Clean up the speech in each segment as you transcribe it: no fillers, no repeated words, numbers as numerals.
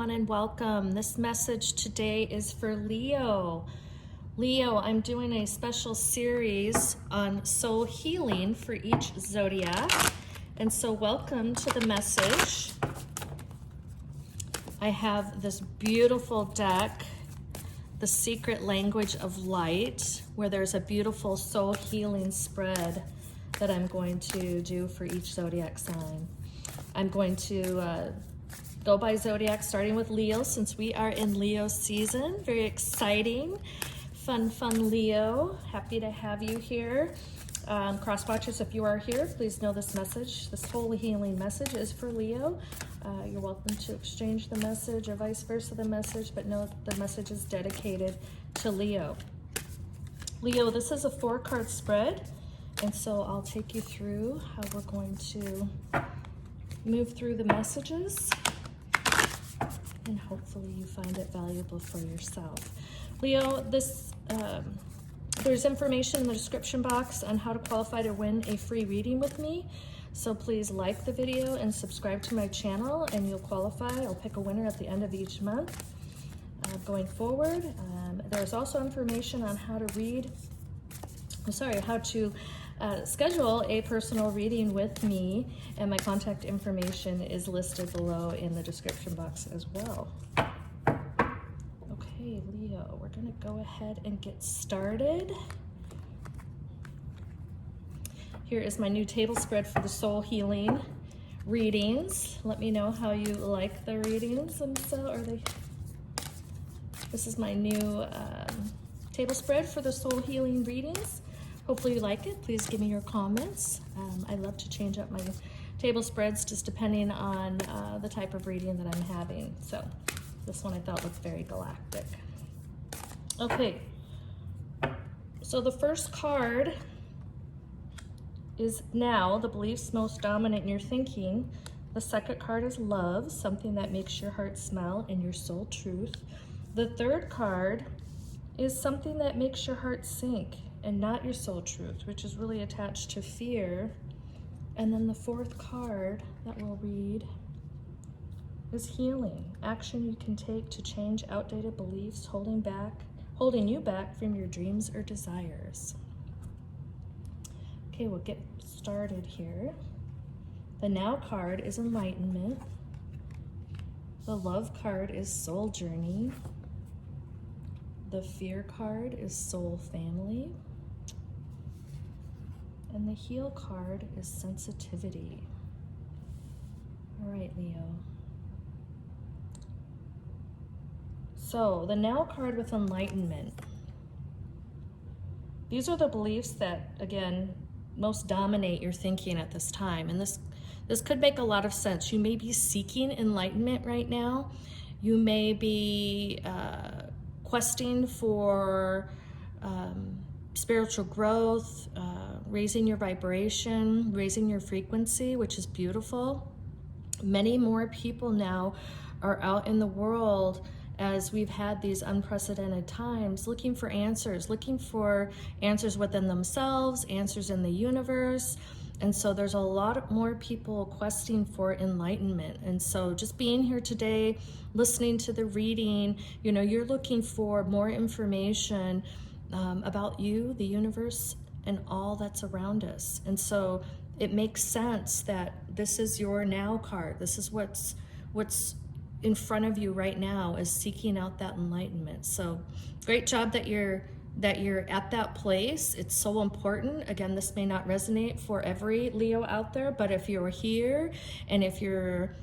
And welcome. This message today is for Leo. Leo, I'm doing a special series on soul healing for each zodiac. And so welcome to the message. I have this beautiful deck, The Secret Language of Light, where there's a beautiful soul healing spread that I'm going to do for each zodiac sign. I'm going to go by zodiac, starting with Leo, since we are in Leo season. Very exciting, fun Leo. Happy to have you here. Cross watchers, if you are here, please know this message, this whole healing message is for Leo. You're welcome to exchange the message or vice versa the message, but know the message is dedicated to Leo. Leo, this is a 4-card spread, and so I'll take you through how we're going to move through the messages, and hopefully you find it valuable for yourself. Leo, there's information in the description box on how to qualify to win a free reading with me. So please like the video and subscribe to my channel and you'll qualify. I'll pick a winner at the end of each month going forward. There's also information on how to schedule a personal reading with me, and my contact information is listed below in the description box as well. Okay, Leo, we're gonna go ahead and get started. Here is my new table spread for the soul healing readings. Let me know how you like the readings. This is my new table spread for the soul healing readings. Hopefully you like it. Please give me your comments. I love to change up my table spreads just depending on the type of reading that I'm having. So this one I thought looked very galactic. Okay, so the first card is now, the beliefs most dominant in your thinking. The second card is love, something that makes your heart smile and your soul truth. The third card is something that makes your heart sink and not your soul truth, which is really attached to fear. And then the fourth card that we'll read is healing, action you can take to change outdated beliefs holding you back from your dreams or desires. Okay, we'll get started here. The now card is enlightenment. The love card is soul journey. The fear card is soul family. And the heal card is sensitivity. All right, Leo. So the now card with enlightenment. These are the beliefs that, again, most dominate your thinking at this time. And this could make a lot of sense. You may be seeking enlightenment right now. You may be questing for spiritual growth, raising your vibration, raising your frequency, which is beautiful. Many more people now are out in the world as we've had these unprecedented times, looking for answers within themselves, answers in the universe. And so there's a lot more people questing for enlightenment. And so just being here today, listening to the reading, you're looking for more information about you, the universe, and all that's around us. And so it makes sense that this is your now card. This is what's in front of you right now, is seeking out that enlightenment. So great job that you're at that place. It's so important. Again, this may not resonate for every Leo out there, but if you're here and if you're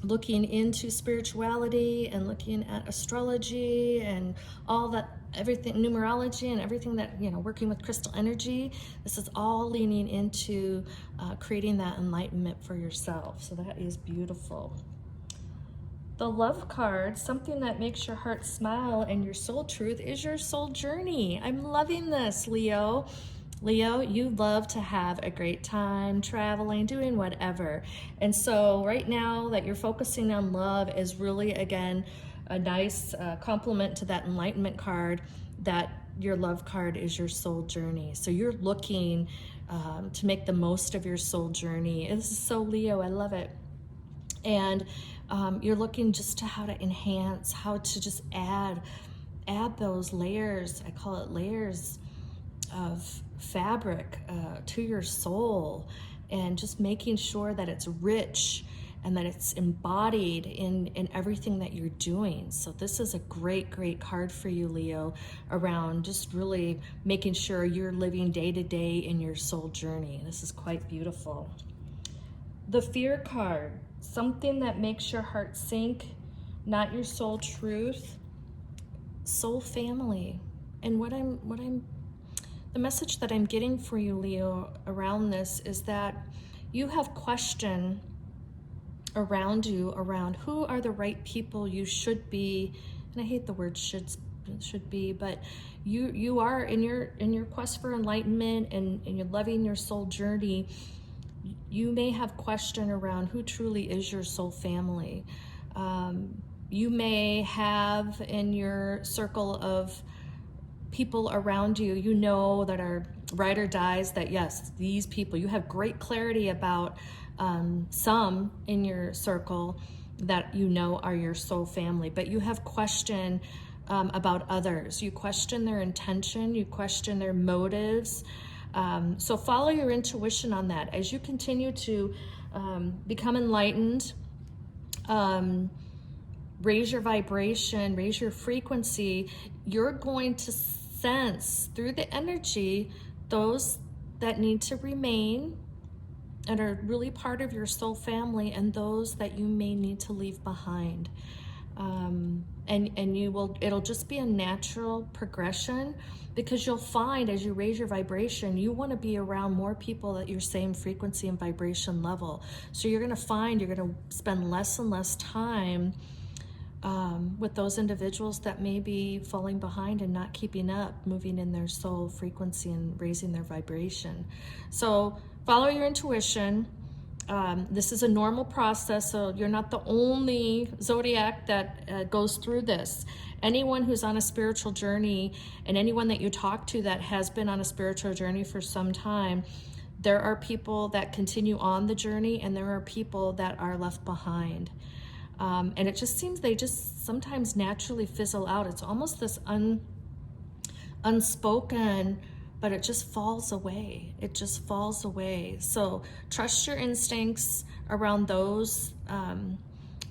looking into spirituality and looking at astrology and all that, everything, numerology and everything that, working with crystal energy, this is all leaning into creating that enlightenment for yourself. So that is beautiful. The love card, something that makes your heart smile and your soul truth, is your soul journey. I'm loving this, Leo. Leo, you love to have a great time traveling, doing whatever. And so right now that you're focusing on love is really, again, a nice complement to that enlightenment card, that your love card is your soul journey. So you're looking to make the most of your soul journey. This is so Leo, I love it. And you're looking just to how to enhance, how to just add those layers, I call it layers of fabric to your soul, and just making sure that it's rich and that it's embodied in everything that you're doing. So this is a great card for you, Leo, around just really making sure you're living day to day in your soul journey. This is quite beautiful. The Fear card, something that makes your heart sink, not your soul truth. Soul family. And the message that I'm getting for you, Leo, around this is that you have question around you around who are the right people you should be. And I hate the word should be, but you are in your quest for enlightenment and you're loving your soul journey. You may have question around who truly is your soul family. You may have in your circle of people around you, you know, that are ride or dies, that yes, these people, you have great clarity about some in your circle that you know are your soul family, but you have question about others. You question their intention, you question their motives. So follow your intuition on that. As you continue to become enlightened, raise your vibration, raise your frequency, you're going to sense through the energy those that need to remain and are really part of your soul family, and those that you may need to leave behind. And it'll just be a natural progression, because you'll find as you raise your vibration, you want to be around more people at your same frequency and vibration level. So you're going to find you're going to spend less and less time with those individuals that may be falling behind and not keeping up, moving in their soul frequency and raising their vibration. So follow your intuition. This is a normal process, so you're not the only zodiac that goes through this. Anyone who's on a spiritual journey, and anyone that you talk to that has been on a spiritual journey for some time, there are people that continue on the journey, and there are people that are left behind. And it just seems they just sometimes naturally fizzle out. It's almost this unspoken, but it just falls away. It just falls away. So trust your instincts around those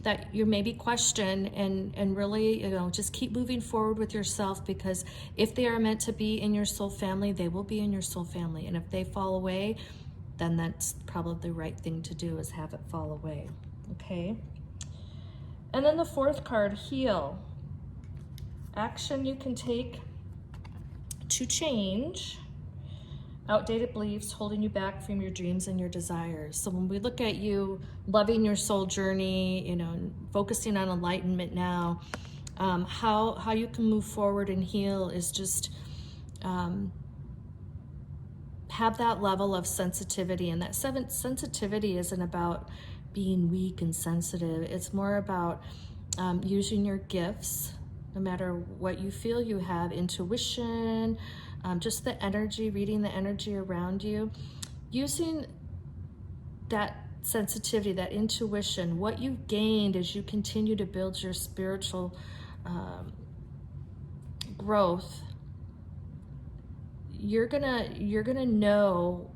that you maybe question, and really, just keep moving forward with yourself, because if they are meant to be in your soul family, they will be in your soul family. And if they fall away, then that's probably the right thing to do, is have it fall away. Okay? And then the fourth card, Heal. Action you can take to change outdated beliefs holding you back from your dreams and your desires. So when we look at you loving your soul journey, and focusing on enlightenment now, how you can move forward and heal is just have that level of sensitivity. And that sensitivity isn't about being weak and sensitive. It's more about using your gifts, no matter what you feel you have, intuition, just the energy, reading the energy around you, using that sensitivity, that intuition, what you've gained as you continue to build your spiritual growth. You're gonna know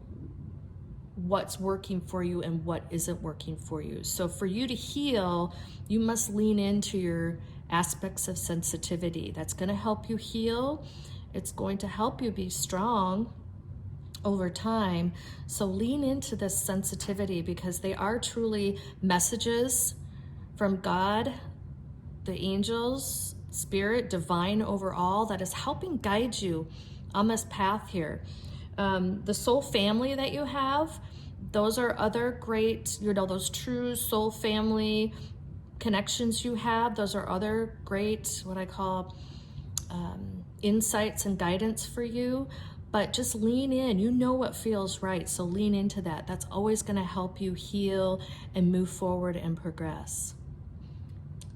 what's working for you and what isn't working for you. So for you to heal, you must lean into your aspects of sensitivity. That's going to help you heal. It's going to help you be strong over time. So lean into this sensitivity, because they are truly messages from God, the angels, spirit, divine overall, that is helping guide you on this path here. The soul family that you have, those are other great, those true soul family connections you have. Those are other great, what I call insights and guidance for you. but just lean in. You know what feels right, so lean into that. That's always going to help you heal and move forward and progress.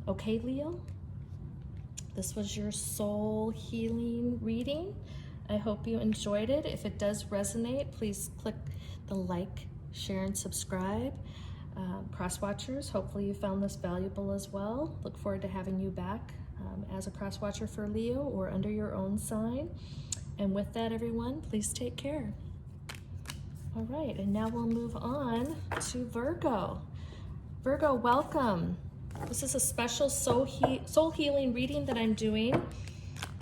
Okay, Leo? This was your soul healing reading. I hope you enjoyed it. If it does resonate, please click the like, share, and subscribe. Cross-watchers, hopefully you found this valuable as well. Look forward to having you back as a cross-watcher for Leo or under your own sign. And with that, everyone, please take care. All right, and now we'll move on to Virgo. Virgo, welcome. This is a special soul healing reading that I'm doing.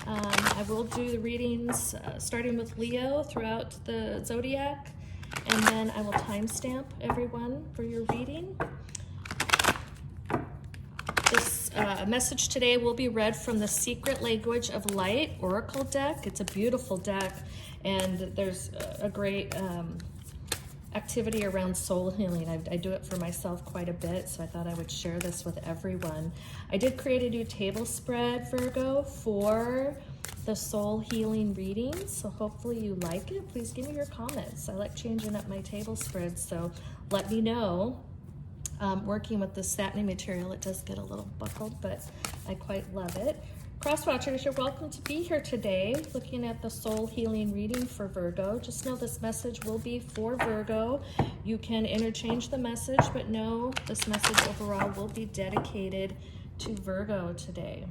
I will do the readings starting with Leo throughout the zodiac, and then I will timestamp everyone for your reading. This message today will be read from the Secret Language of Light Oracle deck. It's a beautiful deck, and there's a great activity around soul healing. I do it for myself quite a bit, so I thought I would share this with everyone. I did create a new table spread, Virgo, for the soul healing readings, so hopefully you like it. Please give me your comments. I like changing up my table spreads, so let me know. Working with the satiny material, it does get a little buckled, but I quite love it. Crosswatchers, you're welcome to be here today looking at the soul healing reading for Virgo. Just know this message will be for Virgo. You can interchange the message, but know this message overall will be dedicated to Virgo today.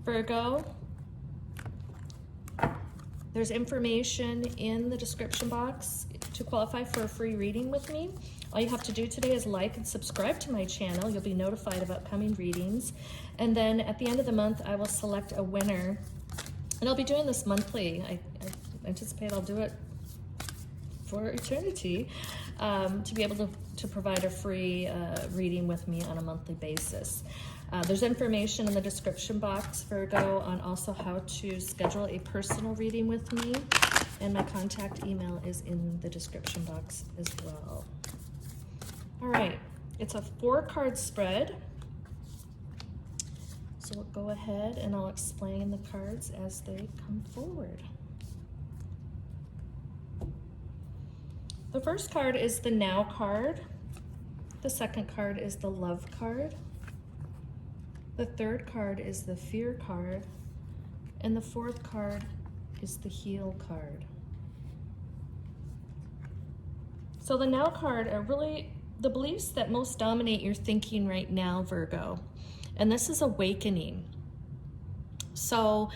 Virgo, there's information in the description box to qualify for a free reading with me. All you have to do today is like and subscribe to my channel. You'll be notified of upcoming readings. And then at the end of the month, I will select a winner. And I'll be doing this monthly. I anticipate I'll do it for eternity, to be able to provide a free reading with me on a monthly basis. There's information in the description box, Virgo, on also how to schedule a personal reading with me. And my contact email is in the description box as well. All right, it's a 4-card spread. So we'll go ahead and I'll explain the cards as they come forward. The first card is the Now card. The second card is the Love card. The third card is the Fear card. And the fourth card is the Heal card. So the Now card are really the beliefs that most dominate your thinking right now, Virgo. And this is awakening. So,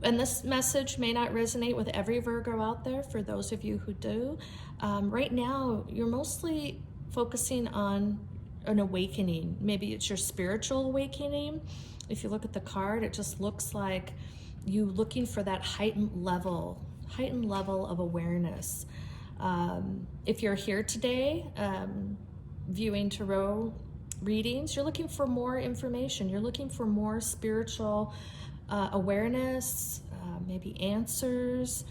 and this message may not resonate with every Virgo out there. For those of you who do, right now, you're mostly focusing on an awakening. Maybe it's your spiritual awakening. If you look at the card, it just looks like you looking for that heightened level of awareness. If you're here today viewing tarot readings, you're looking for more information. You're looking for more spiritual awareness, maybe answers.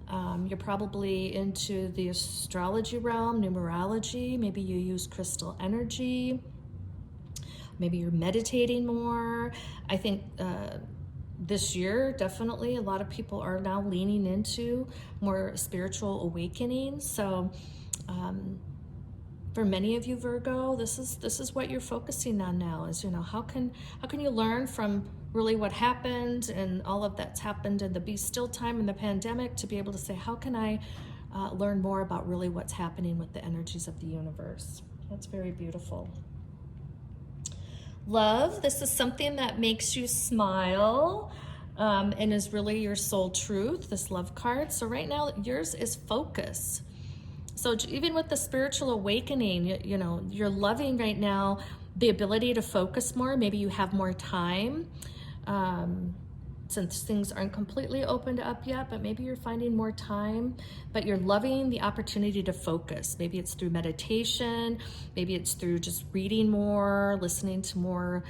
You're probably into the astrology realm, numerology. Maybe you use crystal energy. Maybe you're meditating more. I think this year, definitely, a lot of people are now leaning into more spiritual awakening. So for many of you, Virgo, this is what you're focusing on now, is, you know, how can you learn from really what happened and all of that's happened in the be still time in the pandemic, to be able to say, how can I learn more about really what's happening with the energies of the universe? That's very beautiful. Love, this is something that makes you smile and is really your soul truth, this Love card. So right now, yours is focus. So even with the spiritual awakening, you know, you're loving right now the ability to focus more. Maybe you have more time. Since things aren't completely opened up yet, but maybe you're finding more time, but you're loving the opportunity to focus. Maybe it's through meditation, maybe it's through just reading more, listening to more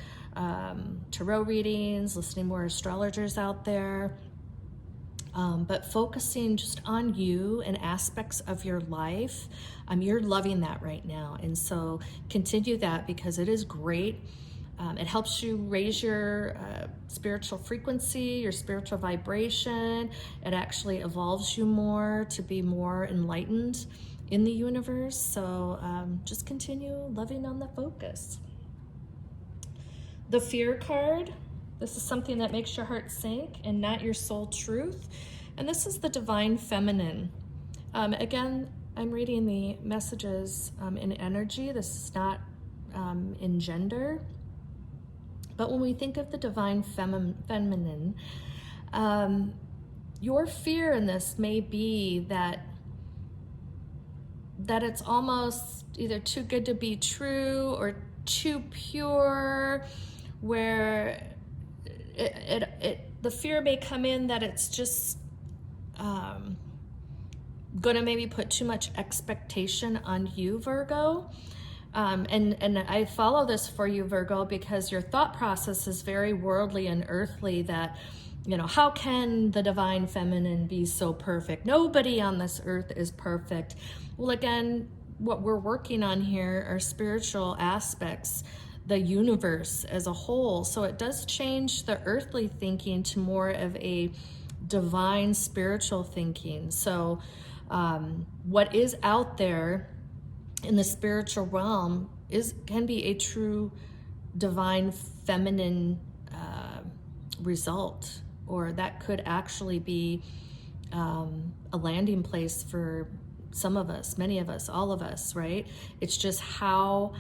tarot readings, listening more astrologers out there, but focusing just on you and aspects of your life. You're loving that right now, and so continue that, because it is great. It helps you raise your spiritual frequency, your spiritual vibration. It actually evolves you more to be more enlightened in the universe. So just continue loving on the focus. The Fear card, this is something that makes your heart sink and not your soul truth. And this is the Divine Feminine. Again, I'm reading the messages in energy. This is not in gender. But when we think of the Divine Feminine, your fear in this may be that it's almost either too good to be true or too pure, where the fear may come in that it's just gonna maybe put too much expectation on you, Virgo. And I follow this for you, Virgo, because your thought process is very worldly and earthly, that, you know, how can the Divine Feminine be so perfect? Nobody on this earth is perfect. Well, again, what we're working on here are spiritual aspects, the universe as a whole. So it does change the earthly thinking to more of a divine spiritual thinking. So what is out there in the spiritual realm can be a true divine feminine result, or that could actually be a landing place for some of us, many of us, all of us, right? It's just how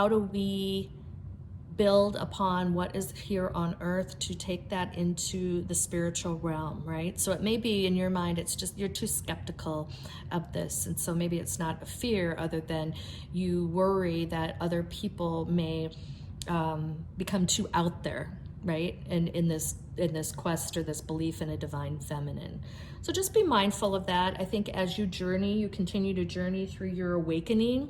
do we build upon what is here on earth to take that into the spiritual realm, right? So it may be in your mind, it's just you're too skeptical of this. And so maybe it's not a fear other than you worry that other people may become too out there, right? And in this quest or this belief in a divine feminine. So just be mindful of that. I think as you journey, you continue to journey through your awakening,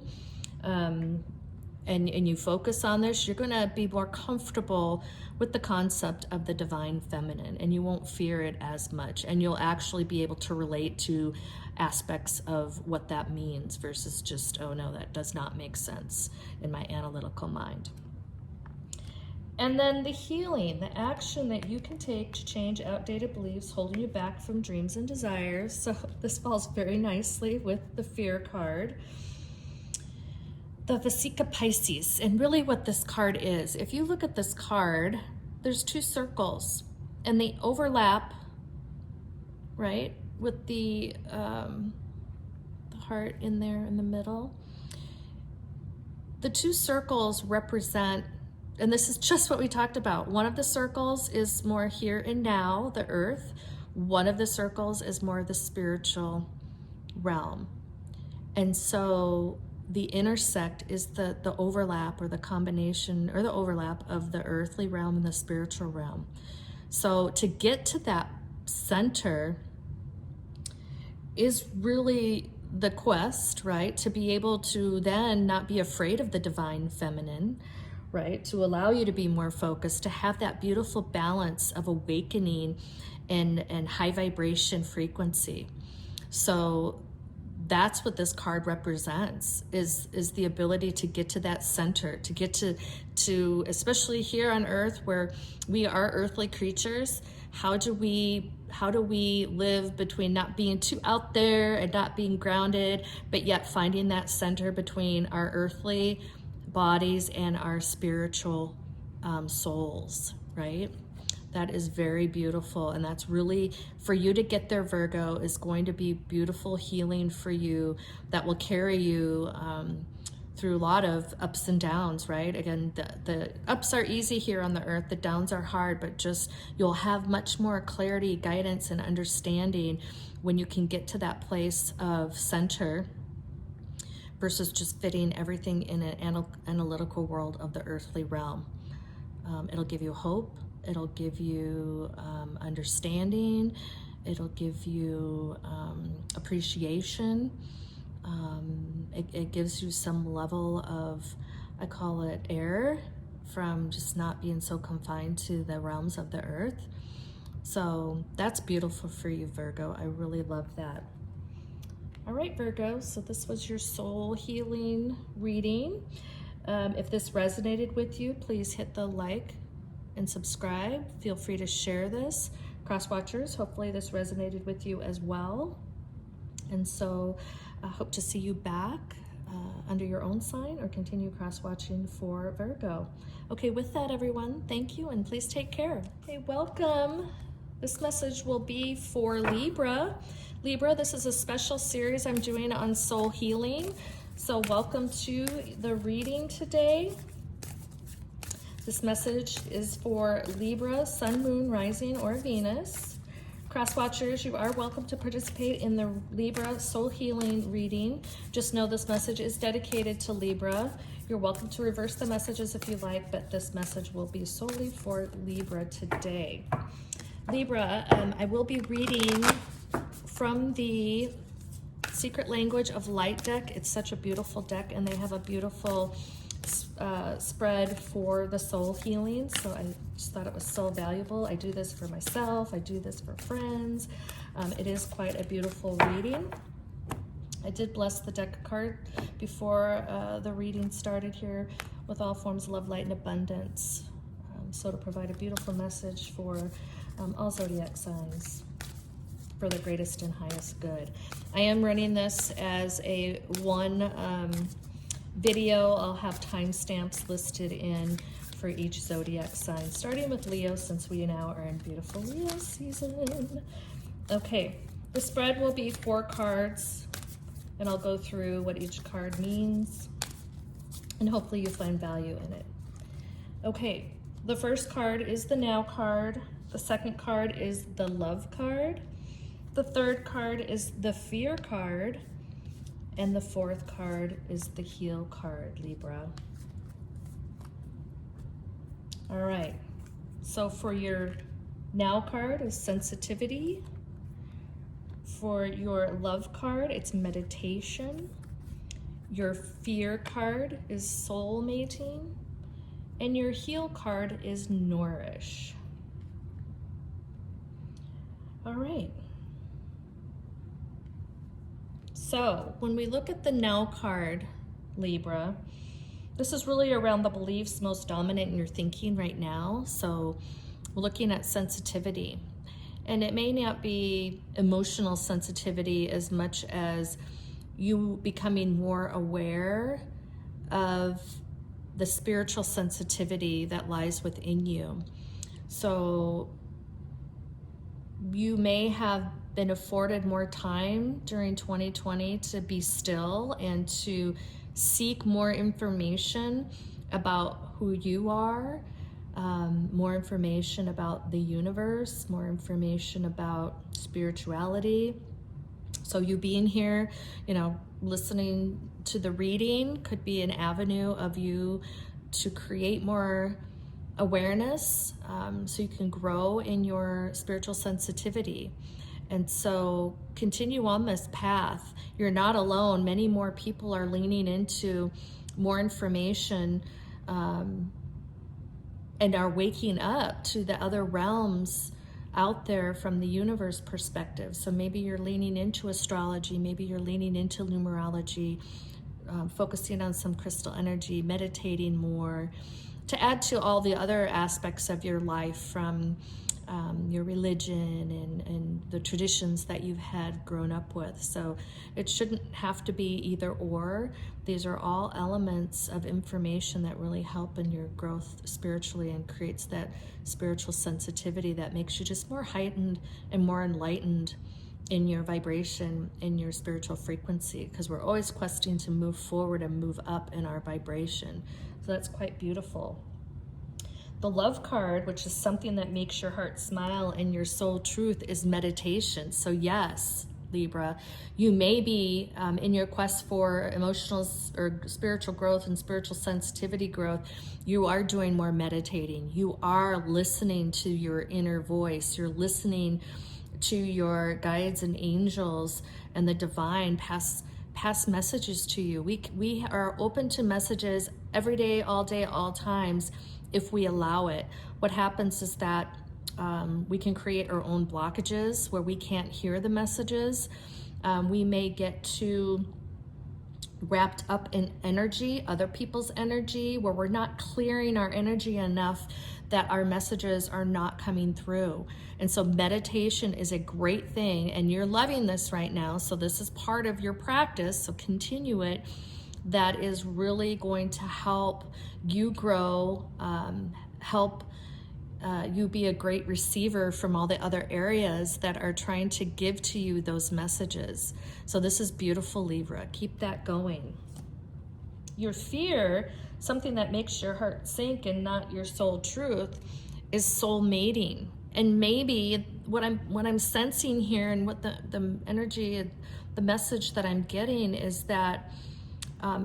and you focus on this, you're going to be more comfortable with the concept of the divine feminine, and you won't fear it as much, and you'll actually be able to relate to aspects of what that means versus just, oh no, that does not make sense in my analytical mind. And then the healing, the action that you can take to change outdated beliefs holding you back from dreams and desires. So this falls very nicely with the Fear card. The Vesica Pisces, and really what this card is, if you look at this card, there's two circles and they overlap, right, with the heart in there in the middle. The two circles represent, and this is just what we talked about, one of the circles is more here and now, the earth. One of the circles is more the spiritual realm. And so the intersect is the overlap, or the combination, or the overlap of the earthly realm and the spiritual realm. So to get to that center is really the quest, right? To be able to then not be afraid of the divine feminine, right? To allow you to be more focused, to have that beautiful balance of awakening and high vibration frequency. So that's what this card represents, is the ability to get to that center, to get to especially here on earth where we are earthly creatures. How do we live between not being too out there and not being grounded, but yet finding that center between our earthly bodies and our spiritual souls, right? That is very beautiful, and that's really, for you to get there, Virgo, is going to be beautiful healing for you that will carry you through a lot of ups and downs, right? Again, the ups are easy here on the earth, the downs are hard, but just you'll have much more clarity, guidance, and understanding when you can get to that place of center versus just fitting everything in an analytical world of the earthly realm. It'll give you hope. It'll give you understanding. It'll give you appreciation. It gives you some level of, I call it air, from just not being so confined to the realms of the earth. So that's beautiful for you, Virgo. I really love that. All right, Virgo, so this was your soul healing reading. If this resonated with you, please hit the like and subscribe. Feel free to share this. Cross watchers, hopefully this resonated with you as well. And so I hope to see you back under your own sign, or continue cross watching for Virgo. Okay, with that, everyone, thank you and please take care. Okay, welcome. This message will be for Libra. Libra, this is a special series I'm doing on soul healing. So welcome to the reading today. This message is for Libra, Sun, Moon, Rising, or Venus. Cross watchers, you are welcome to participate in the Libra soul healing reading. Just know this message is dedicated to Libra. You're welcome to reverse the messages if you like, but this message will be solely for Libra today. Libra, I will be reading from the Secret Language of Light deck. It's such a beautiful deck, and they have a beautiful spread for the soul healing, so I just thought it was so valuable. I do this for myself, I do this for friends. It is quite a beautiful reading. I did bless the deck card before the reading started here with all forms of love, light, and abundance, so to provide a beautiful message for all zodiac signs for the greatest and highest good. I am running this as a one video. I'll have timestamps listed in for each zodiac sign, starting with Leo, since we now are in beautiful Leo season. Okay, the spread will be 4 cards, and I'll go through what each card means, and hopefully you find value in it. Okay, the first card is the Now card. The second card is the Love card. The third card is the Fear card. And the fourth card is the Heal card, Libra. All right, so for your Now card is sensitivity. For your Love card, it's meditation. Your Fear card is soul mating. And your Heal card is nourish. All right. So when we look at the Now card, Libra, this is really around the beliefs most dominant in your thinking right now. So we're looking at sensitivity. And it may not be emotional sensitivity as much as you becoming more aware of the spiritual sensitivity that lies within you. So you may have been afforded more time during 2020 to be still and to seek more information about who you are, more information about the universe, more information about spirituality. So you being here, listening to the reading could be an avenue of you to create more awareness, so you can grow in your spiritual sensitivity. And so continue on this path. You're not alone. Many more people are leaning into more information and are waking up to the other realms out there from the universe perspective. So maybe you're leaning into astrology, maybe you're leaning into numerology, focusing on some crystal energy, meditating more, to add to all the other aspects of your life, from your religion and the traditions that you've had grown up with. So it shouldn't have to be either or. These are all elements of information that really help in your growth spiritually and creates that spiritual sensitivity that makes you just more heightened and more enlightened in your vibration, in your spiritual frequency, because we're always questing to move forward and move up in our vibration. So that's quite beautiful. The Love card, which is something that makes your heart smile and your soul truth, is meditation. So yes, Libra, you may be in your quest for emotional or spiritual growth and spiritual sensitivity growth, you are doing more meditating. You are listening to your inner voice. You're listening to your guides and angels and the divine pass messages to you. We are open to messages every day, all times, if we allow it. What happens is that we can create our own blockages where we can't hear the messages. We may get too wrapped up in energy, other people's energy, where we're not clearing our energy enough that our messages are not coming through. And so meditation is a great thing, and you're loving this right now. So this is part of your practice, so continue it. That is really going to help you grow, help you be a great receiver from all the other areas that are trying to give to you those messages. So this is beautiful, Libra. Keep that going. Your fear, something that makes your heart sink and not your soul truth, is soul mating. And maybe what I'm sensing here, and what the energy, the message that I'm getting is that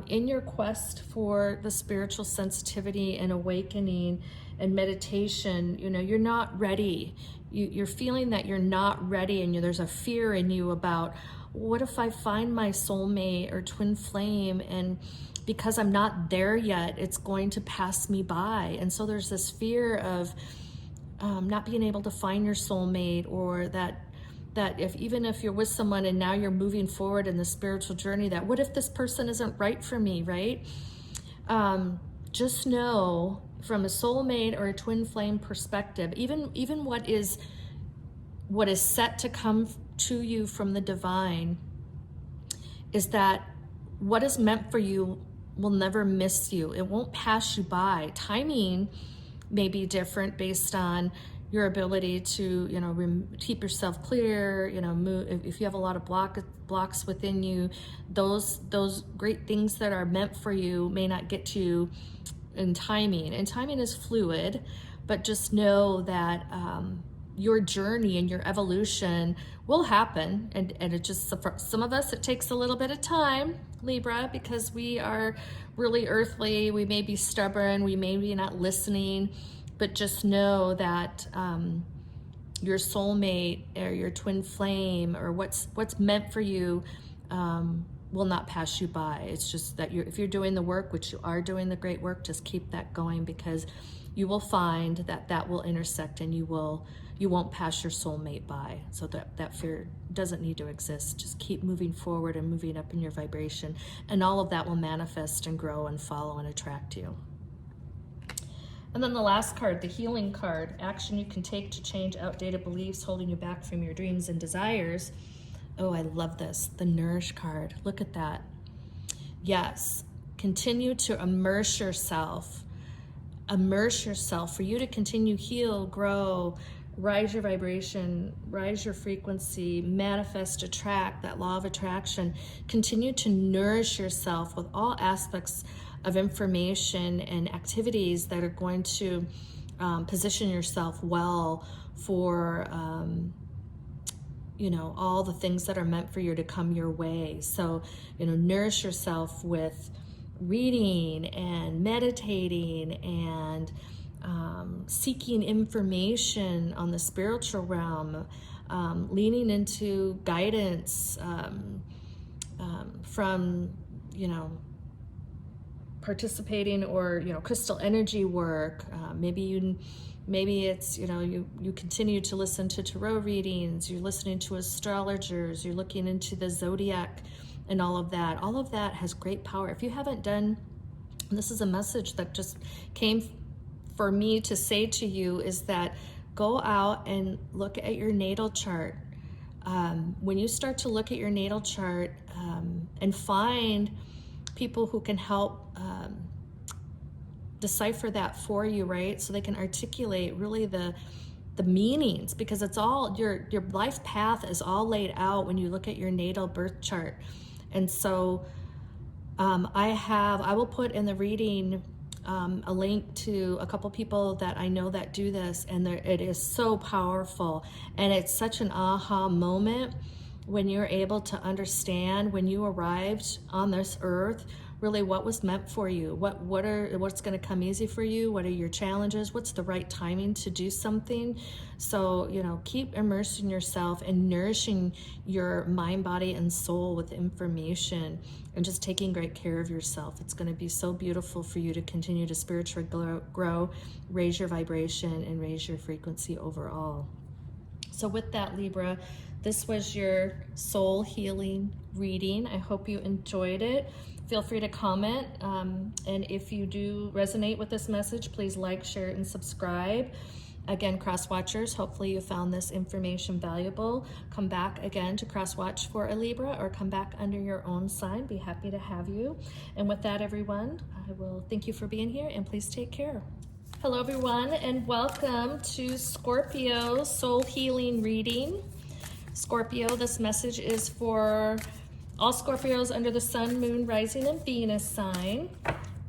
in your quest for the spiritual sensitivity and awakening and meditation, you know, you're not ready. You're feeling that you're not ready, and there's a fear in you about, what if I find my soulmate or twin flame, and because I'm not there yet, it's going to pass me by. And so there's this fear of not being able to find your soulmate, or that even if you're with someone and now you're moving forward in the spiritual journey, that what if this person isn't right for me, right? Just know, from a soulmate or a twin flame perspective, even what is set to come to you from the divine, is that what is meant for you will never miss you. It won't pass you by. Timing may be different based on your ability to, you know, keep yourself clear, you know, move. If you have a lot of blocks within you, those great things that are meant for you may not get to you in timing. And timing is fluid, but just know that your journey and your evolution will happen. And it just, for some of us, it takes a little bit of time, Libra, because we are really earthly. We may be stubborn. We may be not listening. But just know that your soulmate or your twin flame, or what's meant for you, will not pass you by. It's just that if you're doing the work, which you are doing the great work, just keep that going, because you will find that will intersect, and you won't pass your soulmate by. So that fear doesn't need to exist. Just keep moving forward and moving up in your vibration, and all of that will manifest and grow and follow and attract you. And then the last card, the healing card, action you can take to change outdated beliefs holding you back from your dreams and desires. Oh, I love this. The nourish card. Look at that. Yes. Continue to immerse yourself. Immerse yourself for you to continue heal, grow, rise your vibration, rise your frequency, manifest, attract, that law of attraction. Continue to nourish yourself with all aspects of information and activities that are going to position yourself well for you know, all the things that are meant for you to come your way. So, you know, nourish yourself with reading and meditating and seeking information on the spiritual realm, leaning into guidance from, you know, participating, or, you know, crystal energy work. Maybe it's, you know, you continue to listen to tarot readings, you're listening to astrologers, you're looking into the zodiac and all of that. All of that has great power. If you haven't done, and this is a message that just came for me to say to you, is that go out and look at your natal chart. When you start to look at your natal chart and find people who can help decipher that for you, right? So they can articulate really the meanings, because it's all, your life path is all laid out when you look at your natal birth chart. And so I will put in the reading a link to a couple people that I know that do this, and it is so powerful. And it's such an aha moment when you're able to understand, when you arrived on this earth, really what was meant for you, what's going to come easy for you, what are your challenges, what's the right timing to do something. So, you know, keep immersing yourself and nourishing your mind, body, and soul with information, and just taking great care of yourself. It's going to be so beautiful for you to continue to spiritually grow, raise your vibration, and raise your frequency overall. So with that, Libra, this was your soul healing reading. I hope you enjoyed it. feel free to comment. And if you do resonate with this message, please like, share, and subscribe. Again, cross watchers, hopefully you found this information valuable. Come back again to cross watch for a Libra, or come back under your own sign. Be happy to have you. And with that, everyone, I will thank you for being here, and please take care. Hello, everyone, and welcome to Scorpio Soul Healing Reading. Scorpio, this message is for all Scorpios under the Sun, Moon, Rising, and Venus sign.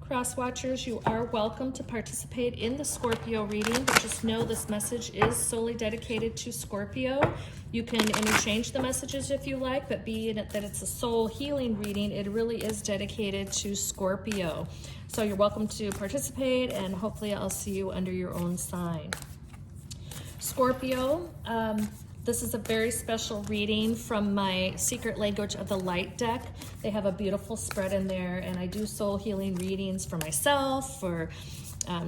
Cross watchers, you are welcome to participate in the Scorpio reading, but just know this message is solely dedicated to Scorpio. You can interchange the messages if you like, but being that it's a soul healing reading, it really is dedicated to Scorpio. So you're welcome to participate, and hopefully I'll see you under your own sign. Scorpio, this is a very special reading from my Secret Language of the Light deck. They have a beautiful spread in there, and I do soul healing readings for myself, for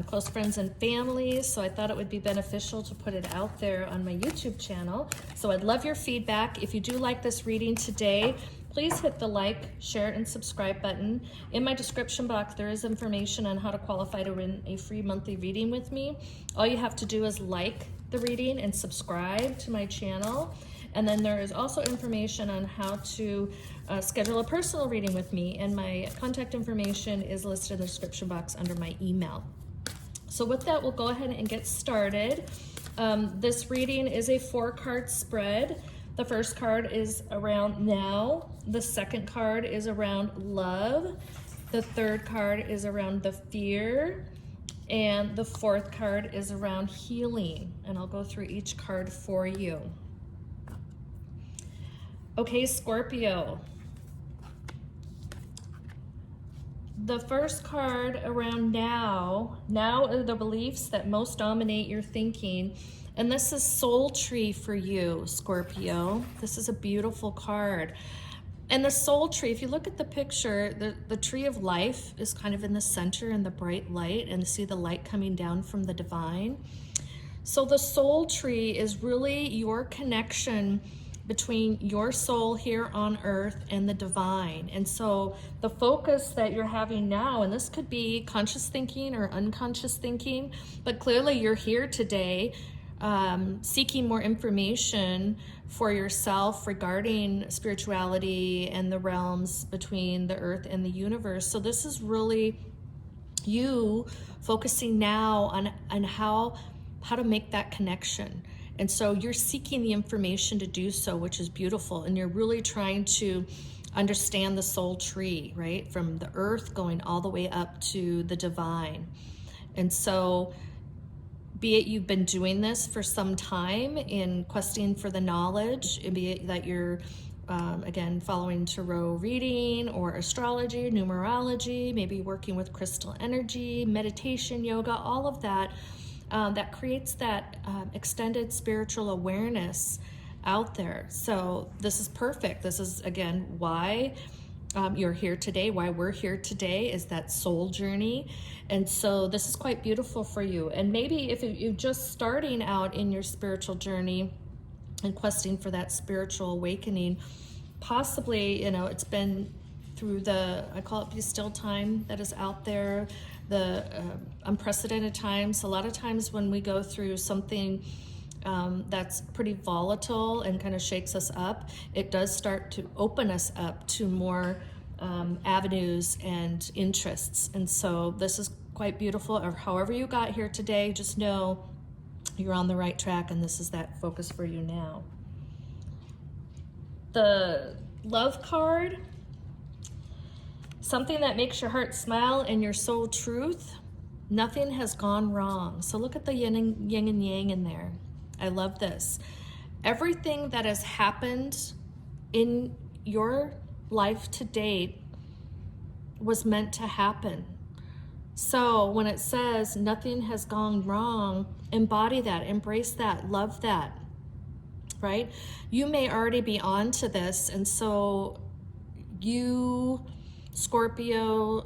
close friends and family, so I thought it would be beneficial to put it out there on my YouTube channel. So I'd love your feedback. If you do like this reading today, please hit the like, share, and subscribe button. In my description box, there is information on how to qualify to win a free monthly reading with me. All you have to do is like the reading and subscribe to my channel. And then there is also information on how to schedule a personal reading with me, and my contact information is listed in the description box under my email. So with that, we'll go ahead and get started. This reading is a 4-card spread. The first card is around now. The second card is around love. The third card is around the fear. And the fourth card is around healing. And I'll go through each card for you. Okay, Scorpio. The first card around now are the beliefs that most dominate your thinking. And this is Soul Tree for you, Scorpio. This is a beautiful card. And the soul tree, if you look at the picture, the tree of life is kind of in the center in the bright light, and see the light coming down from the divine. So the soul tree is really your connection between your soul here on earth and the divine. And so the focus that you're having now, and this could be conscious thinking or unconscious thinking, but clearly you're here today seeking more information for yourself regarding spirituality and the realms between the earth and the universe. So this is really you focusing now on how to make that connection. And so you're seeking the information to do so, which is beautiful. And you're really trying to understand the soul tree, right? From the earth going all the way up to the divine. And so be it you've been doing this for some time in questing for the knowledge, be it that you're, again, following tarot reading or astrology, numerology, maybe working with crystal energy, meditation, yoga, all of that, that creates that extended spiritual awareness out there. So this is perfect. This is, again, why you're here today, why we're here today, is that soul journey. And so this is quite beautiful for you. And maybe if you're just starting out in your spiritual journey and questing for that spiritual awakening, possibly, it's been through I call it be still time that is out there, the unprecedented times. A lot of times when we go through something that's pretty volatile and kind of shakes us up, it does start to open us up to more avenues and interests. And so this is quite beautiful. Or however you got here today, just know you're on the right track, and this is that focus for you now. The love card, something that makes your heart smile and your soul truth. Nothing has gone wrong. So look at the yin and yang in there. I love this. Everything that has happened in your life to date was meant to happen. So when it says nothing has gone wrong, embody that, embrace that, love that, right? You may already be on to this, and so you, Scorpio,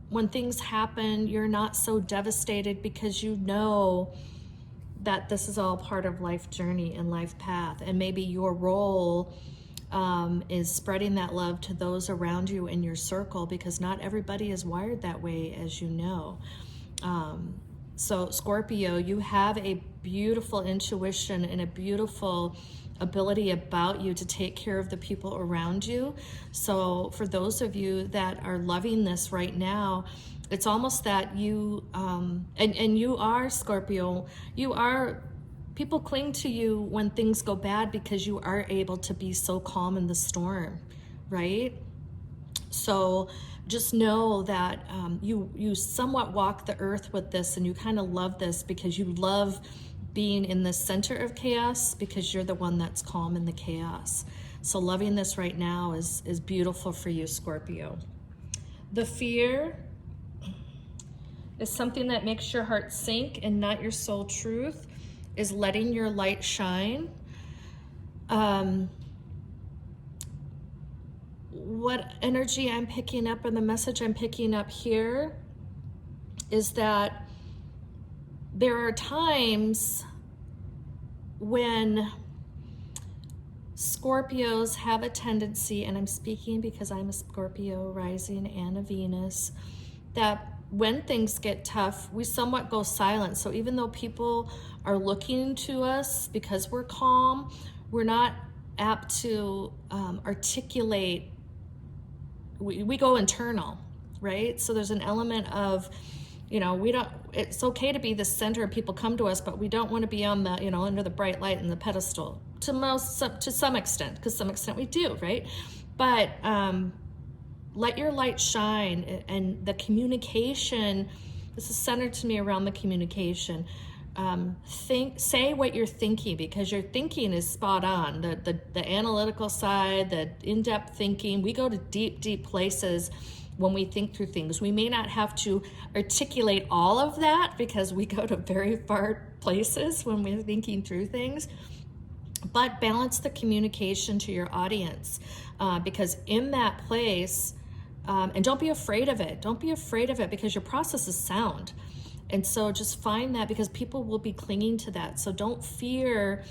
when things happen, you're not so devastated because you know that this is all part of life journey and life path. And maybe your role is spreading that love to those around you in your circle, because not everybody is wired that way, as you know. So Scorpio, you have a beautiful intuition and a beautiful ability about you to take care of the people around you. So for those of you that are loving this right now, it's almost that you, and you are Scorpio, people cling to you when things go bad because you are able to be so calm in the storm, right? So just know that you somewhat walk the earth with this, and you kind of love this because you love being in the center of chaos, because you're the one that's calm in the chaos. So loving this right now is beautiful for you, Scorpio. The fear is something that makes your heart sink and not your soul truth, is letting your light shine. What energy I'm picking up and the message I'm picking up here is that there are times when Scorpios have a tendency, and I'm speaking because I'm a Scorpio rising and a Venus, that when things get tough, we somewhat go silent. So even though people are looking to us because we're calm, we're not apt to articulate. We go internal, right? So there's an element of, it's okay to be the center and people come to us, but we don't want to be on the, under the bright light and the pedestal to some extent, because some extent we do, right? But let your light shine, and the communication, this is centered to me around the communication. Say what you're thinking, because your thinking is spot on. The analytical side, the in-depth thinking, we go to deep places when we think through things. We may not have to articulate all of that because we go to very far places when we're thinking through things, but balance the communication to your audience, because in that place, and don't be afraid of it. Don't be afraid of it, because your process is sound. And so just find that, because people will be clinging to that. So don't fear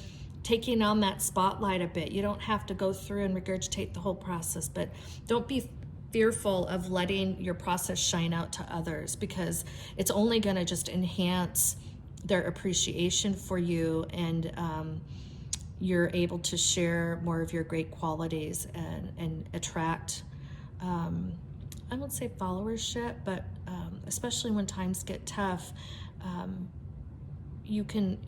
taking on that spotlight a bit. You don't have to go through and regurgitate the whole process, but don't be fearful of letting your process shine out to others, because it's only going to just enhance their appreciation for you, and you're able to share more of your great qualities and attract, I won't say followership, but especially when times get tough, you can,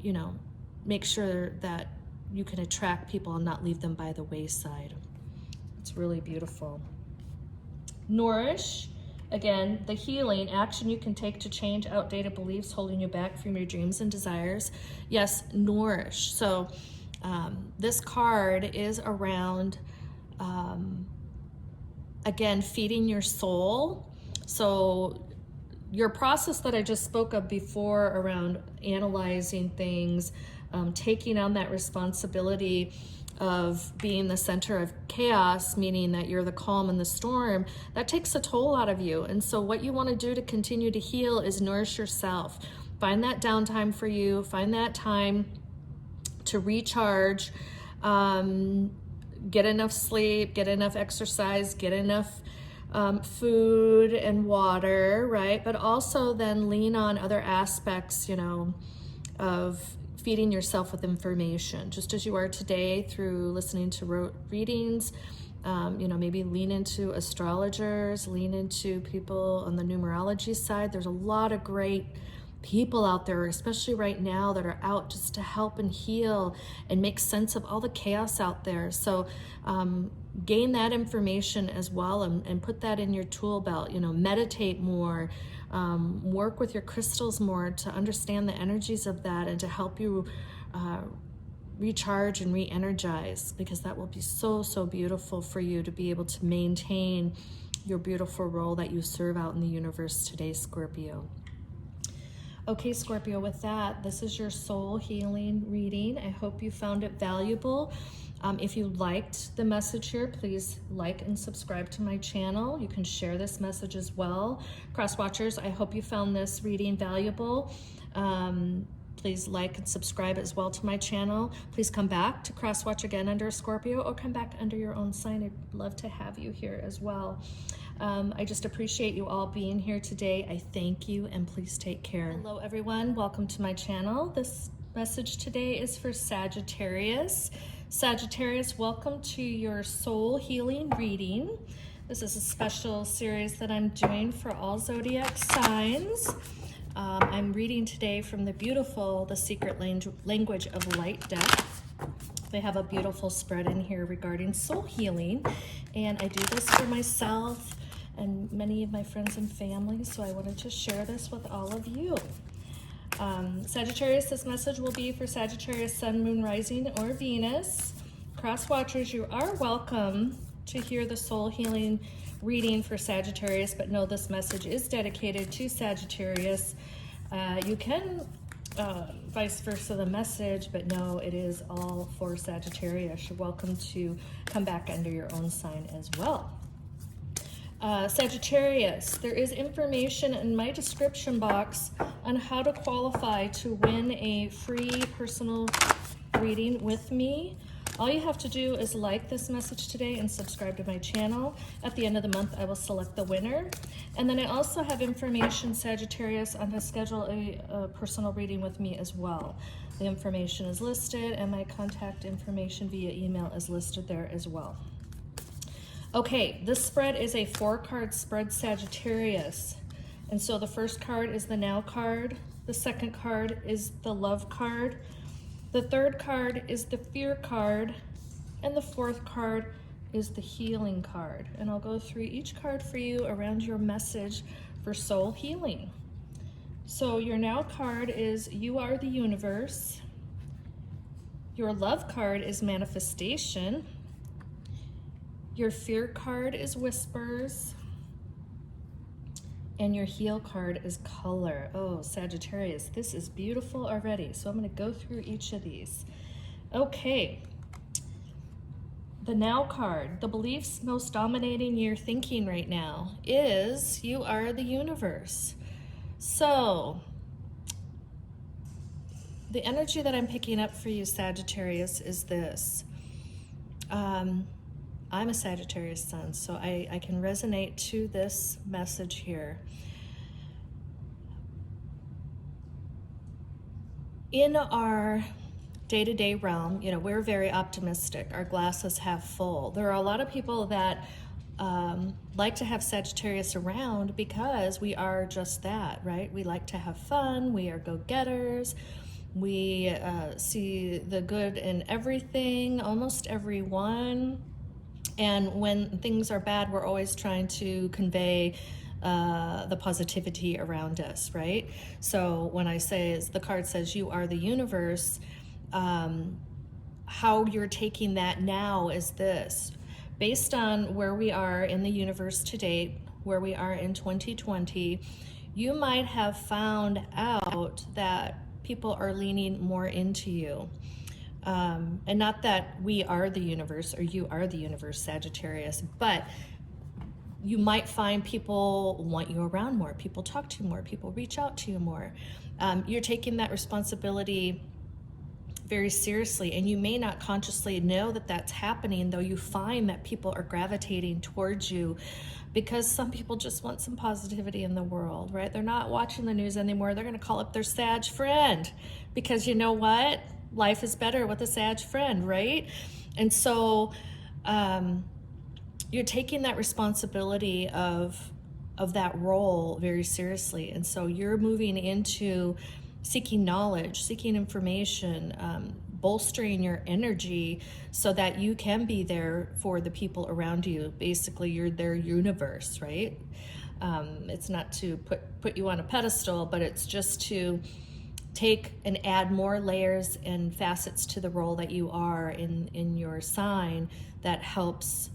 make sure that you can attract people and not leave them by the wayside. It's really beautiful. Nourish, again, the healing action you can take to change outdated beliefs holding you back from your dreams and desires. Yes, nourish. So this card is around, again, feeding your soul. So your process that I just spoke of before around analyzing things, taking on that responsibility of being the center of chaos, meaning that you're the calm in the storm, that takes a toll out of you. And so what you want to do to continue to heal is nourish yourself. Find that downtime for you. Find that time to recharge. Get enough sleep, get enough exercise, get enough food and water, right? But also then lean on other aspects, of feeding yourself with information, just as you are today through listening to readings. Maybe lean into astrologers, lean into people on the numerology side. There's a lot of great people out there, especially right now, that are out just to help and heal and make sense of all the chaos out there. So gain that information as well, and put that in your tool belt. Meditate more, work with your crystals more to understand the energies of that, and to help you recharge and re-energize, because that will be so beautiful for you to be able to maintain your beautiful role that you serve out in the universe today, Scorpio. Okay, Scorpio, with that, this is your soul healing reading. I hope you found it valuable. If you liked the message here, please like and subscribe to my channel. You can share this message as well. Cross watchers, I hope you found this reading valuable. Please like and subscribe as well to my channel. Please come back to cross watch again under Scorpio, or come back under your own sign. I'd love to have you here as well. I just appreciate you all being here today. I thank you, and please take care. Hello everyone, welcome to my channel. This message today is for Sagittarius. Sagittarius, welcome to your soul healing reading. This is a special series that I'm doing for all zodiac signs. I'm reading today from the beautiful The Secret Language of Light deck. They have a beautiful spread in here regarding soul healing, and I do this for myself and many of my friends and family, so I wanted to share this with all of you. Sagittarius, this message will be for Sagittarius, Sun, Moon, Rising, or Venus. Cross watchers, you are welcome to hear the soul healing reading for Sagittarius, but know this message is dedicated to Sagittarius. You can vice versa the message, but no, it is all for Sagittarius. You're welcome to come back under your own sign as well. Sagittarius, there is information in my description box on how to qualify to win a free personal reading with me. All you have to do is like this message today and subscribe to my channel. At the end of the month, I will select the winner. And then I also have information, Sagittarius, on how to schedule a personal reading with me as well. The information is listed, and my contact information via email is listed there as well. Okay, this spread is a 4-card spread, Sagittarius. And so the first card is the Now card. The second card is the Love card. The third card is the Fear card, and the fourth card is the Healing card. And I'll go through each card for you around your message for soul healing. So your Now card is You Are the Universe. Your Love card is Manifestation. Your Fear card is Whispers. And your Heal card is Color. Oh, Sagittarius, this is beautiful already. So I'm going to go through each of these. Okay. The Now card, the beliefs most dominating your thinking right now is you are the universe. So the energy that I'm picking up for you, Sagittarius, is this. I'm a Sagittarius sun, so I can resonate to this message here. In our day-to-day realm, you know, we're very optimistic. Our glass is half full. There are a lot of people that like to have Sagittarius around because we are just that, right? We like to have fun. We are go-getters. We see the good in everything, almost everyone. And when things are bad, we're always trying to convey the positivity around us, right? So when I say, as the card says, you are the universe, how you're taking that now is this. Based on where we are in the universe to date, where we are in 2020, you might have found out that people are leaning more into you. And not that we are the universe or you are the universe, Sagittarius, but you might find people want you around more, people talk to you more, people reach out to you more. You're taking that responsibility very seriously, and you may not consciously know that that's happening, though you find that people are gravitating towards you because some people just want some positivity in the world, right? They're not watching the news anymore. They're going to call up their Sag friend because you know what? Life is better with a Sag friend, right? And so you're taking that responsibility of that role very seriously. And so you're moving into seeking knowledge, seeking information, bolstering your energy so that you can be there for the people around you. Basically, you're their universe, right? It's not to put you on a pedestal, but it's just to take and add more layers and facets to the role that you are in your sign that helps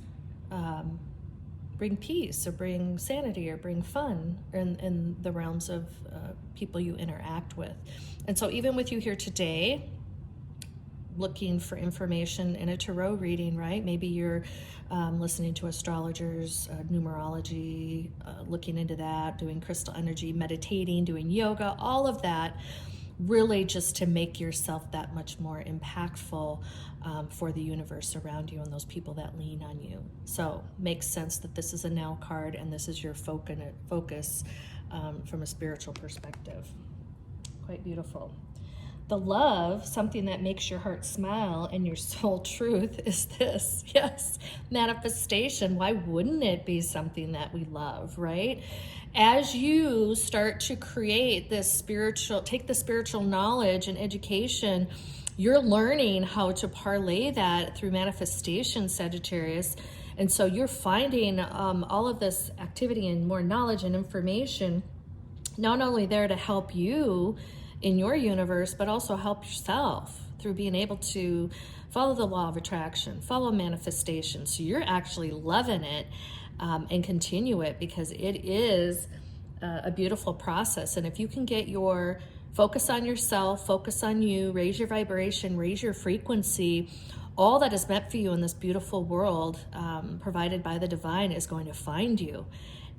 bring peace or bring sanity or bring fun in the realms of people you interact with. And so even with you here today, looking for information in a tarot reading, right? Maybe you're listening to astrologers, numerology, looking into that, doing crystal energy, meditating, doing yoga, all of that. really just to make yourself that much more impactful for the universe around you and those people that lean on you. So makes sense that this is a now card and this is your focus from a spiritual perspective. Quite beautiful. The love, something that makes your heart smile and your soul truth, is this. Yes, manifestation. Why wouldn't it be something that we love, right? As you start to create this take the spiritual knowledge and education, you're learning how to parlay that through manifestation, Sagittarius. And so you're finding all of this activity and more knowledge and information, not only there to help you in your universe, but also help yourself through being able to follow the law of attraction, follow manifestation. So you're actually loving it and continue it, because it is a beautiful process. And if you can get your focus on yourself, focus on you, raise your vibration, raise your frequency, all that is meant for you in this beautiful world provided by the divine is going to find you.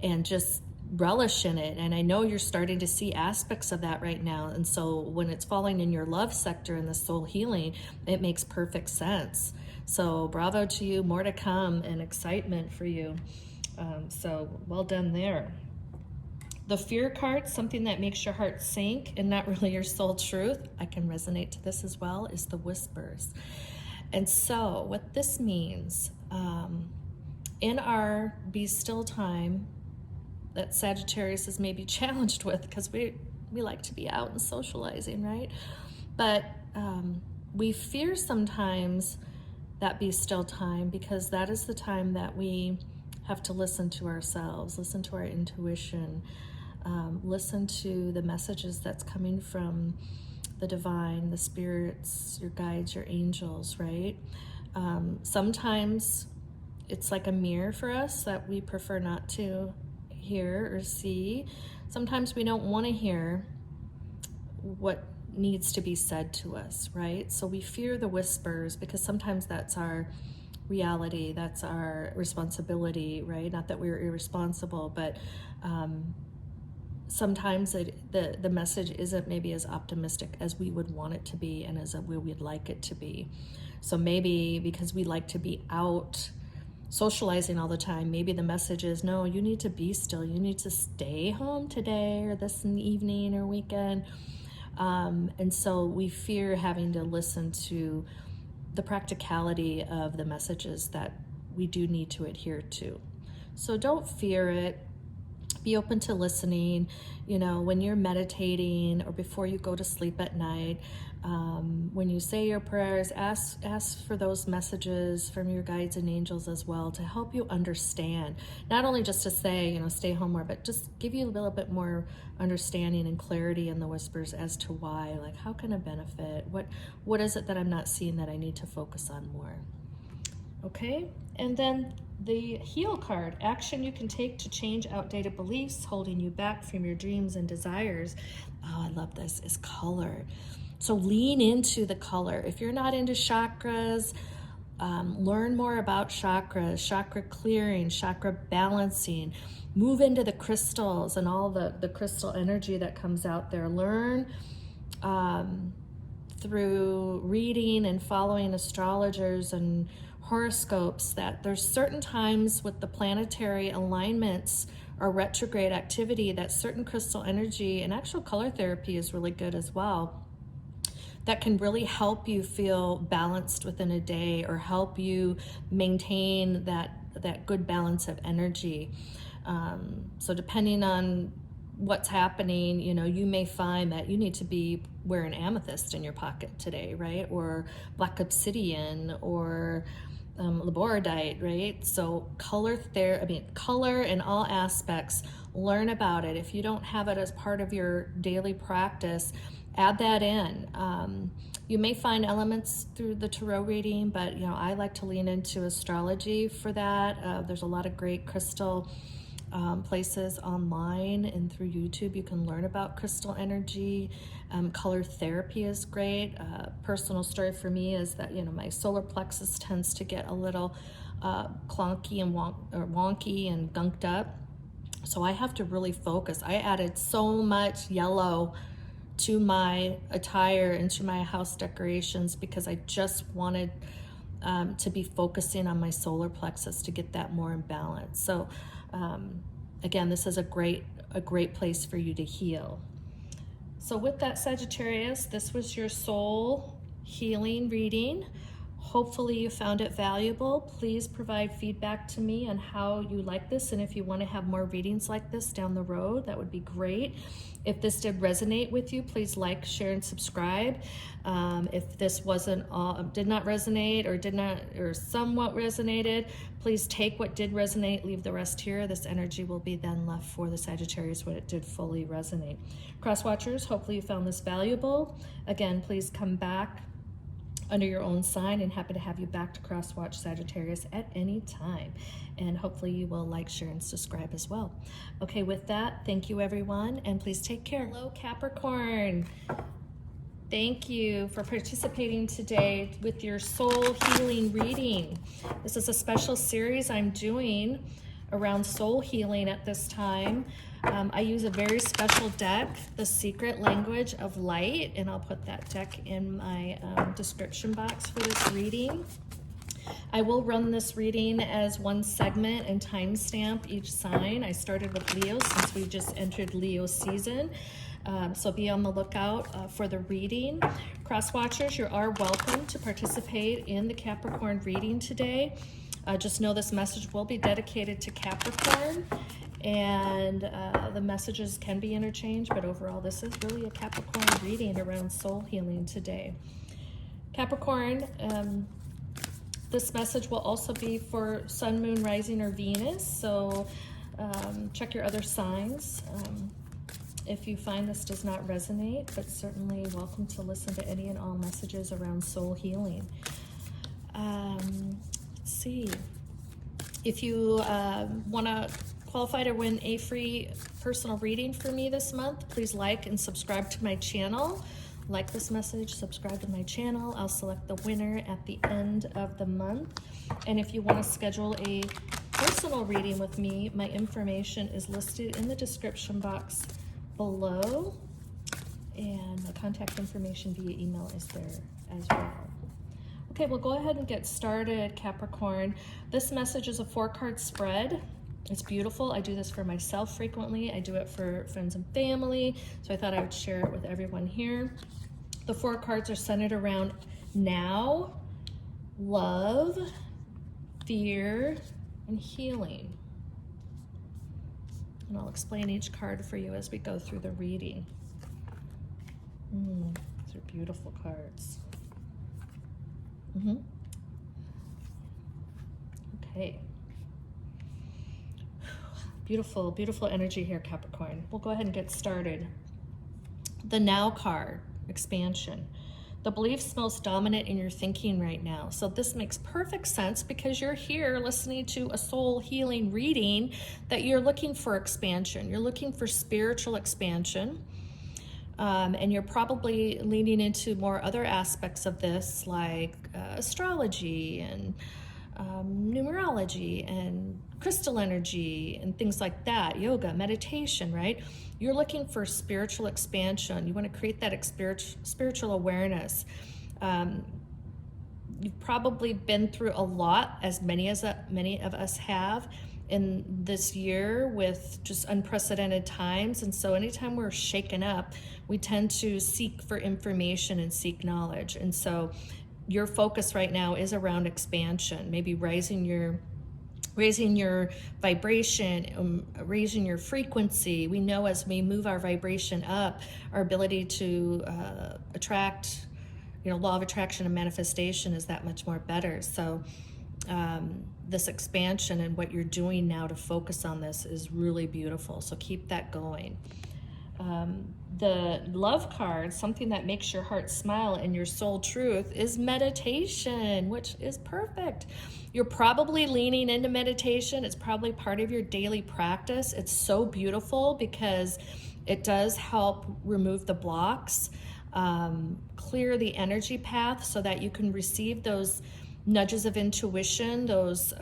And just relish in it. And I know you're starting to see aspects of that right now. And so when it's falling in your love sector and the soul healing, it makes perfect sense. So bravo to you, more to come, and excitement for you. So well done there. The fear card, something that makes your heart sink and not really your soul truth, I can resonate to this as well, is the whispers. And so what this means, in our be still time, that Sagittarius is maybe challenged with, because we like to be out and socializing, right? But we fear sometimes that be still time, because that is the time that we have to listen to ourselves, listen to our intuition, listen to the messages that's coming from the divine, the spirits, your guides, your angels, right? Sometimes it's like a mirror for us that we prefer not to hear or see. Sometimes we don't want to hear what needs to be said to us, right? So we fear the whispers because sometimes that's our reality, that's our responsibility, right? Not that we're irresponsible, but sometimes the message isn't maybe as optimistic as we would want it to be and as we would like it to be. So maybe because we like to be out socializing all the time, maybe the message is, no, you need to be still. You need to stay home today or this evening or weekend. And so we fear having to listen to the practicality of the messages that we do need to adhere to. So don't fear it. Be open to listening, when you're meditating or before you go to sleep at night. When you say your prayers, ask for those messages from your guides and angels as well to help you understand. Not only just to say, stay home more, but just give you a little bit more understanding and clarity in the whispers as to why. Like, how can I benefit? What is it that I'm not seeing that I need to focus on more? Okay, and then the heal card, action you can take to change outdated beliefs holding you back from your dreams and desires. Oh, I love this, is color. So lean into the color. If you're not into chakras, learn more about chakras, chakra clearing, chakra balancing. Move into the crystals and all the crystal energy that comes out there. Learn through reading and following astrologers and horoscopes that there's certain times with the planetary alignments or retrograde activity that certain crystal energy, and actual color therapy is really good as well, that can really help you feel balanced within a day or help you maintain that good balance of energy. So depending on what's happening, you may find that you need to be wearing amethyst in your pocket today, right? Or black obsidian or labradorite, right? So color in all aspects, learn about it. If you don't have it as part of your daily practice, add that in. You may find elements through the tarot reading, but I like to lean into astrology for that. There's a lot of great crystal places online and through YouTube. You can learn about crystal energy. Color therapy is great. Personal story for me is that my solar plexus tends to get a little clunky and wonky and gunked up, so I have to really focus. I added so much yellow to my attire and to my house decorations, because I just wanted to be focusing on my solar plexus to get that more in balance. So again, this is a great place for you to heal. So with that, Sagittarius, this was your soul healing reading. Hopefully you found it valuable. Please provide feedback to me on how you like this, and if you want to have more readings like this down the road, that would be great. If this did resonate with you, please like, share, and subscribe. If this did not resonate or somewhat resonated, please take what did resonate, leave the rest here. This energy will be then left for the Sagittarius when it did fully resonate. Cross watchers, hopefully you found this valuable. Again, please come back under your own sign, and happy to have you back to cross watch Sagittarius at any time. And hopefully you will like, share, and subscribe as well. Okay, with that, thank you everyone, and please take care. Hello Capricorn. Thank you for participating today with your soul healing reading. This is a special series I'm doing around soul healing at this time. I use a very special deck, The Secret Language of Light, and I'll put that deck in my description box for this reading. I will run this reading as one segment and timestamp each sign. I started with Leo since we just entered Leo season. So be on the lookout for the reading. Cross watchers, you are welcome to participate in the Capricorn reading today. Just know this message will be dedicated to Capricorn, and the messages can be interchanged, but overall this is really a Capricorn reading around soul healing today. Capricorn, this message will also be for Sun, Moon, Rising, or Venus, so check your other signs if you find this does not resonate, but certainly welcome to listen to any and all messages around soul healing. Let's see. If you want to qualify to win a free personal reading for me this month, please like and subscribe to my channel. Like this message, subscribe to my channel. I'll select the winner at the end of the month. And if you want to schedule a personal reading with me, my information is listed in the description box below, and my contact information via email is there as well. Okay, we'll go ahead and get started, Capricorn. This message is a 4-card spread. It's beautiful. I do this for myself frequently. I do it for friends and family, so I thought I would share it with everyone here. The 4 cards are centered around now, love, fear, and healing. And I'll explain each card for you as we go through the reading. These are beautiful cards. Okay. Beautiful, beautiful energy here, Capricorn. We'll go ahead and get started. The Now card, expansion. The beliefs most dominant in your thinking right now. So this makes perfect sense because you're here listening to a soul healing reading that you're looking for expansion. You're looking for spiritual expansion. And you're probably leaning into more other aspects of this, like astrology and numerology and crystal energy and things like that, yoga, meditation, right? You're looking for spiritual expansion. You want to create that spiritual awareness. You've probably been through a lot, as many of us have in this year, with just unprecedented times. And so anytime we're shaken up, we tend to seek for information and seek knowledge. And so your focus right now is around expansion, maybe raising your vibration, raising your frequency. We know as we move our vibration up, our ability to attract, law of attraction and manifestation is that much more better. So this expansion and what you're doing now to focus on this is really beautiful. So keep that going. The Love card, something that makes your heart smile and your soul truth, is meditation, which is perfect. You're probably leaning into meditation. It's probably part of your daily practice. It's so beautiful because it does help remove the blocks, clear the energy path so that you can receive those nudges of intuition, those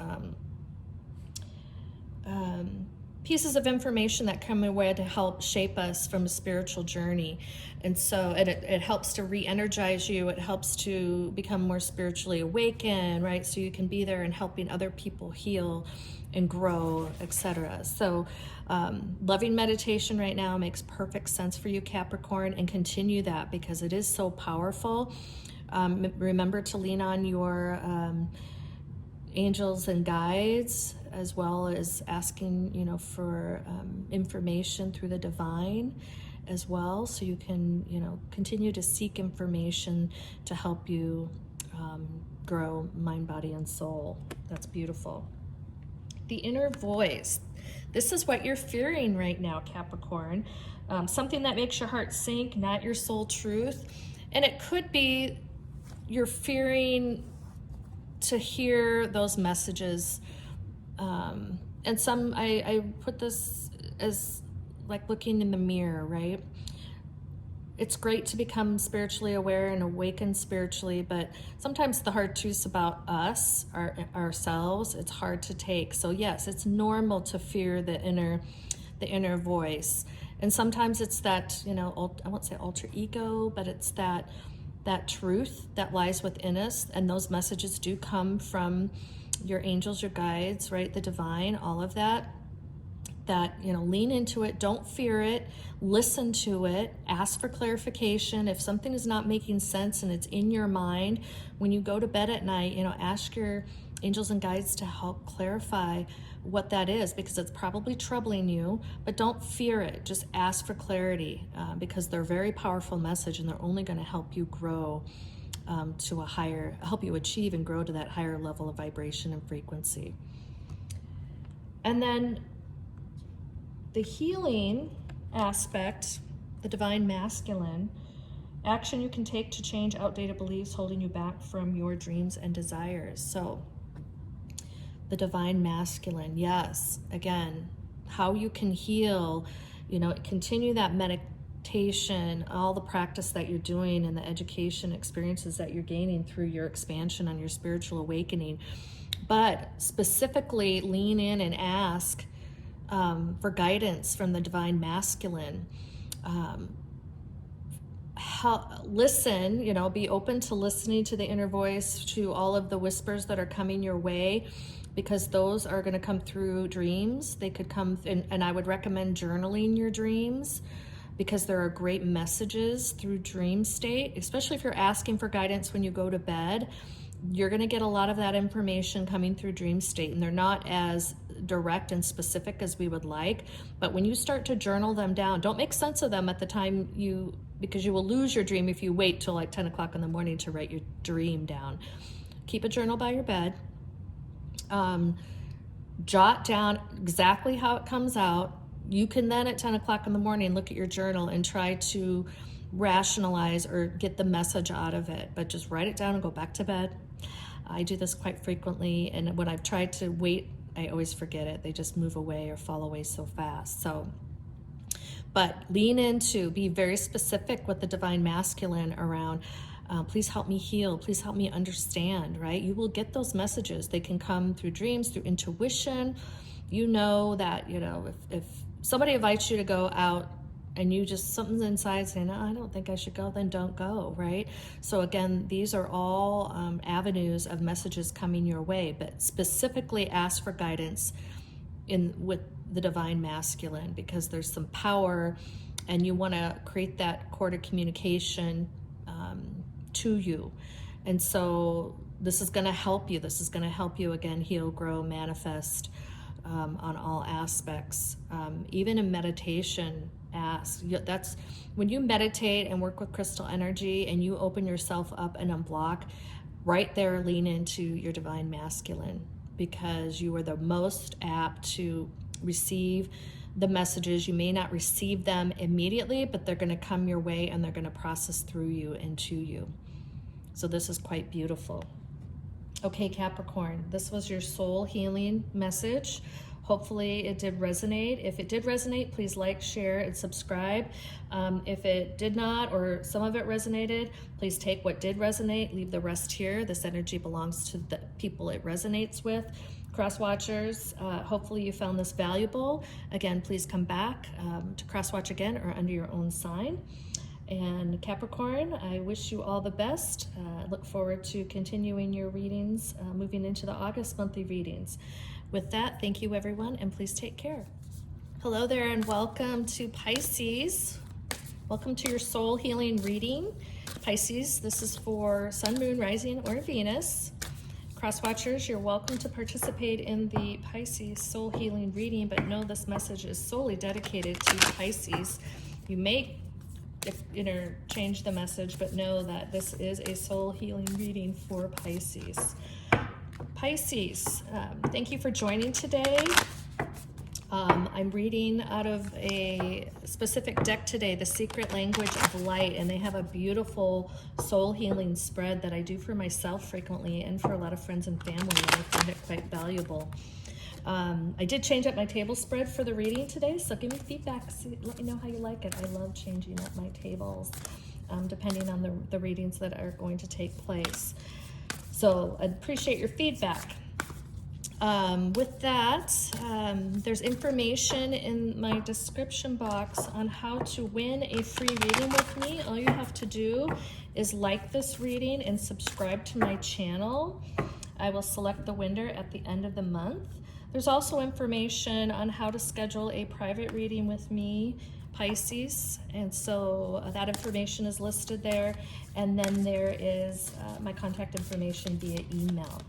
pieces of information that come your way to help shape us from a spiritual journey. And so it helps to re-energize you. It helps to become more spiritually awakened, right? So you can be there and helping other people heal and grow, etc. So loving meditation right now makes perfect sense for you, Capricorn, and continue that because it is so powerful. Remember to lean on your angels and guides, as well as asking, you know, for information through the divine as well, so you can, you know, continue to seek information to help you grow mind, body, and soul. That's beautiful. The inner voice. This is what you're fearing right now, Capricorn. Something that makes your heart sink, not your soul truth. And it could be you're fearing to hear those messages. And some, I put this as like looking in the mirror, right? It's great to become spiritually aware and awaken spiritually, but sometimes the hard truths about us, ourselves, it's hard to take. So yes, it's normal to fear the inner voice. And sometimes it's that, you know, I won't say alter ego, but it's that truth that lies within us. And those messages do come from your angels, your guides, right? The divine, all of that, you know, lean into it. Don't fear it. Listen to it. Ask for clarification. If something is not making sense and it's in your mind, when you go to bed at night, you know, ask your angels and guides to help clarify what that is, because it's probably troubling you, but don't fear it. Just ask for clarity, because they're a very powerful message and they're only going to help you grow help you achieve and grow to that higher level of vibration and frequency. And then the healing aspect, the divine masculine, action you can take to change outdated beliefs holding you back from your dreams and desires. So the divine masculine, yes, again, how you can heal, you know, continue that meditation, all the practice that you're doing and the education experiences that you're gaining through your expansion on your spiritual awakening. But specifically lean in and ask for guidance from the divine masculine. Listen, you know, be open to listening to the inner voice, to all of the whispers that are coming your way, because those are going to come through dreams. They could come, and I would recommend journaling your dreams, because there are great messages through dream state, especially if you're asking for guidance when you go to bed. You're going to get a lot of that information coming through dream state, and they're not as direct and specific as we would like. But when you start to journal them down, don't make sense of them at the time because you will lose your dream if you wait till like 10 o'clock in the morning to write your dream down. Keep a journal by your bed. Jot down exactly how it comes out. You can then at 10 o'clock in the morning look at your journal and try to rationalize or get the message out of it, but just write it down and go back to bed. I do this quite frequently, and when I've tried to wait, I always forget it. They just move away or fall away so fast. But lean into, be very specific with the divine masculine around, please help me heal, please help me understand, right? You will get those messages. They can come through dreams, through intuition. You know that, you know, if somebody invites you to go out and you just, something's inside saying, no, I don't think I should go, then don't go, right? So again, these are all avenues of messages coming your way, but specifically ask for guidance with the divine masculine, because there's some power and you want to create that cord of communication to you. And so this is going to help you. This is going to help you, again, heal, grow, manifest on all aspects. Even in meditation, that's when you meditate and work with crystal energy and you open yourself up and unblock, right there, lean into your divine masculine, because you are the most apt to receive the messages. You may not receive them immediately, but they're going to come your way and they're going to process through you and to you. So this is quite beautiful. Okay, Capricorn, this was your soul healing message. Hopefully it did resonate. If it did resonate, please like, share, and subscribe. If it did not, or some of it resonated, please take what did resonate, leave the rest here. This energy belongs to the people it resonates with. Cross watchers, hopefully you found this valuable. Again, please come back to cross watch again or under your own sign. And Capricorn, I wish you all the best. Look forward to continuing your readings, moving into the August monthly readings. With that, thank you everyone, and please take care. Hello there, and welcome to Pisces. Welcome to your soul healing reading. Pisces, this is for Sun, Moon, Rising, or Venus. Cross watchers, you're welcome to participate in the Pisces soul healing reading, but know this message is solely dedicated to Pisces. You may interchange the message, but know that this is a soul healing reading for Pisces. Pisces, thank you for joining today. I'm reading out of a specific deck today, The Secret Language of Light, and they have a beautiful soul healing spread that I do for myself frequently and for a lot of friends and family, and I find it quite valuable. I did change up my table spread for the reading today, so give me feedback. Let me know how you like it. I love changing up my tables depending on the readings that are going to take place. So I appreciate your feedback. With that, there's information in my description box on how to win a free reading with me. All you have to do is like this reading and subscribe to my channel. I will select the winner at the end of the month. There's also information on how to schedule a private reading with me, Pisces, and so that information is listed there. And then there is my contact information via email.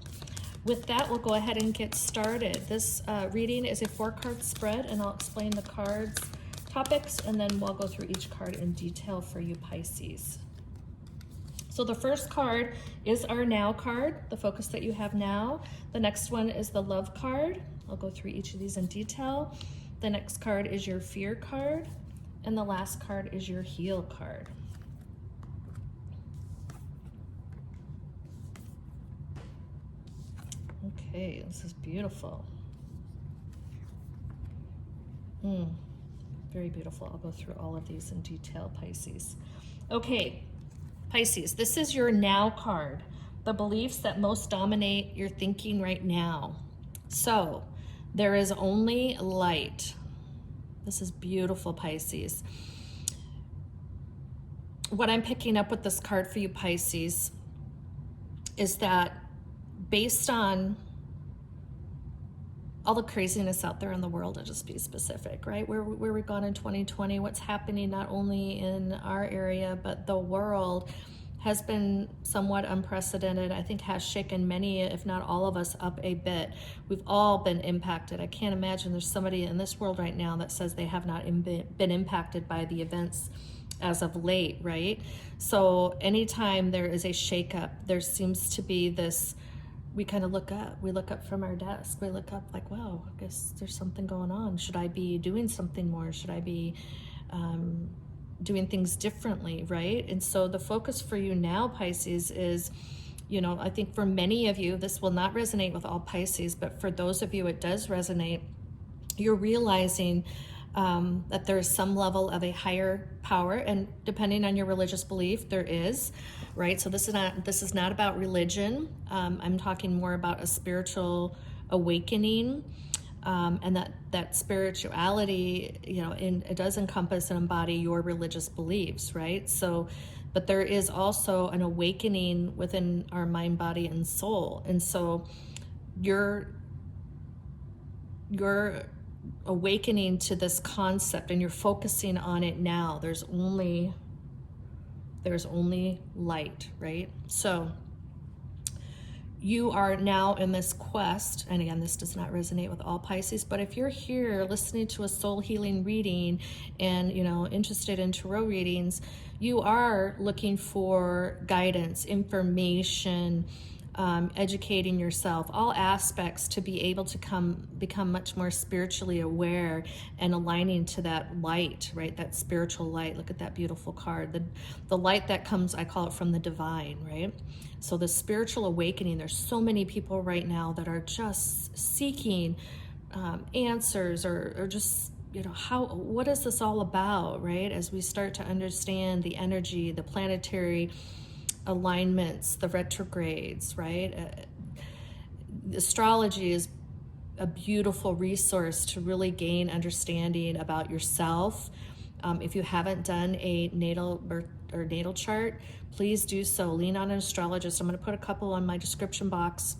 With that, we'll go ahead and get started. This reading is a 4-card spread, and I'll explain the cards, topics, and then we'll go through each card in detail for you, Pisces. So the first card is our now card, the focus that you have now. The next one is the love card. I'll go through each of these in detail. The next card is your fear card, and the last card is your heal card. Okay, this is beautiful. Very beautiful. I'll go through all of these in detail, Pisces. Okay, Pisces, this is your now card, the beliefs that most dominate your thinking right now. So, there is only light. This is beautiful, Pisces. What I'm picking up with this card for you, Pisces, is that based on all the craziness out there in the world, to just be specific, right? Where we've gone in 2020, what's happening not only in our area, but the world has been somewhat unprecedented. I think has shaken many, if not all of us, up a bit. We've all been impacted. I can't imagine there's somebody in this world right now that says they have not been impacted by the events as of late, right? So anytime there is a shakeup, there seems to be this, we kind of look up from our desk, we look up like, wow, I guess there's something going on. Should I be doing something more? Should I be doing things differently, right? And so the focus for you now, Pisces, is, I think for many of you, this will not resonate with all Pisces, but for those of you it does resonate. You're realizing that there is some level of a higher power, and depending on your religious belief, there is, right? So this is not about religion. I'm talking more about a spiritual awakening, and that spirituality, it does encompass and embody your religious beliefs, right? So, but there is also an awakening within our mind, body, and soul, and so you're awakening to this concept, and you're focusing on it now. There's only light, right? So you are now in this quest, and again, this does not resonate with all Pisces, but if you're here listening to a soul healing reading and interested in tarot readings, you are looking for guidance, information, educating yourself, all aspects to be able to become much more spiritually aware and aligning to that light, right? That spiritual light. Look at that beautiful card. The light that comes, I call it from the divine, right? So the spiritual awakening, there's so many people right now that are just seeking answers or just, what is this all about, right? As we start to understand the energy, the planetary alignments, the retrogrades, right? Astrology is a beautiful resource to really gain understanding about yourself. If you haven't done a natal birth or natal chart, please do so. Lean on an astrologist. I'm going to put a couple on my description box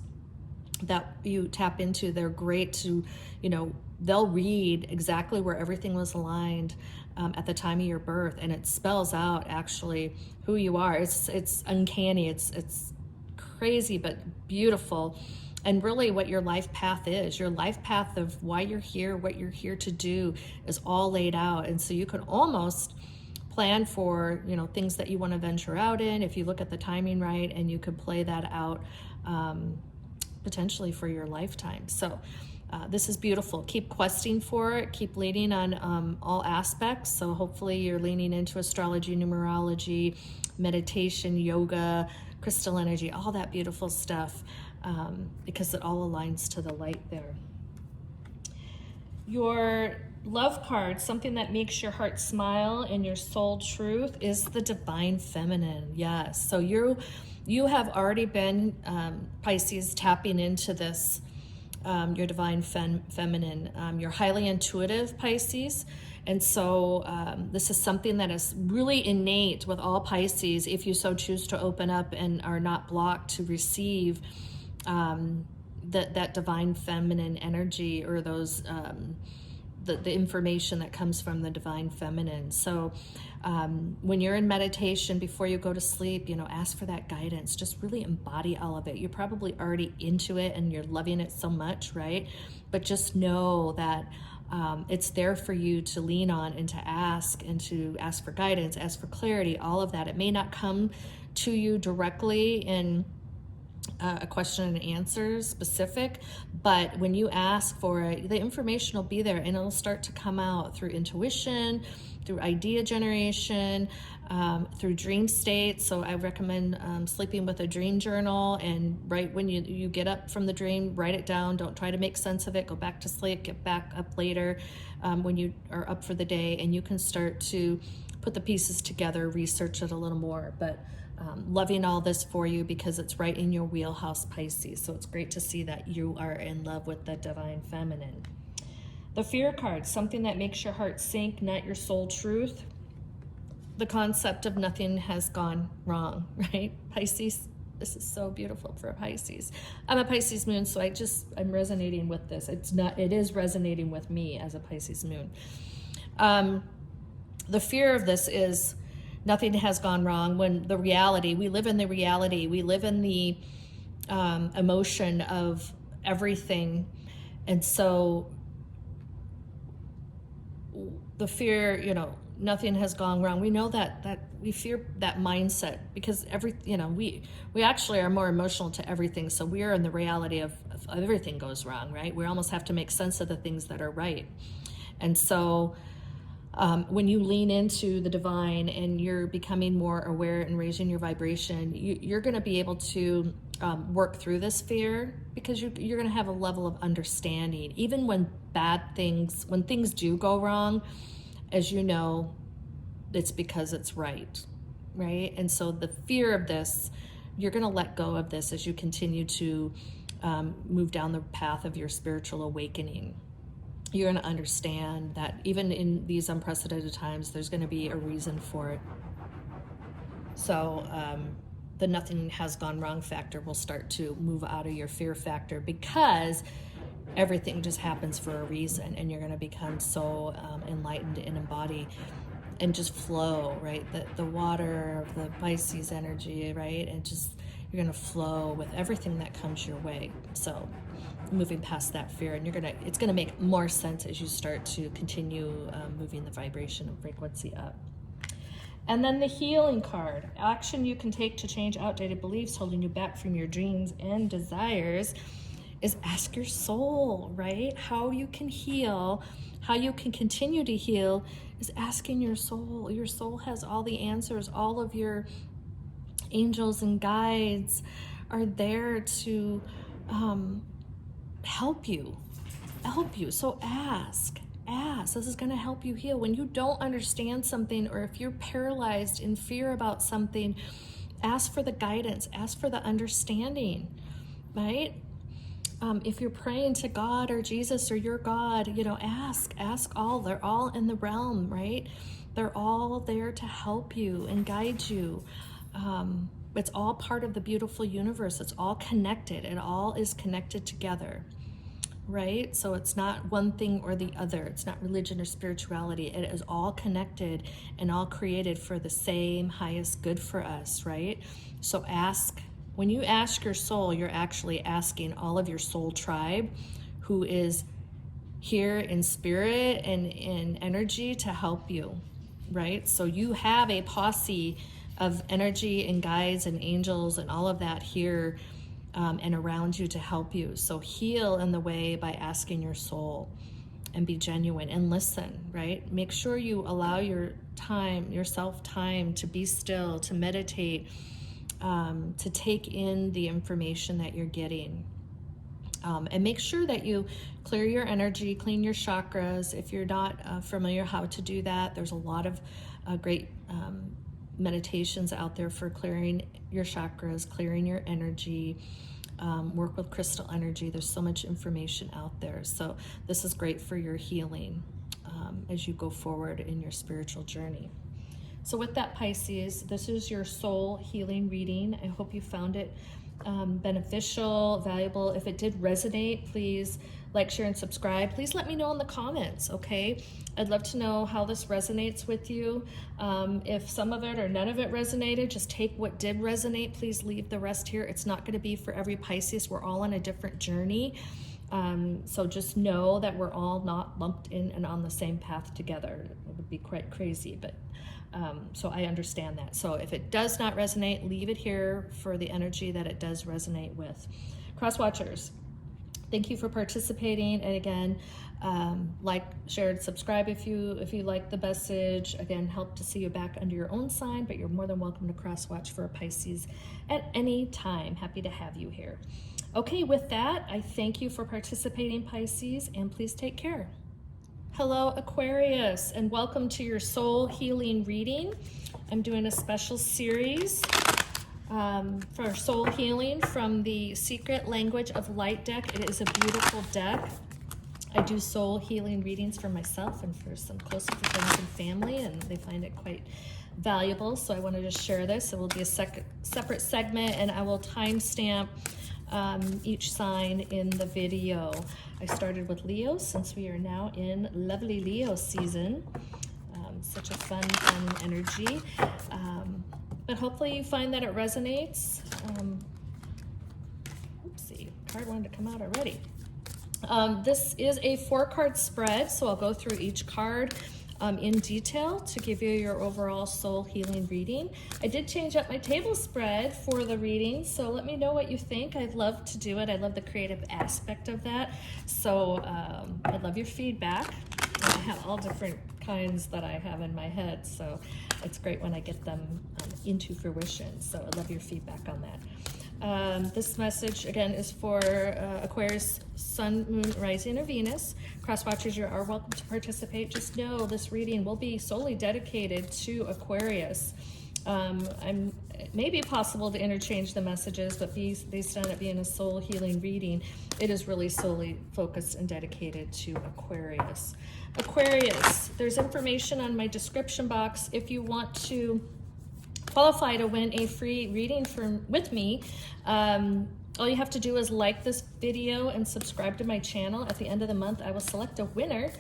that you tap into. They're great to, you know, they'll read exactly where everything was aligned at the time of your birth, and it spells out actually who you are. It's uncanny. It's crazy but beautiful. And really what your life path is, your life path of why you're here, what you're here to do is all laid out. And so you can almost plan for, you know, things that you want to venture out in if you look at the timing right, and you could play that out potentially for your lifetime. So this is beautiful. Keep questing for it. Keep leaning on all aspects. So hopefully you're leaning into astrology, numerology, meditation, yoga, crystal energy, all that beautiful stuff, because it all aligns to the light there. Your love card, something that makes your heart smile and your soul truth, is the divine feminine. Yes. So you have already been, Pisces, tapping into this, your divine feminine. You're highly intuitive, Pisces. And so this is something that is really innate with all Pisces, if you so choose to open up and are not blocked to receive that divine feminine energy, or those the information that comes from the divine feminine. So when you're in meditation, before you go to sleep, you know, ask for that guidance. Just really embody all of it. You're probably already into it and you're loving it so much, right? But just know that it's there for you to lean on and to ask for guidance, ask for clarity, all of that. It may not come to you directly in a question and answer specific, but when you ask for it, the information will be there, and it'll start to come out through intuition, through idea generation, through dream states. So I recommend sleeping with a dream journal, and right when you get up from the dream, write it down. Don't try to make sense of it. Go back to sleep, get back up later when you are up for the day, and you can start to put the pieces together, research it a little more. But loving all this for you because it's right in your wheelhouse, Pisces. So it's great to see that you are in love with the divine feminine. The fear card, something that makes your heart sink, not your soul truth. The concept of nothing has gone wrong, right? Pisces, this is so beautiful for a Pisces. I'm a Pisces moon, so I'm resonating with this. It is resonating with me as a Pisces moon. The fear of this is nothing has gone wrong, when the reality, we live in the reality, we live in the emotion of everything. And so the fear, you know, nothing has gone wrong. We know that we fear that mindset because we actually are more emotional to everything. So we are in the reality of everything goes wrong, right? We almost have to make sense of the things that are right. And so when you lean into the divine and you're becoming more aware and raising your vibration, you're going to be able to work through this fear, because you're going to have a level of understanding. Even when when things do go wrong, as you know, it's because it's right? And so the fear of this, you're going to let go of this as you continue to move down the path of your spiritual awakening. You're going to understand that even in these unprecedented times, there's going to be a reason for it. So the nothing has gone wrong factor will start to move out of your fear factor, because everything just happens for a reason, and you're going to become so enlightened and embody and just flow, right? The water of the Pisces energy, right? And just, you're going to flow with everything that comes your way. So moving past that fear, and it's going to make more sense as you start to continue moving the vibration and frequency up. And then the healing card, action you can take to change outdated beliefs holding you back from your dreams and desires, is ask your soul, right? How you can heal, how you can continue to heal, is asking your soul. Your soul has all the answers. All of your angels and guides are there to help you. So ask. This is going to help you heal. When you don't understand something, or if you're paralyzed in fear about something, ask for the guidance, ask for the understanding, right? If you're praying to God or Jesus or your God, you know, ask all. They're all in the realm, right? They're all there to help you and guide you. It's all part of the beautiful universe. It's all connected. It all is connected together, right? So it's not one thing or the other. It's not religion or spirituality. It is all connected and all created for the same highest good for us, right? So ask. When you ask your soul, you're actually asking all of your soul tribe who is here in spirit and in energy to help you, right? So you have a posse of energy and guides and angels and all of that here and around you to help you. So heal in the way by asking your soul and be genuine and listen, right? Make sure you allow yourself time to be still, to meditate, to take in the information that you're getting. And make sure that you clear your energy, clean your chakras. If you're not familiar how to do that, there's a lot of great meditations out there for clearing your chakras, clearing your energy. Work with crystal energy. There's so much information out there. So this is great for your healing as you go forward in your spiritual journey. So with that, Pisces, this is your soul healing reading. I hope you found it beneficial, valuable. If it did resonate, please like, share, and subscribe. Please let me know in the comments, okay? I'd love to know how this resonates with you. If some of it or none of it resonated, just take what did resonate. Please leave the rest here. It's not going to be for every Pisces. We're all on a different journey. So just know that we're all not lumped in and on the same path together. It would be quite crazy, but so I understand that. So if it does not resonate, leave it here for the energy that it does resonate with. Cross watchers, thank you for participating. And again, like, share, and subscribe if you like the message. Again, help to see you back under your own sign, but you're more than welcome to cross watch for a Pisces at any time. Happy to have you here. Okay, with that, I thank you for participating, Pisces, and please take care. Hello, Aquarius, and welcome to your soul healing reading. I'm doing a special series for soul healing from the Secret Language of Light deck. It is a beautiful deck. I do soul healing readings for myself and for some close friends and family, and they find it quite valuable. So I wanted to share this. It will be a separate segment, and I will timestamp each sign in the video. I started with Leo since we are now in lovely Leo season. Such a fun energy. But hopefully you find that it resonates. Oopsie, card wanted to come out already. This is a 4-card spread, so I'll go through each card in detail to give you your overall soul healing reading. I did change up my table spread for the reading, so let me know what you think. I'd love to do it. I love the creative aspect of that. So I'd love your feedback. And I have all different kinds that I have in my head, so it's great when I get them into fruition. So I love your feedback on that. This message, again, is for Aquarius, Sun, Moon, Rising, or Venus. Cross watchers, you are welcome to participate. Just know this reading will be solely dedicated to Aquarius. It may be possible to interchange the messages, but based on it being a soul healing reading, it is really solely focused and dedicated to Aquarius. Aquarius, there's information on my description box if you want to qualify to win a free reading with me. All you have to do is like this video and subscribe to my channel. At the end of the month, I will select a winner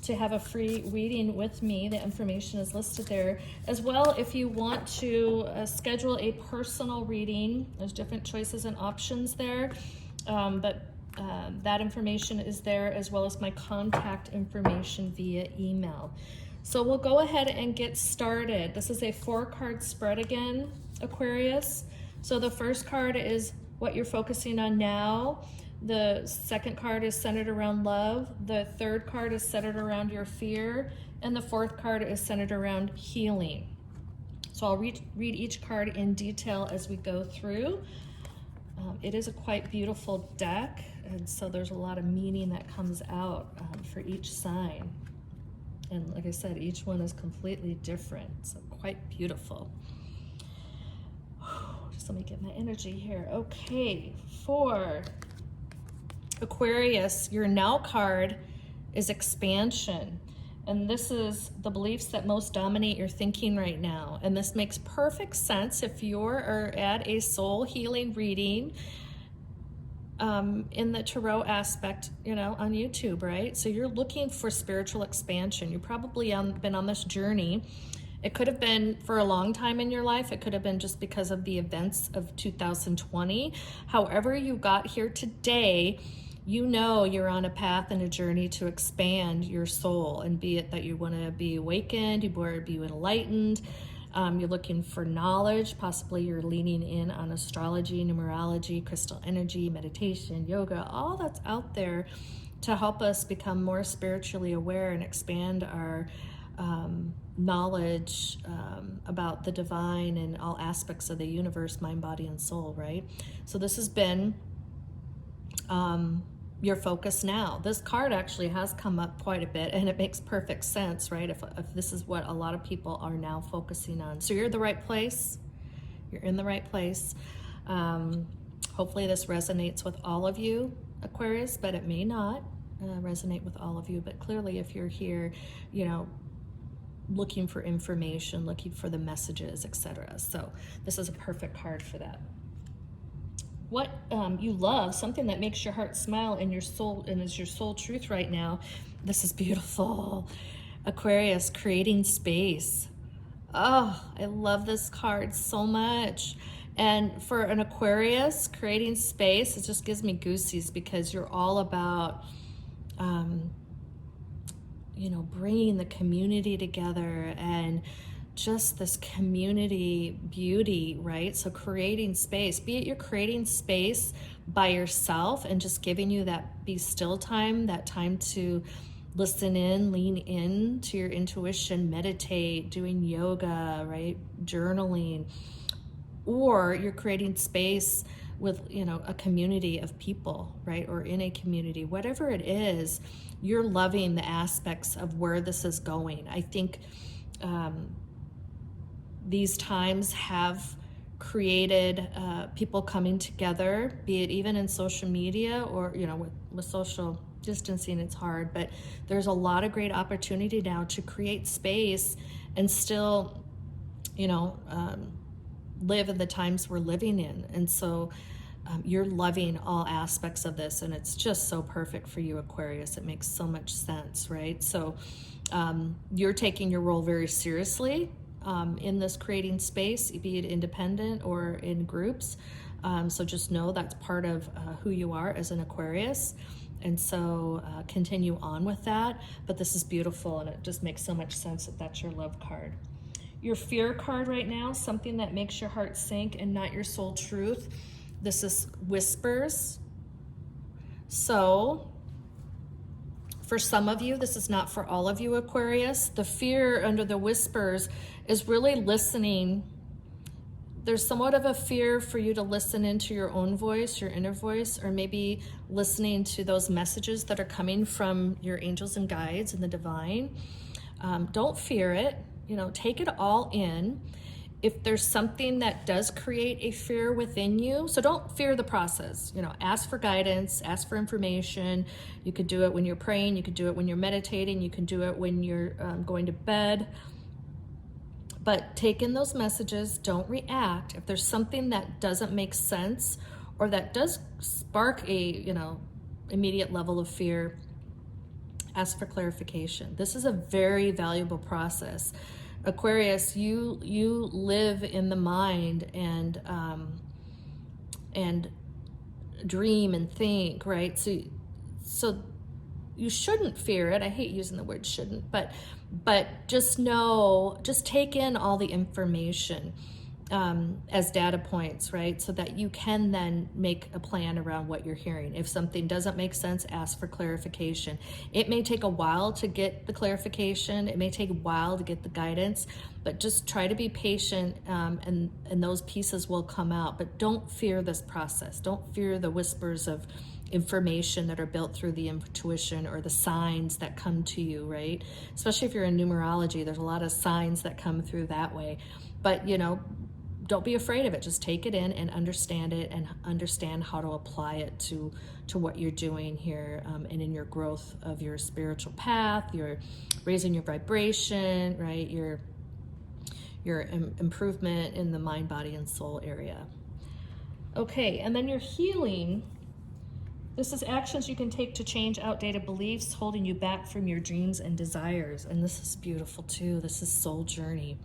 to have a free reading with me. The information is listed there. As well, if you want to schedule a personal reading, there's different choices and options there. That information is there, as well as my contact information via email. So we'll go ahead and get started. This is a 4-card spread again, Aquarius. So the first card is what you're focusing on now. The second card is centered around love. The third card is centered around your fear. And the fourth card is centered around healing. So I'll read each card in detail as we go through. It is a quite beautiful deck, and so there's a lot of meaning that comes out for each sign. And like I said, each one is completely different, so quite beautiful. Just let me get my energy here. Okay, for Aquarius, your now card is expansion. And this is the beliefs that most dominate your thinking right now. And this makes perfect sense if you're at a soul healing reading in the tarot aspect, you know, on YouTube, right? So you're looking for spiritual expansion. You've probably been on this journey. It could have been for a long time in your life. It could have been just because of the events of 2020. However you got here today, you know you're on a path and a journey to expand your soul, and be it that you want to be awakened, you want to be enlightened, you're looking for knowledge, possibly you're leaning in on astrology, numerology, crystal energy, meditation, yoga, all that's out there to help us become more spiritually aware and expand our knowledge about the divine and all aspects of the universe, mind, body, and soul, right? So this has been your focus now. This card actually has come up quite a bit, and it makes perfect sense, right? If this is what a lot of people are now focusing on. So you're in the right place. You're in the right place. Hopefully this resonates with all of you, Aquarius, but it may not resonate with all of you. But clearly if you're here, you know, looking for information, looking for the messages, etc. So this is a perfect card for that. What you love, something that makes your heart smile and your soul, and is your soul truth right now. This is beautiful. Aquarius, creating space. Oh, I love this card so much. And for an Aquarius, creating space, it just gives me goosies, because you're all about, you know, bringing the community together and just this community beauty, right? So creating space, be it you're creating space by yourself and just giving you that be still time, that time to listen in, lean in to your intuition, meditate, doing yoga, right? Journaling, or you're creating space with, you know, a community of people, right? Or in a community, whatever it is, you're loving the aspects of where this is going. I think, these times have created people coming together, be it even in social media, or, you know, with social distancing, it's hard, but there's a lot of great opportunity now to create space and still, you know, live in the times we're living in. And so you're loving all aspects of this, and it's just so perfect for you, Aquarius. It makes so much sense, right? So you're taking your role very seriously in this creating space, be it independent or in groups. So just know that's part of who you are as an Aquarius. And so continue on with that. But this is beautiful, and it just makes so much sense that that's your love card. Your fear card right now, something that makes your heart sink and not your soul truth. This is whispers. So for some of you, this is not for all of you, Aquarius. The fear under the whispers is really listening. There's somewhat of a fear for you to listen into your own voice, your inner voice, or maybe listening to those messages that are coming from your angels and guides and the divine. Don't fear it. You know, take it all in. If there's something that does create a fear within you, so don't fear the process. You know, ask for guidance, ask for information. You could do it when you're praying. You could do it when you're meditating. You can do it when you're going to bed. But take in those messages. Don't react. If there's something that doesn't make sense or that does spark a, you know, immediate level of fear, ask for clarification. This is a very valuable process. Aquarius, you live in the mind and dream and think, right? So you shouldn't fear it. I hate using the word shouldn't, but just know, just take in all the information as data points, right? So that you can then make a plan around what you're hearing. If something doesn't make sense, ask for clarification. It may take a while to get the clarification. It may take a while to get the guidance, but just try to be patient, and those pieces will come out. But don't fear this process. Don't fear the whispers of information that are built through the intuition or the signs that come to you, right? Especially if you're in numerology, there's a lot of signs that come through that way. But, you know, don't be afraid of it. Just take it in and understand it, and understand how to apply it to what you're doing here, and in your growth of your spiritual path, you're raising your vibration, right? Your improvement in the mind, body, and soul area. Okay, and then your healing. This is actions you can take to change outdated beliefs holding you back from your dreams and desires. And this is beautiful too. This is soul journey.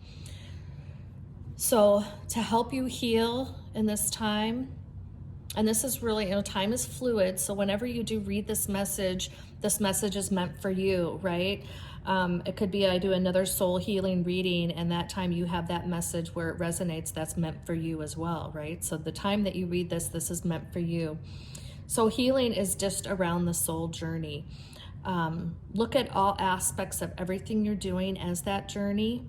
So to help you heal in this time, and this is really, time is fluid. So whenever you do read this message is meant for you, right? It could be I do another soul healing reading, and that time you have that message where it resonates, that's meant for you as well, right? So the time that you read this is meant for you. So healing is just around the soul journey. Look at all aspects of everything you're doing as that journey.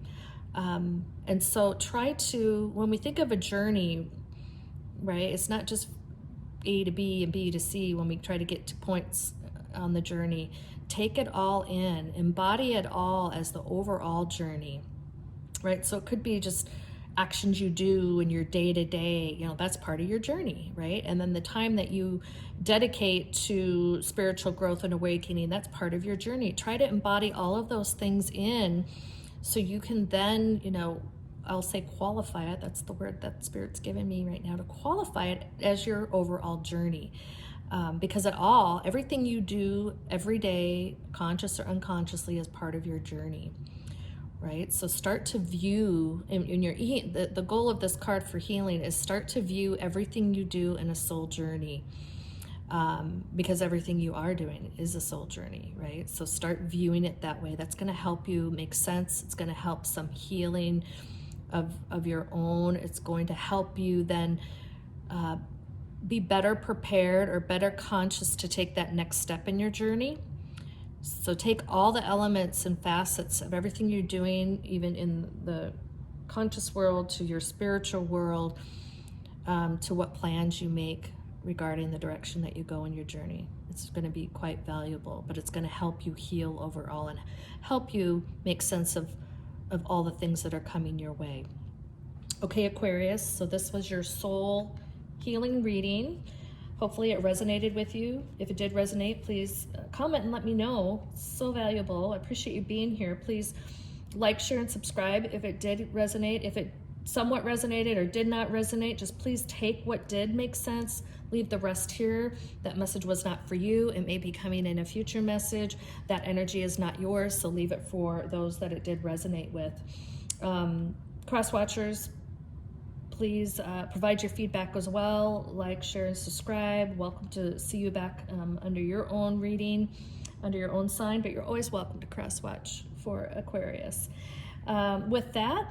And so try to, when we think of a journey, right, it's not just A to B and B to C when we try to get to points on the journey. Take it all in, embody it all as the overall journey, right? So it could be just actions you do in your day-to-day, that's part of your journey, right? And then the time that you dedicate to spiritual growth and awakening, that's part of your journey. Try to embody all of those things in, so you can then, I'll say qualify it. That's the word that Spirit's given me right now, to qualify it as your overall journey. Because everything you do every day, conscious or unconsciously, is part of your journey, right? So start to view, the goal of this card for healing is start to view everything you do in a soul journey. Because everything you are doing is a soul journey, right? So start viewing it that way. That's going to help you make sense. It's going to help some healing of your own. It's going to help you then be better prepared or better conscious to take that next step in your journey. So take all the elements and facets of everything you're doing, even in the conscious world to your spiritual world, to what plans you make regarding the direction that you go in your journey. It's going to be quite valuable, but it's going to help you heal overall and help you make sense of all the things that are coming your way. Okay, Aquarius, so this was your soul healing reading. Hopefully it resonated with you. If it did resonate, please comment and let me know. It's so valuable. I appreciate you being here. Please like, share, and subscribe if it did resonate. If it somewhat resonated or did not resonate, just please take what did make sense, leave the rest here. That message was not for you. It may be coming in a future message. That energy is not yours, so leave it for those that it did resonate with. Cross watchers, please provide your feedback as well. Like, share, and subscribe. Welcome to see you back under your own reading, under your own sign, but you're always welcome to cross watch for Aquarius. With that,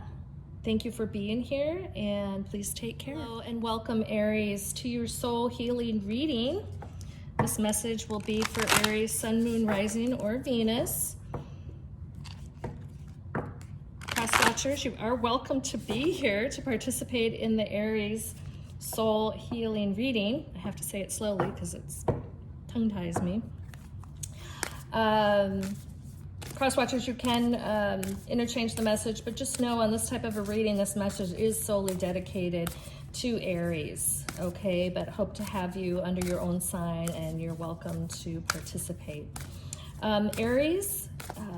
thank you for being here, and please take care. Hello, and welcome, Aries, to your soul healing reading. This message will be for Aries, Sun, Moon, Rising, or Venus. Cross watchers, you are welcome to be here to participate in the Aries soul healing reading. I have to say it slowly because it's tongue ties me. Cross watchers, you can interchange the message, but just know on this type of a reading, this message is solely dedicated to Aries, okay? But hope to have you under your own sign, and you're welcome to participate. Aries,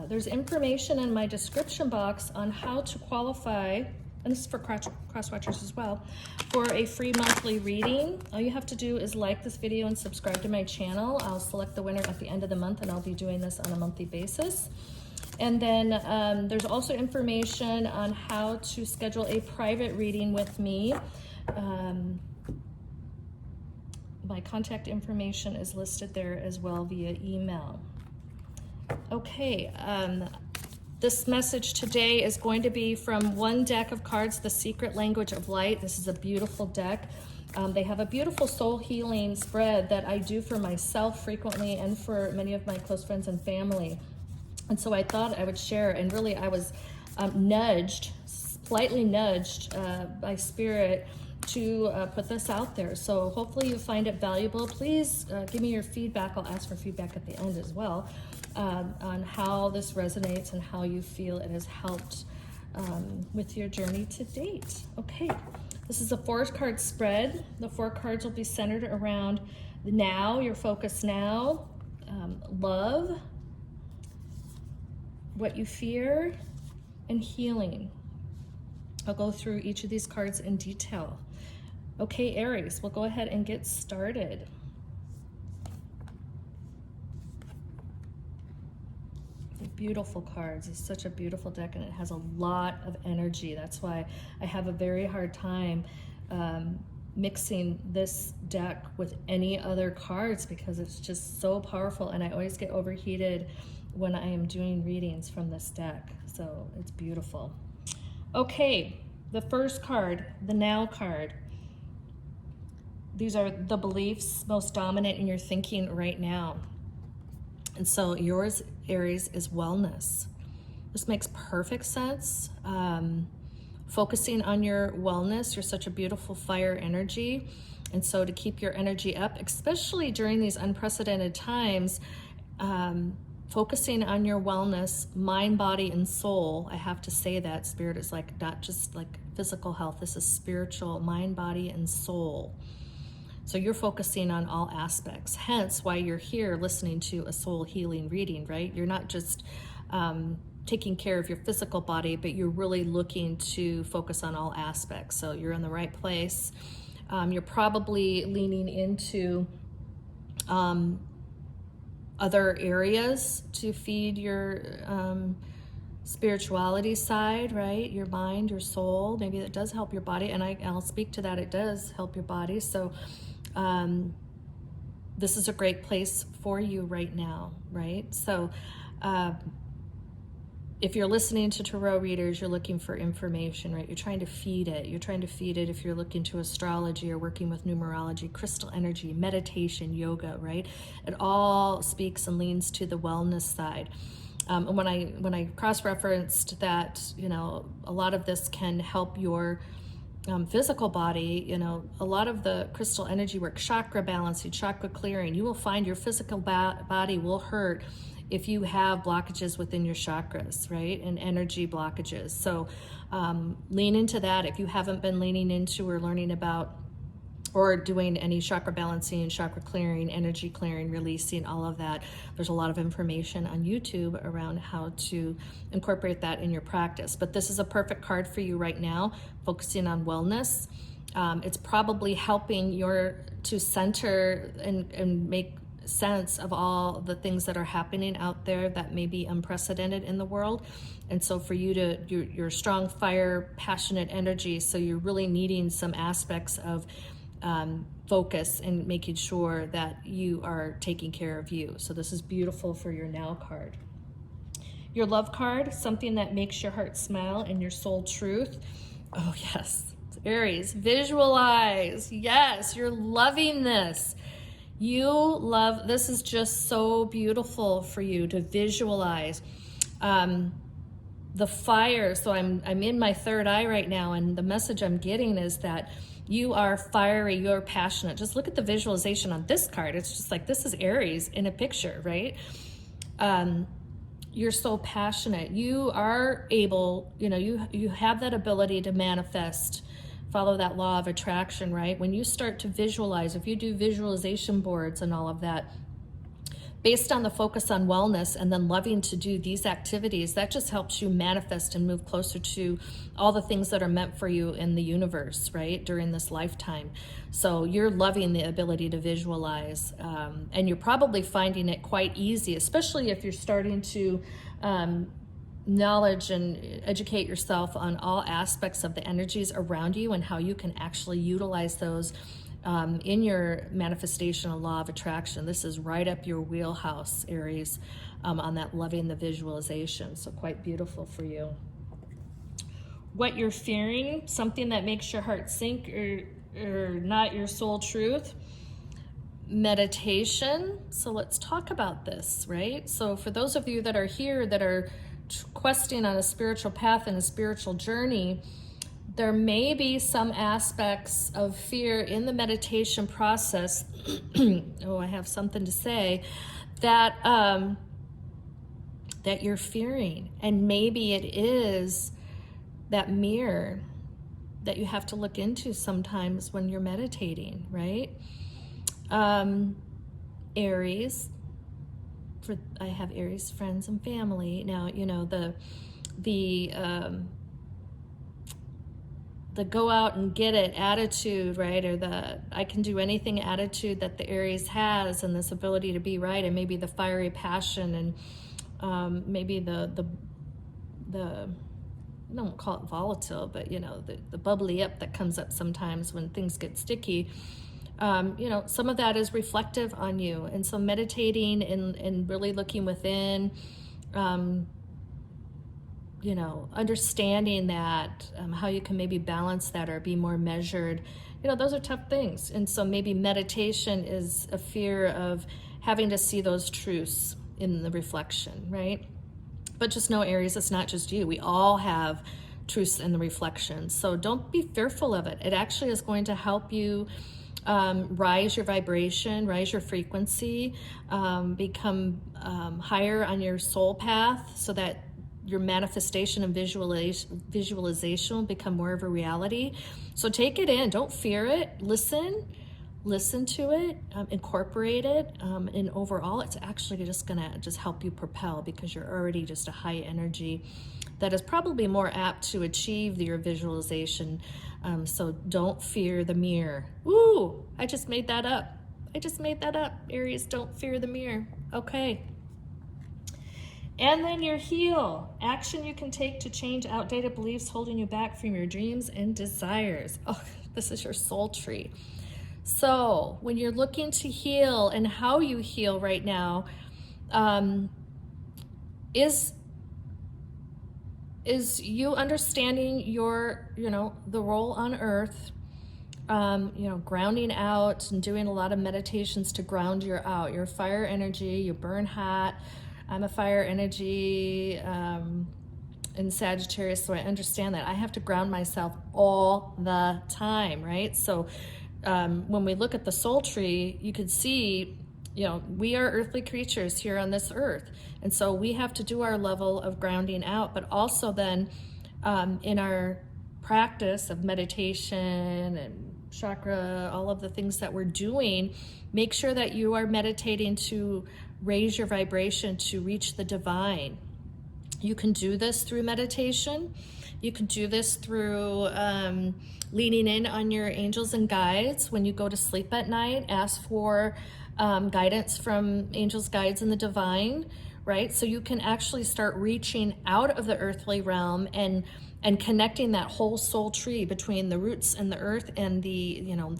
there's information in my description box on how to qualify, and this is for cross watchers as well, for a free monthly reading. All you have to do is like this video and subscribe to my channel. I'll select the winner at the end of the month, and I'll be doing this on a monthly basis. And then there's also information on how to schedule a private reading with me. My contact information is listed there as well via email. Okay, this message today is going to be from one deck of cards, The Secret Language of Light. This is a beautiful deck. They have a beautiful soul healing spread that I do for myself frequently and for many of my close friends and family. And so I thought I would share, and really I was slightly nudged by Spirit to put this out there. So hopefully you find it valuable. Please give me your feedback. I'll ask for feedback at the end as well, on how this resonates and how you feel it has helped with your journey to date. Okay, This is a 4-card spread. The 4 cards will be centered around the now, your focus now, love, what you fear, and healing. I'll go through each of these cards in detail. Okay, Aries, we'll go ahead and get started. Beautiful cards. It's such a beautiful deck, and it has a lot of energy. That's why I have a very hard time mixing this deck with any other cards, because it's just so powerful, and I always get overheated when I am doing readings from this deck. So it's beautiful. Okay, the first card, the now card. These are the beliefs most dominant in your thinking right now. And so yours, Aries, is wellness. This makes perfect sense. Focusing on your wellness, you're such a beautiful fire energy. And so to keep your energy up, especially during these unprecedented times, focusing on your wellness, mind, body, and soul. I have to say that Spirit is like not just like physical health. This is spiritual, mind, body, and soul. So you're focusing on all aspects, hence why you're here listening to a soul healing reading, right? You're not just taking care of your physical body, but you're really looking to focus on all aspects. So you're in the right place. You're probably leaning into other areas to feed your spirituality side, right? Your mind, your soul. Maybe that does help your body, and I'll speak to that. It does help your body. So this is a great place for you right now, right? So if you're listening to tarot readers, you're looking for information, right? You're trying to feed it. You're trying to feed it if you're looking to astrology or working with numerology, crystal energy, meditation, yoga, right? It all speaks and leans to the wellness side. And when I cross-referenced that, you know, a lot of this can help your physical body, you know, a lot of the crystal energy work, chakra balancing, chakra clearing, you will find your physical body will hurt if you have blockages within your chakras, right? And energy blockages. So lean into that. If you haven't been leaning into or learning about or doing any chakra balancing, chakra clearing, energy clearing, releasing, all of that, there's a lot of information on YouTube around how to incorporate that in your practice. But this is a perfect card for you right now, focusing on wellness. It's probably helping to center and make sense of all the things that are happening out there that may be unprecedented in the world. And so for you you're strong fire, passionate energy, so you're really needing some aspects of focus and making sure that you are taking care of you. So this is beautiful for your now card. Your love card, something that makes your heart smile and your soul truth. Oh yes, Aries, visualize. Yes, you're loving this. This is just so beautiful for you to visualize. The fire, so I'm in my third eye right now, and the message I'm getting is that you are fiery, you're passionate. Just look at the visualization on this card. It's just like, this is Aries in a picture, right? You're so passionate. You are able, you know, you have that ability to manifest, follow that law of attraction, right? When you start to visualize, if you do visualization boards and all of that, based on the focus on wellness and then loving to do these activities, that just helps you manifest and move closer to all the things that are meant for you in the universe, right, during this lifetime. So you're loving the ability to visualize, and you're probably finding it quite easy, especially if you're starting to knowledge and educate yourself on all aspects of the energies around you and how you can actually utilize those in your manifestational law of attraction. This is right up your wheelhouse, Aries, on that loving the visualization. So quite beautiful for you. What you're fearing, something that makes your heart sink or not your soul truth. Meditation. So let's talk about this, right? So for those of you that are here that are questing on a spiritual path and a spiritual journey, there may be some aspects of fear in the meditation process. Oh, I have something to say that that you're fearing, and maybe it is that mirror that you have to look into sometimes when you're meditating, right? Aries, I have Aries friends and family. Now, you know, the go out and get it attitude, right? Or the I can do anything attitude that the Aries has, and this ability to be right, and maybe the fiery passion, and maybe the I don't call it volatile, but you know, the bubbly up that comes up sometimes when things get sticky. You know, some of that is reflective on you. And so meditating and really looking within, you know, understanding that, how you can maybe balance that or be more measured, you know, those are tough things. And so maybe meditation is a fear of having to see those truths in the reflection, right? But just know, Aries, it's not just you. We all have truths in the reflection. So don't be fearful of it. It actually is going to help you rise your vibration, rise your frequency, become higher on your soul path, so that your manifestation and visualization will become more of a reality. So take it in, don't fear it, listen to it, incorporate it, and overall it's actually just gonna help you propel, because you're already just a high energy that is probably more apt to achieve your visualization. So don't fear the mirror. Ooh, I just made that up. Aries, don't fear the mirror. Okay. And then your heel. Action you can take to change outdated beliefs holding you back from your dreams and desires. Oh, this is your soul tree. So when you're looking to heal, and how you heal right now, is you understanding your, you know, the role on earth, you know, grounding out and doing a lot of meditations to ground you out. You're fire energy, you burn hot. I'm a fire energy in Sagittarius, so I understand that. I have to ground myself all the time, right? So when we look at the soul tree, you can see, you know, we are earthly creatures here on this earth. And so we have to do our level of grounding out, but also then in our practice of meditation and chakra, all of the things that we're doing, make sure that you are meditating to raise your vibration to reach the divine. You can do this through meditation. You can do this through leaning in on your angels and guides. When you go to sleep at night, ask for guidance from angels, guides, and the divine, right? So you can actually start reaching out of the earthly realm and connecting that whole soul tree between the roots and the earth and the, you know,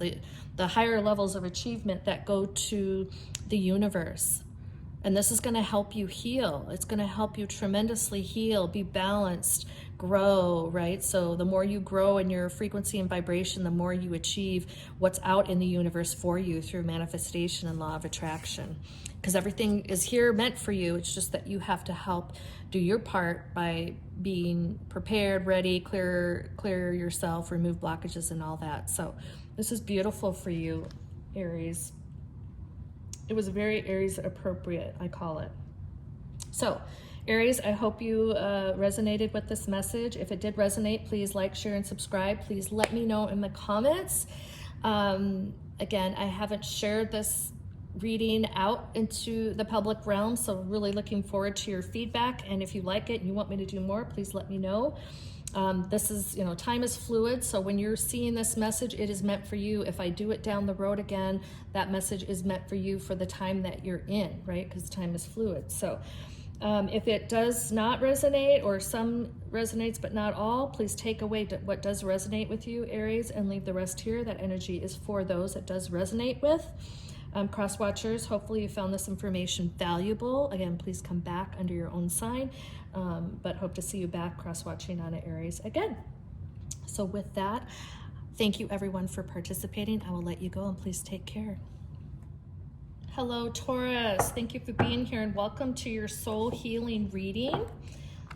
the higher levels of achievement that go to the universe. And this is going to help you heal. It's going to help you tremendously heal, be balanced, grow, right? So the more you grow in your frequency and vibration, the more you achieve what's out in the universe for you through manifestation and law of attraction. Because everything is here meant for you. It's just that you have to help do your part by being prepared, ready, clear yourself, remove blockages and all that. So this is beautiful for you, Aries. It was very Aries appropriate, I call it. So, Aries, I hope you resonated with this message. If it did resonate, please like, share, and subscribe. Please let me know in the comments. Again, I haven't shared this reading out into the public realm, so really looking forward to your feedback. And if you like it and you want me to do more, please let me know. This is, you know, time is fluid. So when you're seeing this message, it is meant for you. If I do it down the road again, that message is meant for you for the time that you're in, right? Because time is fluid. So if it does not resonate, or some resonates but not all, please take away what does resonate with you, Aries, and leave the rest here. That energy is for those it does resonate with. Cross watchers, hopefully you found this information valuable. Again, please come back under your own sign, but hope to see you back cross watching on Aries again. So with that, thank you everyone for participating. I will let you go, and please take care. Hello, Taurus. Thank you for being here, and welcome to your soul healing reading.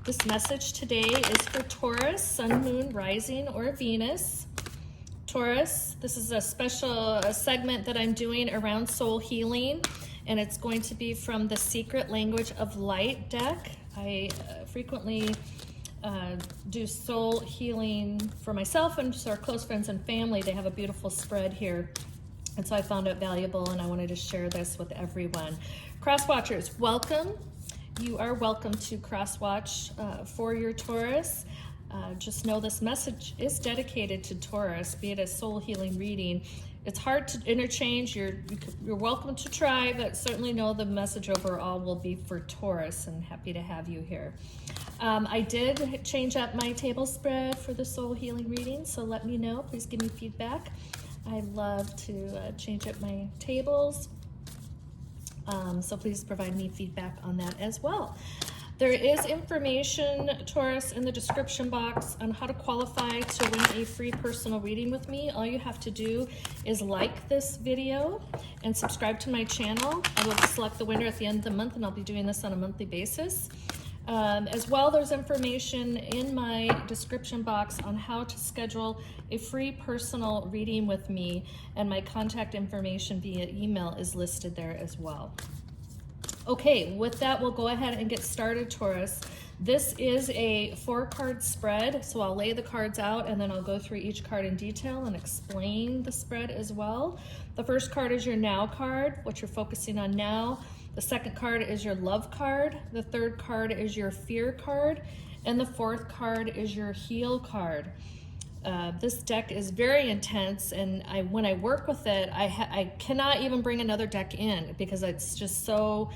This message today is for Taurus, Sun, Moon, Rising, or Venus. Taurus, this is a special segment that I'm doing around soul healing, and it's going to be from the Secret Language of Light deck. I frequently do soul healing for myself and just our close friends and family. They have a beautiful spread here. And so I found it valuable and I wanted to share this with everyone. Cross watchers, welcome. You are welcome to cross watch for your Taurus. Just know this message is dedicated to Taurus, be it a soul healing reading. It's hard to interchange. You're welcome to try, but certainly know the message overall will be for Taurus, and happy to have you here. I did change up my table spread for the soul healing reading, so let me know. Please give me feedback. I love to change up my tables, so please provide me feedback on that as well. There is information, Taurus, in the description box on how to qualify to win a free personal reading with me. All you have to do is like this video and subscribe to my channel. I will select the winner at the end of the month, and I'll be doing this on a monthly basis. As well, there's information in my description box on how to schedule a free personal reading with me, and my contact information via email is listed there as well. Okay, with that, we'll go ahead and get started, Taurus. This is a 4-card spread, so I'll lay the cards out and then I'll go through each card in detail and explain the spread as well. The first card is your now card, what you're focusing on now. The second card is your love card. The third card is your fear card. And the fourth card is your heal card. This deck is very intense, and when I work with it, I cannot even bring another deck in because it's just so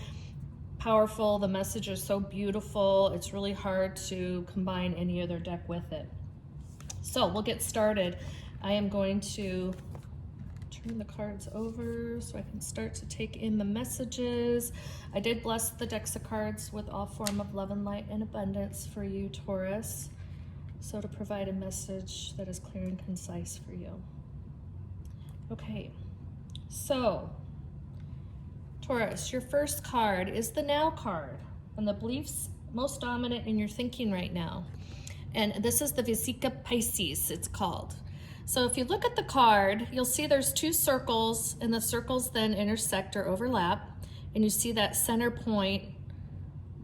powerful. The message is so beautiful. It's really hard to combine any other deck with it. So we'll get started. I am going to turn the cards over so I can start to take in the messages. I did bless the decks of cards with all form of love and light and abundance for you, Taurus. So to provide a message that is clear and concise for you. Okay, so Taurus, your first card is the now card, and the beliefs most dominant in your thinking right now. And this is the Vesica Pisces, it's called. So if you look at the card, you'll see there's 2 circles, and the circles then intersect or overlap, and you see that center point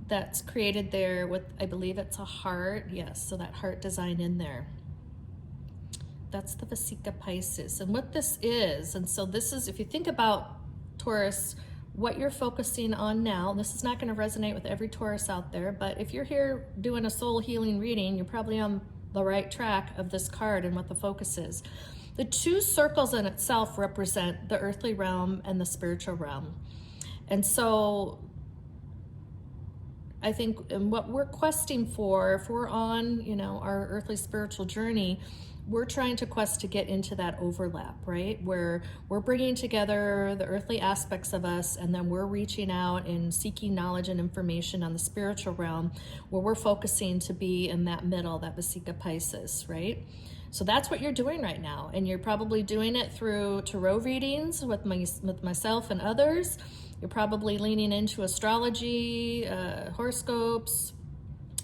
that's created there with, I believe it's a heart. Yes, so that heart design in there. That's the Vesica Pisces. And what this is, and so this is, if you think about Taurus, what you're focusing on now, this is not going to resonate with every Taurus out there, but if you're here doing a soul healing reading, you're probably on the right track of this card and what the focus is. The 2 circles in itself represent the earthly realm and the spiritual realm. And so I think what we're questing for, if we're on, our earthly spiritual journey, we're trying to quest to get into that overlap, right? Where we're bringing together the earthly aspects of us, and then we're reaching out and seeking knowledge and information on the spiritual realm, where we're focusing to be in that middle, that Vesica Pisces, right? So that's what you're doing right now. And you're probably doing it through tarot readings with myself and others. You're probably leaning into astrology, horoscopes,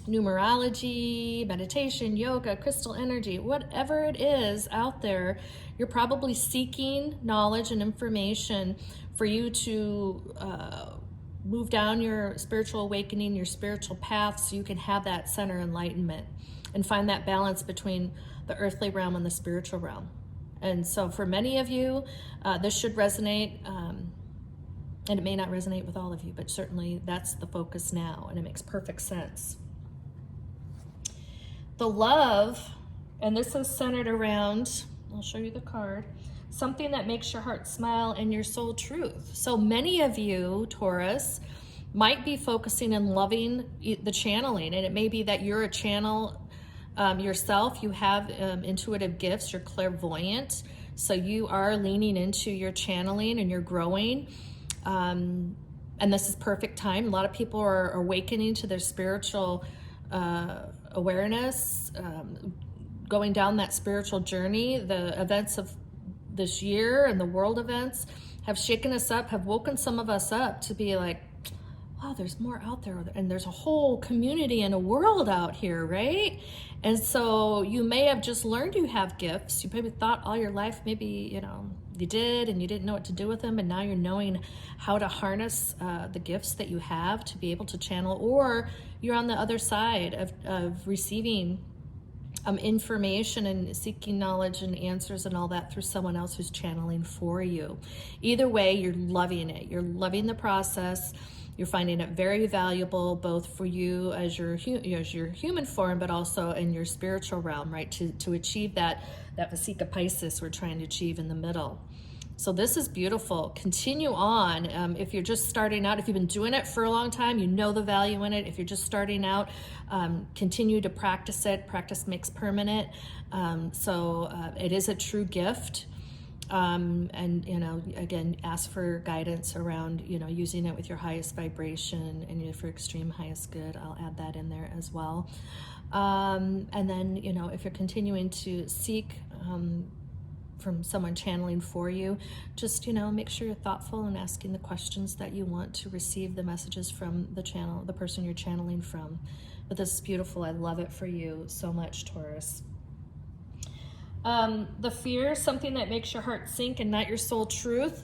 numerology, meditation, yoga, crystal energy, whatever it is out there. You're probably seeking knowledge and information for you to move down your spiritual awakening, your spiritual path, so you can have that center enlightenment and find that balance between the earthly realm and the spiritual realm. And so for many of you, this should resonate. And it may not resonate with all of you, but certainly that's the focus now, and it makes perfect sense. The love, and this is centered around, I'll show you the card, something that makes your heart smile and your soul truth. So many of you, Taurus, might be focusing and loving the channeling, and it may be that you're a channel yourself. You have intuitive gifts, you're clairvoyant, so you are leaning into your channeling and you're growing. And this is perfect time. A lot of people are awakening to their spiritual awareness, going down that spiritual journey. The events of this year and the world events have shaken us up, have woken some of us up to be like, wow, there's more out there, and there's a whole community and a world out here, right? And so you may have just learned you have gifts. You maybe thought all your life, maybe, you did and you didn't know what to do with them, and now you're knowing how to harness the gifts that you have to be able to channel, or you're on the other side of receiving information and seeking knowledge and answers and all that through someone else who's channeling for you. Either way, you're loving it. You're loving the process. You're finding it very valuable, both for you as your human form, but also in your spiritual realm, right? To achieve that Vesica Pisces we're trying to achieve in the middle. So this is beautiful. Continue on. If you're just starting out, if you've been doing it for a long time, you know the value in it. If you're just starting out, continue to practice it. Practice makes permanent. So it is a true gift. And, you know, again, ask for guidance around, you know, using it with your highest vibration and for extreme highest good. I'll add that in there as well. And then, you know, if you're continuing to seek, from someone channeling for you, just, you know, make sure you're thoughtful and asking the questions that you want to receive the messages from the person you're channeling from. But this is beautiful. I love it for you so much, Taurus. The fear, something that makes your heart sink and not your soul truth.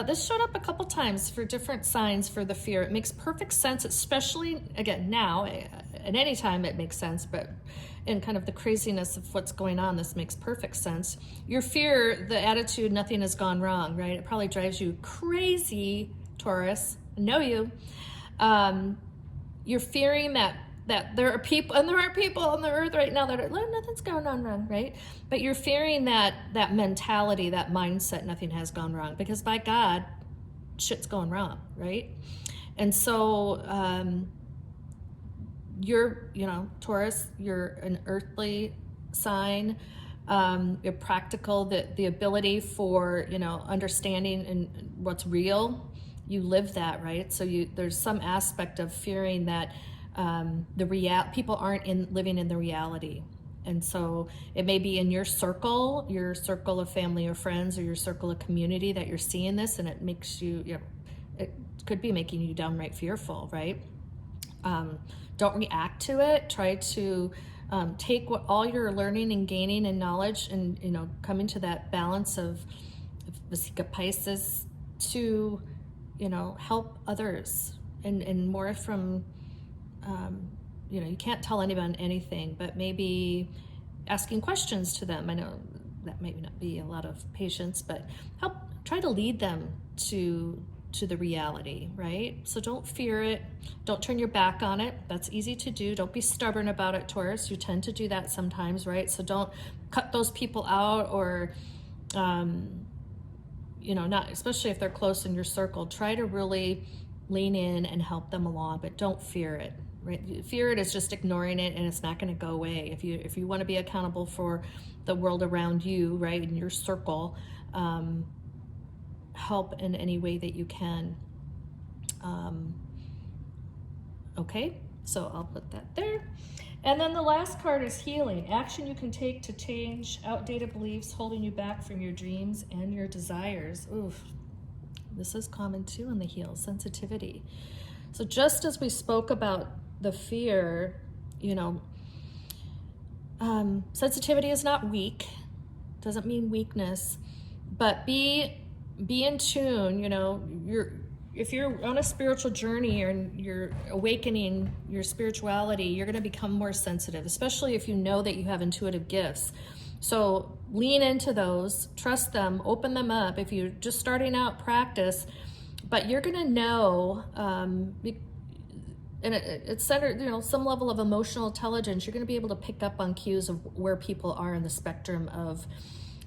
This showed up a couple times for different signs for the fear. It makes perfect sense, especially, again, now, at any time it makes sense, but in kind of the craziness of what's going on, this makes perfect sense. Your fear, the attitude, nothing has gone wrong, right? It probably drives you crazy, Taurus. I know you. You're fearing that there are people, and there are people on the earth right now that are, nothing's going on wrong, right? But you're fearing that mentality, that mindset, nothing has gone wrong, because by God, shit's going wrong, right? And so you're, you know, Taurus, you're an earthly sign. You're practical, the ability for, you know, understanding and what's real. You live that, right? So there's some aspect of fearing that people aren't living in the reality. And so it may be in your circle of family or friends, or your circle of community that you're seeing this, and it makes you, you know, it could be making you downright fearful, right? Don't react to it. Try to take all you're learning and gaining and knowledge, and, you know, coming to that balance of Vesica Pisces to, you know, help others, and more from, you know, you can't tell anyone anything, but maybe asking questions to them. I know that might not be a lot of patience, but try to lead them to the reality, right? So don't fear it. Don't turn your back on it. That's easy to do. Don't be stubborn about it, Taurus. You tend to do that sometimes, right? So don't cut those people out, or, you know, not, especially if they're close in your circle. Try to really lean in and help them along, but don't fear it, right? Fear it is just ignoring it, and it's not going to go away. If you want to be accountable for the world around you, right, in your circle, help in any way that you can. Okay, so I'll put that there. And then the last card is healing. Action you can take to change outdated beliefs holding you back from your dreams and your desires. Oof, this is common too in the heal, sensitivity. So just as we spoke about the fear, you know, sensitivity is not weak, doesn't mean weakness, but be in tune. You know, if you're on a spiritual journey and you're awakening your spirituality, you're going to become more sensitive, especially if you know that you have intuitive gifts. So lean into those, trust them, open them up. If you're just starting out, practice, but you're going to know, and it's centered, you know, some level of emotional intelligence. You're going to be able to pick up on cues of where people are in the spectrum of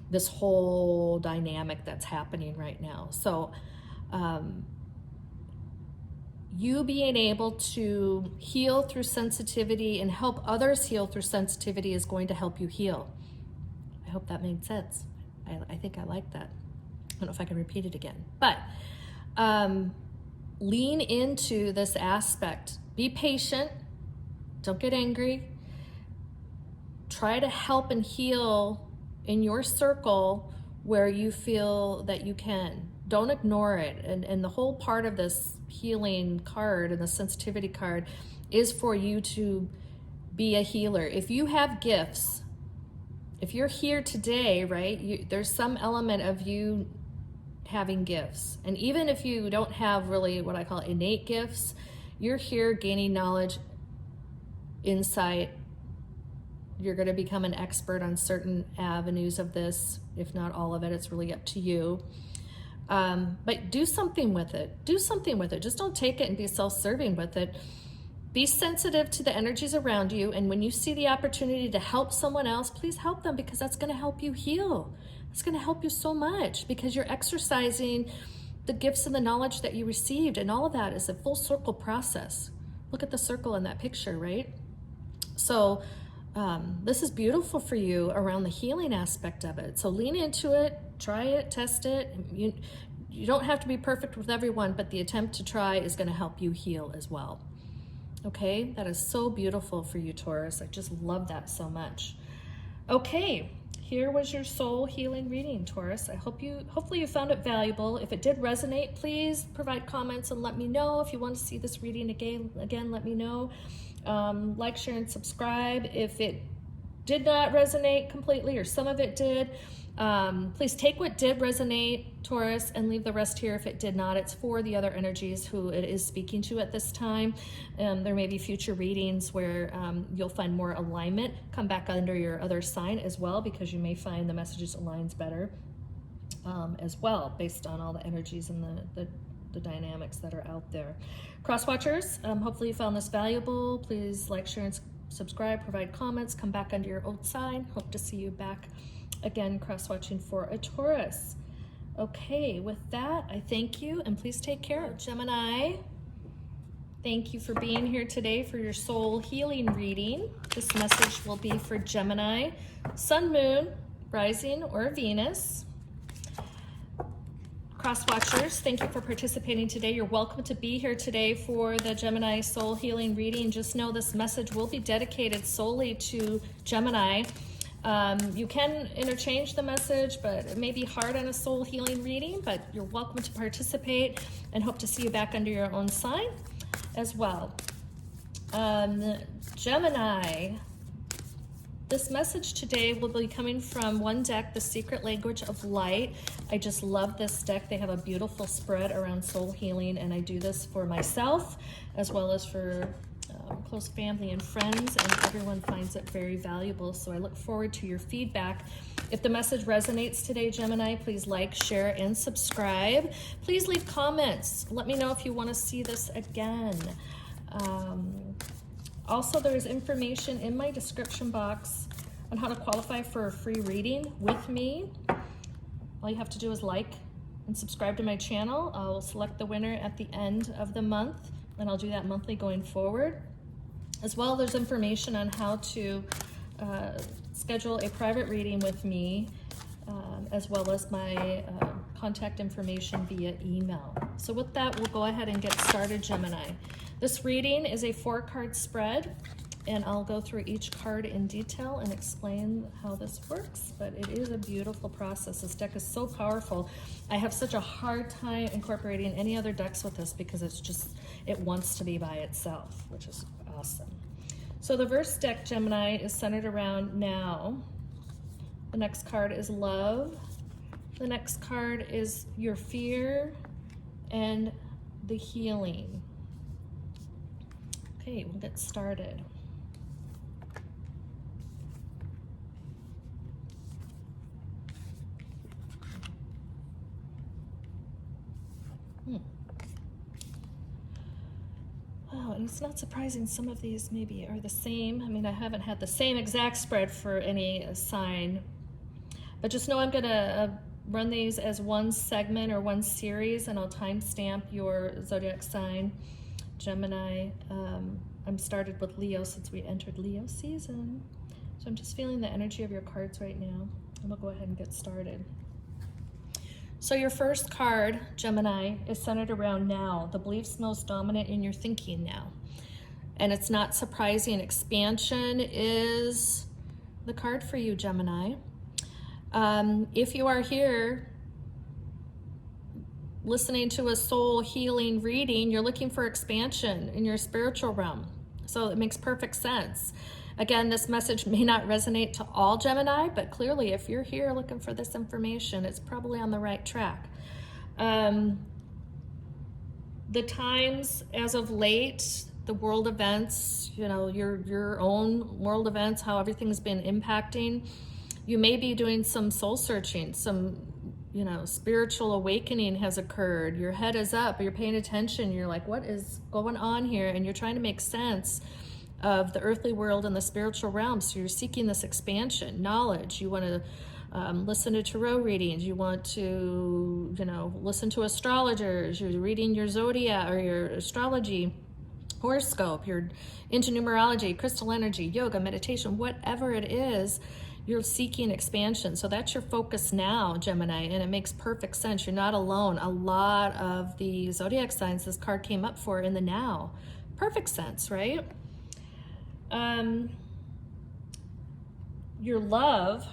this whole dynamic that's happening right now. So you being able to heal through sensitivity and help others heal through sensitivity is going to help you heal. I hope that made sense. I think I like that. I don't know if I can repeat it again, but lean into this aspect. Be patient. Don't get angry. Try to help and heal in your circle where you feel that you can. Don't ignore it. And the whole part of this healing card and the sensitivity card is for you to be a healer. If you have gifts, if you're here today, right, there's some element of you having gifts. And even if you don't have really what I call innate gifts, you're here gaining knowledge, insight. You're going to become an expert on certain avenues of this, if not all of it. It's really up to you. But do something with it. Do something with it. Just don't take it and be self-serving with it. Be sensitive to the energies around you. And when you see the opportunity to help someone else, please help them, because that's going to help you heal. It's going to help you so much, because you're exercising the gifts and the knowledge that you received. And all of that is a full circle process. Look at the circle in that picture, right? So this is beautiful for you around the healing aspect of it. So lean into it, try it, test it. You don't have to be perfect with everyone, but the attempt to try is going to help you heal as well. Okay, that is so beautiful for you, Taurus. I just love that so much. Okay, here was your soul healing reading, Taurus. Hopefully you found it valuable. If it did resonate, please provide comments and let me know. If you want to see this reading again, let me know. Like, share, and subscribe. If it did not resonate completely, or some of it did, please take what did resonate, Taurus, and leave the rest here if it did not. It's for the other energies who it is speaking to at this time. There may be future readings where you'll find more alignment. Come back under your other sign as well, because you may find the messages aligns better as well, based on all the energies and the dynamics that are out there. Cross watchers, hopefully you found this valuable. Please like, share, and subscribe, provide comments, come back under your old sign. Hope to see you back again, cross watching for a Taurus. Okay, with that, I thank you, and please take care. Gemini, thank you for being here today for your soul healing reading. This message will be for Gemini, Sun, Moon, Rising, or Venus. Cross watchers, thank you for participating today. You're welcome to be here today for the Gemini soul healing reading. Just know this message will be dedicated solely to Gemini. You can interchange the message, but it may be hard on a soul healing reading, but you're welcome to participate, and hope to see you back under your own sign as well. Gemini, this message today will be coming from one deck, The Secret Language of Light. I just love this deck. They have a beautiful spread around soul healing, and I do this for myself as well as for close family and friends, and everyone finds it very valuable. So I look forward to your feedback. If the message resonates today, Gemini, please like, share, and subscribe. Please leave comments. Let me know if you want to see this again. Also, there's information in my description box on how to qualify for a free reading with me. All you have to do is like and subscribe to my channel. I'll select the winner at the end of the month, and I'll do that monthly going forward. As well, there's information on how to schedule a private reading with me, as well as my contact information via email. So with that, we'll go ahead and get started, Gemini. This reading is a 4-card spread, and I'll go through each card in detail and explain how this works, but it is a beautiful process. This deck is so powerful. I have such a hard time incorporating any other decks with this, because it wants to be by itself, which is awesome. So the first deck, Gemini, is centered around now. The next card is love. The next card is your fear and the healing. Okay, we'll get started. Wow, and it's not surprising some of these maybe are the same. I mean, I haven't had the same exact spread for any sign, but just know I'm gonna run these as one segment or one series, and I'll timestamp your zodiac sign. Gemini, I'm started with Leo since we entered Leo season. So I'm just feeling the energy of your cards right now, and we'll go ahead and get started. So your first card, Gemini, is centered around now, the beliefs most dominant in your thinking now. And it's not surprising, expansion is the card for you, Gemini. If you are here listening to a soul healing reading, you're looking for expansion in your spiritual realm. So it makes perfect sense. Again, this message may not resonate to all Gemini, but clearly if you're here looking for this information, it's probably on the right track. The times as of late, the world events, you know, your own world events, how everything's been impacting. You may be doing some soul searching, some, you know, spiritual awakening has occurred. Your head is up, you're paying attention, you're like, what is going on here? And you're trying to make sense of the earthly world and the spiritual realm. So you're seeking this expansion, knowledge. You want to listen to tarot readings. You want to, you know, listen to astrologers. You're reading your zodiac or your astrology horoscope. You're into numerology, crystal energy, yoga, meditation, whatever it is. You're seeking expansion. So that's your focus now, Gemini, and it makes perfect sense. You're not alone. A lot of the zodiac signs this card came up for in the now. Perfect sense, right? Your love,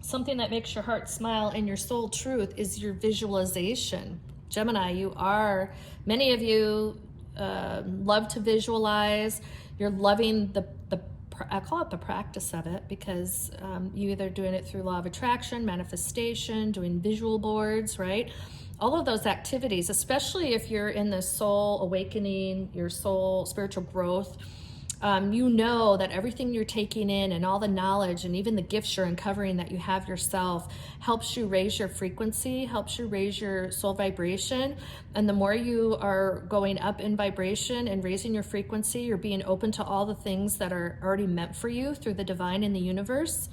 something that makes your heart smile, and your soul truth is your visualization. Gemini, many of you love to visualize. You're loving I call it the practice of it, because you either doing it through law of attraction, manifestation, doing visual boards, right? All of those activities, especially if you're in the soul awakening, your soul spiritual growth, you know that everything you're taking in and all the knowledge and even the gifts you're uncovering that you have yourself helps you raise your frequency, helps you raise your soul vibration. And the more you are going up in vibration and raising your frequency, you're being open to all the things that are already meant for you through the divine in the universe.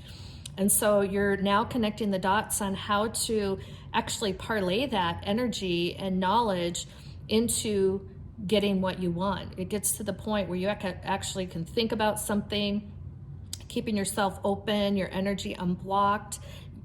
And so you're now connecting the dots on how to actually parlay that energy and knowledge into getting what you want. It gets to the point where you actually can think about something, keeping yourself open, your energy unblocked.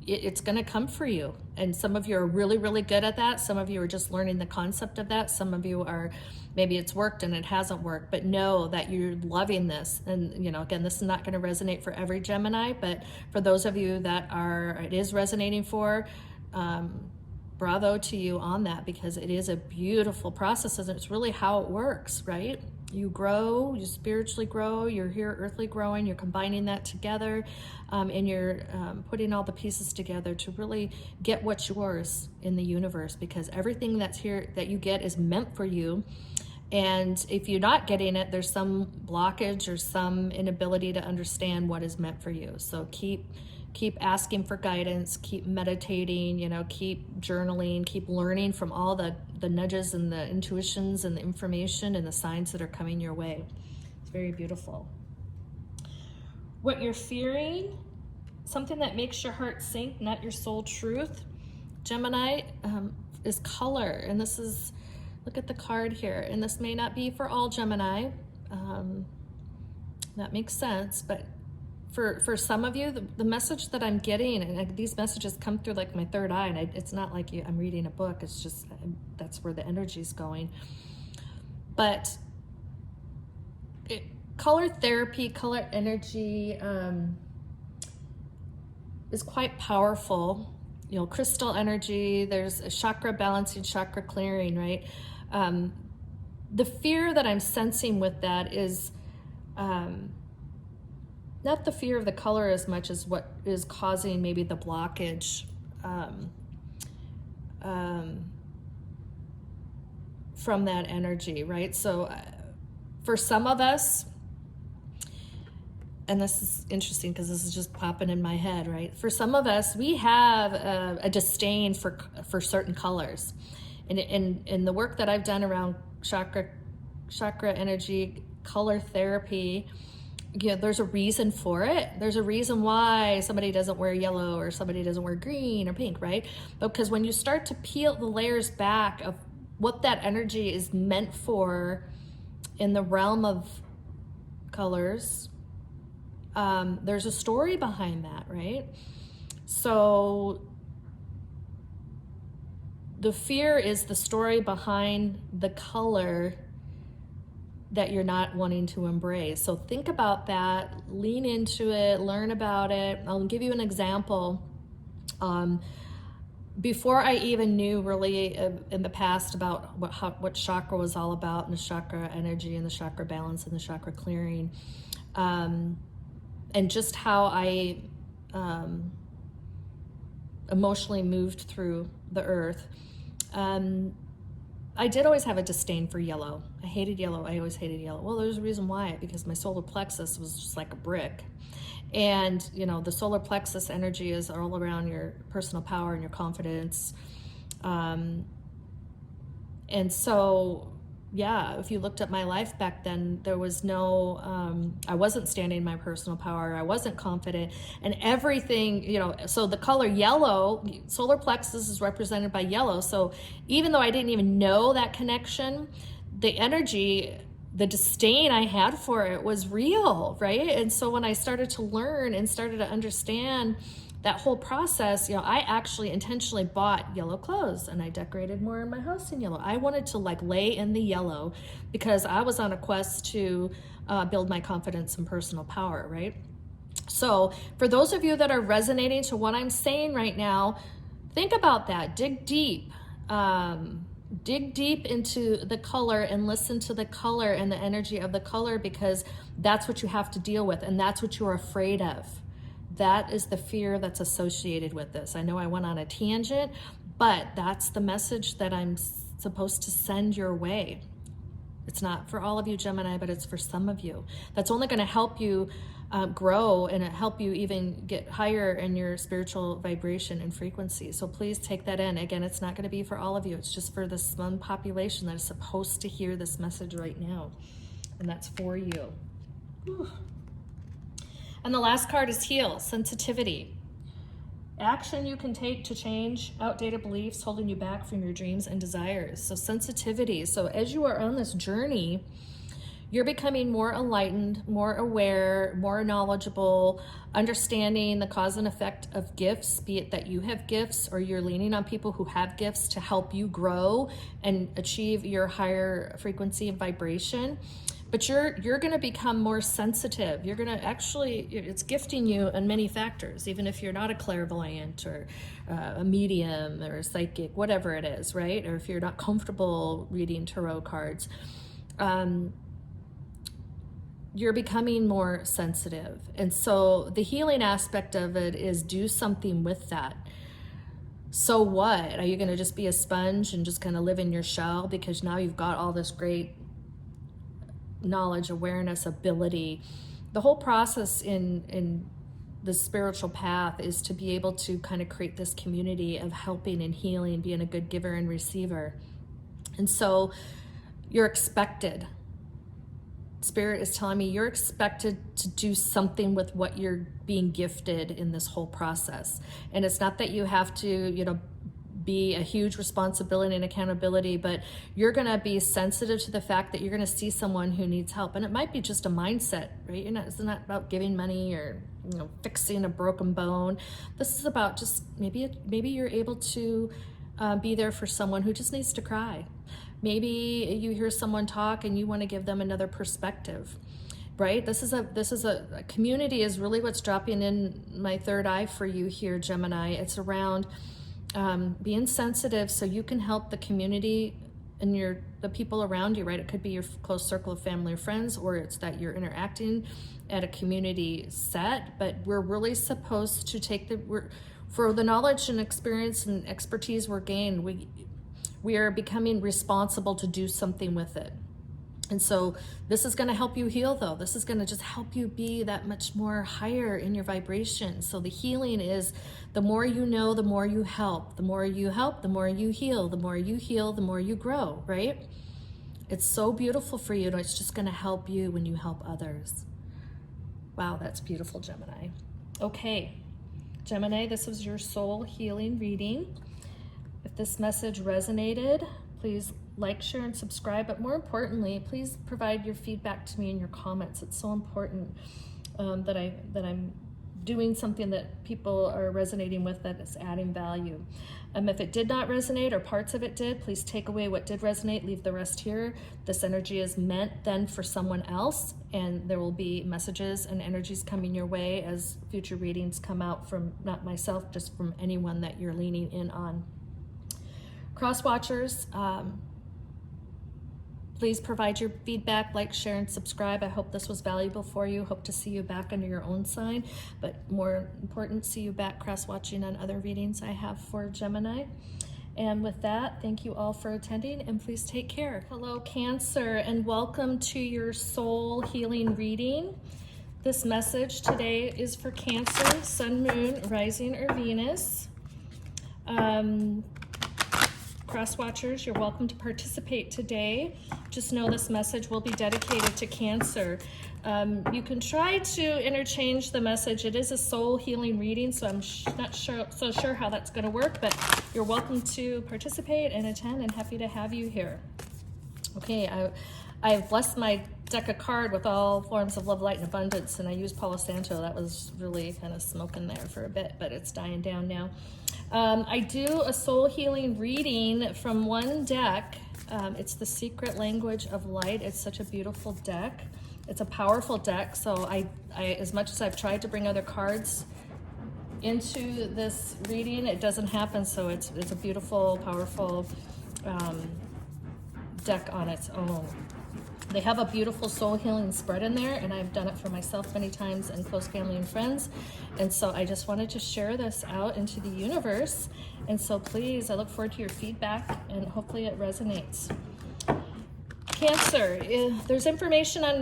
It's going to come for you. And some of you are really, really good at that. Some of you are just learning the concept of that. Some of you are, maybe it's worked and it hasn't worked, but know that you're loving this. And, you know, again, this is not going to resonate for every Gemini, but for those of you that it is resonating for, bravo to you on that, because it is a beautiful process and it's really how it works, right? You grow, you spiritually grow, you're here earthly growing, you're combining that together, and you're putting all the pieces together to really get what's yours in the universe, because everything that's here that you get is meant for you. And if you're not getting it, there's some blockage or some inability to understand what is meant for you. So keep asking for guidance, keep meditating, you know, keep journaling, keep learning from all the nudges and the intuitions and the information and the signs that are coming your way. It's very beautiful. What you're fearing, something that makes your heart sink, not your soul truth, Gemini, is color. And this is, look at the card here. And this may not be for all Gemini. That makes sense, but for some of you, the message that I'm getting, and these messages come through like my third eye, and it's not like I'm reading a book, it's just, that's where the energy's going. But color therapy, color energy is quite powerful. You know, crystal energy, there's a chakra balancing, chakra clearing, right? The fear that I'm sensing with that is, not the fear of the color as much as what is causing maybe the blockage from that energy, right? So for some of us, and this is interesting because this is just popping in my head, right? For some of us, we have a disdain for certain colors. And in the work that I've done around chakra energy, color therapy, yeah, there's a reason for it. There's a reason why somebody doesn't wear yellow or somebody doesn't wear green or pink, right? Because when you start to peel the layers back of what that energy is meant for in the realm of colors, there's a story behind that, right? So the fear is the story behind the color that you're not wanting to embrace. So think about that, lean into it, learn about it. I'll give you an example. Before I even knew really in the past about what chakra was all about, and the chakra energy and the chakra balance and the chakra clearing, and just how I emotionally moved through the earth. I did always have a disdain for yellow. I hated yellow. I always hated yellow. Well, there's a reason why, because my solar plexus was just like a brick. And, you know, the solar plexus energy is all around your personal power and your confidence. And so, yeah, if you looked at my life back then, there was no, I wasn't standing in my personal power. I wasn't confident, and everything, you know, so the color yellow, solar plexus is represented by yellow. So even though I didn't even know that connection, the energy, the disdain I had for it was real, right? And so when I started to learn and started to understand that whole process, you know, I actually intentionally bought yellow clothes and I decorated more in my house in yellow. I wanted to like lay in the yellow because I was on a quest to build my confidence and personal power, right? So for those of you that are resonating to what I'm saying right now, think about that. Dig deep. Dig deep into the color and listen to the color and the energy of the color, because that's what you have to deal with and that's what you're afraid of. That is the fear that's associated with this. I know I went on a tangent, but that's the message that I'm supposed to send your way. It's not for all of you, Gemini, but it's for some of you. That's only going to help you grow and help you even get higher in your spiritual vibration and frequency. So please take that in. Again, it's not going to be for all of you. It's just for this one population that is supposed to hear this message right now. And that's for you. Whew. And the last card is heal, sensitivity. Action you can take to change outdated beliefs holding you back from your dreams and desires. So sensitivity. So as you are on this journey, you're becoming more enlightened, more aware, more knowledgeable, understanding the cause and effect of gifts, be it that you have gifts or you're leaning on people who have gifts to help you grow and achieve your higher frequency and vibration. But you're going to become more sensitive. You're going to actually, it's gifting you in many factors, even if you're not a clairvoyant or a medium or a psychic, whatever it is, right? Or if you're not comfortable reading tarot cards, you're becoming more sensitive. And so the healing aspect of it is do something with that. So what? Are you going to just be a sponge and just kind of live in your shell because now you've got all this great knowledge, awareness, ability? The whole process in the spiritual path is to be able to kind of create this community of helping and healing, being a good giver and receiver. And so you're expected. Spirit is telling me you're expected to do something with what you're being gifted in this whole process. And it's not that you have to, be a huge responsibility and accountability, but you're going to be sensitive to the fact that you're going to see someone who needs help. And it might be just a mindset, right? It's not about giving money or fixing a broken bone. This is about just maybe you're able to be there for someone who just needs to cry. Maybe you hear someone talk and you want to give them another perspective, right? This is a community is really what's dropping in my third eye for you here, Gemini. It's around being sensitive so you can help the community and the people around you, right? It could be your close circle of family or friends, or it's that you're interacting at a community set, but we're really supposed to take for the knowledge and experience and expertise we're gained, we are becoming responsible to do something with it. And so this is going to help you heal, though. This is going to just help you be that much more higher in your vibration. So the healing is the more you know, the more you help. The more you help, the more you heal. The more you heal, the more you grow, right? It's so beautiful for you, and it's just going to help you when you help others. Wow, that's beautiful, Gemini. Okay, Gemini, this was your soul healing reading. If this message resonated, please like, share, and subscribe. But more importantly, please provide your feedback to me in your comments. It's so important that I'm doing something that people are resonating with, that is adding value. If it did not resonate or parts of it did, please take away what did resonate, leave the rest here. This energy is meant then for someone else, and there will be messages and energies coming your way as future readings come out from not myself, just from anyone that you're leaning in on. Cross watchers, Please provide your feedback, like, share, and subscribe. I hope this was valuable for you. Hope to see you back under your own sign, but more important, see you back cross-watching on other readings I have for Gemini. And with that, thank you all for attending, and please take care. Hello, Cancer, and welcome to your soul healing reading. This message today is for Cancer, Sun, Moon, Rising, or Venus. Cross watchers, you're welcome to participate today. Just know this message will be dedicated to Cancer. You can try to interchange the message. It is a soul healing reading, so I'm not so sure how that's going to work, but you're welcome to participate and attend, and happy to have you here. Okay, I've blessed my deck of card with all forms of love, light, and abundance, and I used Palo Santo. That was really kind of smoking there for a bit, but it's dying down now. I do a soul healing reading from one deck. It's the Secret Language of Light. It's such a beautiful deck. It's a powerful deck, so I as much as I've tried to bring other cards into this reading, it doesn't happen, so it's a beautiful, powerful deck on its own. They have a beautiful soul healing spread in there, and I've done it for myself many times and close family and friends. And so I just wanted to share this out into the universe. And so please, I look forward to your feedback, and hopefully it resonates. Cancer, there's information on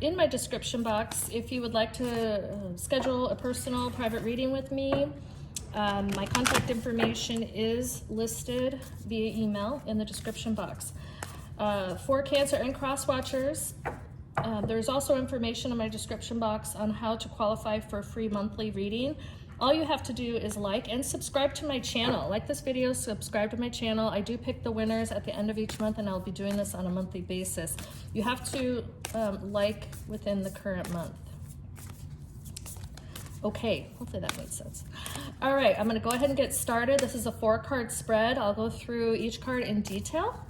in my description box if you would like to schedule a personal private reading with me. My contact information is listed via email in the description box. For Cancer and cross watchers, there's also information in my description box on how to qualify for a free monthly reading. All you have to do is like and subscribe to my channel. Like this video, subscribe to my channel. I do pick the winners at the end of each month, and I'll be doing this on a monthly basis. You have to like within the current month. Okay, hopefully that made sense. All right, I'm gonna go ahead and get started. This is a 4-card spread. I'll go through each card in detail,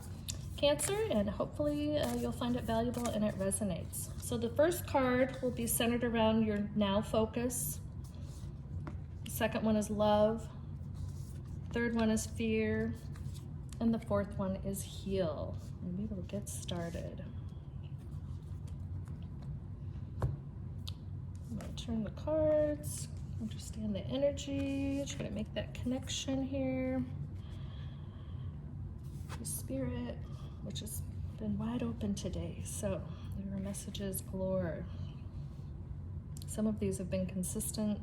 Cancer, and hopefully you'll find it valuable and it resonates. So the first card will be centered around your now focus. The second one is love. Third one is fear. And the fourth one is heal. And we will get started. I'm going to turn the cards, understand the energy, try to make that connection here. The spirit, which has been wide open today, so there are messages galore. Some of these have been consistent.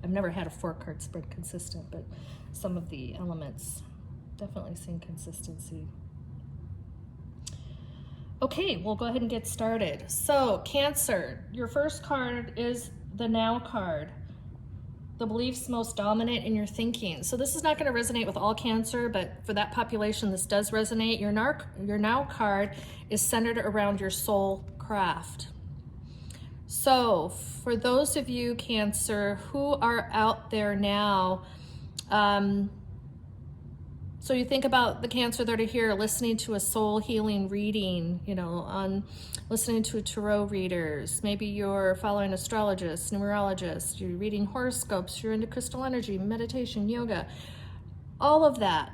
I've never had a 4-card spread consistent, but some of the elements definitely seen consistency. Okay, we'll go ahead and get started. So Cancer, your first card is the Now card. The beliefs most dominant in your thinking. So this is not going to resonate with all Cancer, but for that population, this does resonate. Your Now card is centered around your soul craft. So for those of you, Cancer, who are out there now, so you think about the Cancer that are here listening to a soul healing reading, listening to tarot readers. Maybe you're following astrologists, numerologists, you're reading horoscopes, you're into crystal energy, meditation, yoga, all of that.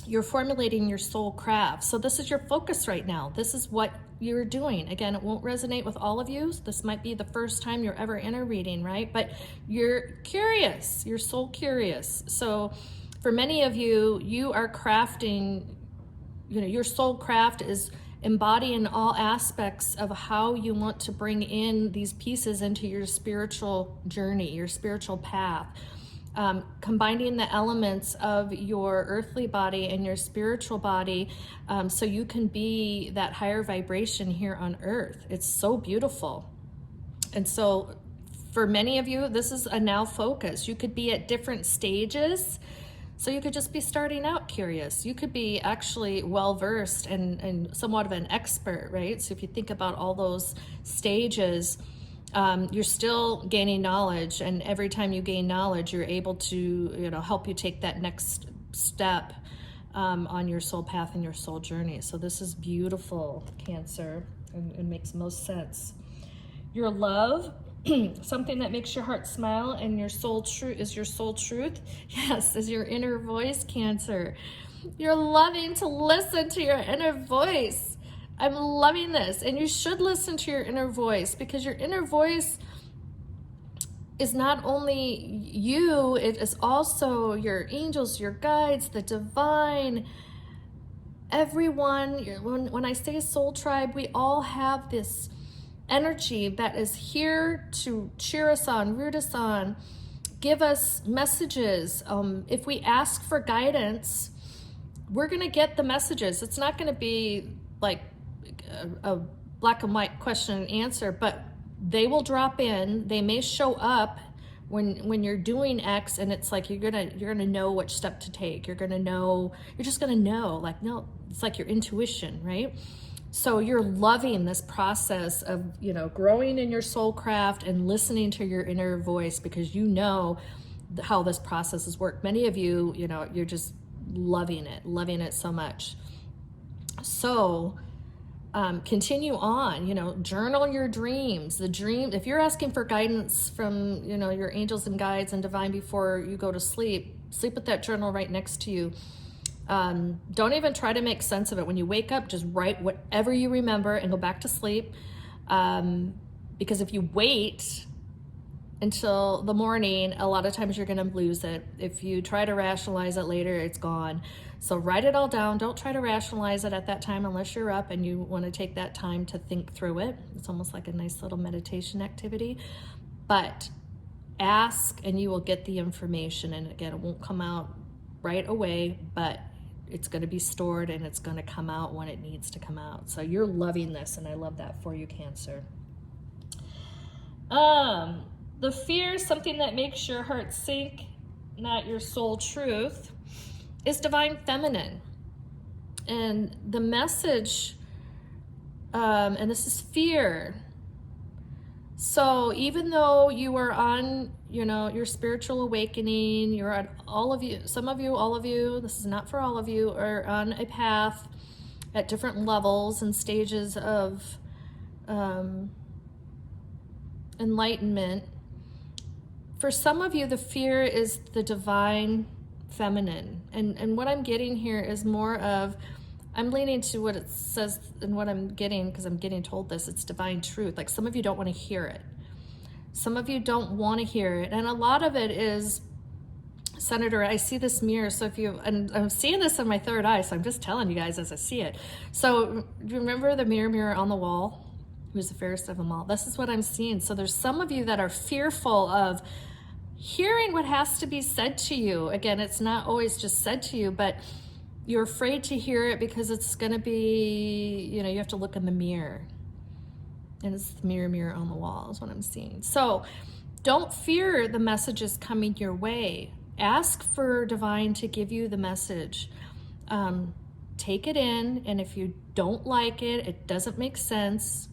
You're formulating your soul craft. So this is your focus right now. This is what you're doing. Again, it won't resonate with all of you. This might be the first time you're ever in a reading, right? But you're curious, you're soul curious. So for many of you, you are crafting, your soul craft is embodying all aspects of how you want to bring in these pieces into your spiritual journey, your spiritual path. Combining the elements of your earthly body and your spiritual body so you can be that higher vibration here on earth. It's so beautiful. And so for many of you, this is a now focus. You could be at different stages. So you could just be starting out curious. You could be actually well-versed and somewhat of an expert, right? So if you think about all those stages, you're still gaining knowledge, and every time you gain knowledge, you're able to, help you take that next step on your soul path and your soul journey. So this is beautiful, Cancer, and it makes most sense. Your love, something that makes your heart smile and your soul truth is your soul truth. Yes, is your inner voice, Cancer. You're loving to listen to your inner voice. I'm loving this. And you should listen to your inner voice, because your inner voice is not only you, it is also your angels, your guides, the divine, everyone. When I say soul tribe, we all have this energy that is here to cheer us on, root us on, give us messages. If we ask for guidance, we're going to get the messages. It's not going to be like a black and white question and answer, but they will drop in. They may show up when you're doing X, and it's like you're gonna know which step to take. You're just gonna know. Like, no, it's like your intuition, right? So you're loving this process of, growing in your soul craft and listening to your inner voice, because you know how this process has worked. Many of you, you're just loving it so much. So continue on, journal your dreams. If you're asking for guidance from, your angels and guides and divine before you go to sleep with that journal right next to you. Don't even try to make sense of it. When you wake up, just write whatever you remember and go back to sleep. Because if you wait until the morning, a lot of times you're going to lose it. If you try to rationalize it later, it's gone. So write it all down. Don't try to rationalize it at that time unless you're up and you want to take that time to think through it. It's almost like a nice little meditation activity. But ask and you will get the information. And again, it won't come out right away, but it's going to be stored and it's going to come out when it needs to come out. So you're loving this, and I love that for you, Cancer. The fear, something that makes your heart sink, not your soul truth, is divine feminine. And the message, and this is fear. So even though you are on, your spiritual awakening, you're on, all of you, some of you, all of you, this is not for all of you, are on a path at different levels and stages of enlightenment. For some of you, the fear is the divine feminine. And what I'm getting here is more of, I'm leaning to what it says and what I'm getting, because I'm getting told this, it's divine truth. Like, some of you don't want to hear it. Some of you don't want to hear it. And a lot of it is centered around, I see this mirror. So and I'm seeing this in my third eye, so I'm just telling you guys as I see it. So do you remember the mirror on the wall? Who's the fairest of them all? This is what I'm seeing. So there's some of you that are fearful of hearing what has to be said to you. Again, it's not always just said to you, but you're afraid to hear it because it's going to be, you have to look in the mirror. And it's the mirror on the wall is what I'm seeing. So don't fear the messages coming your way. Ask for divine to give you the message. Take it in, and if you don't like it, it doesn't make sense,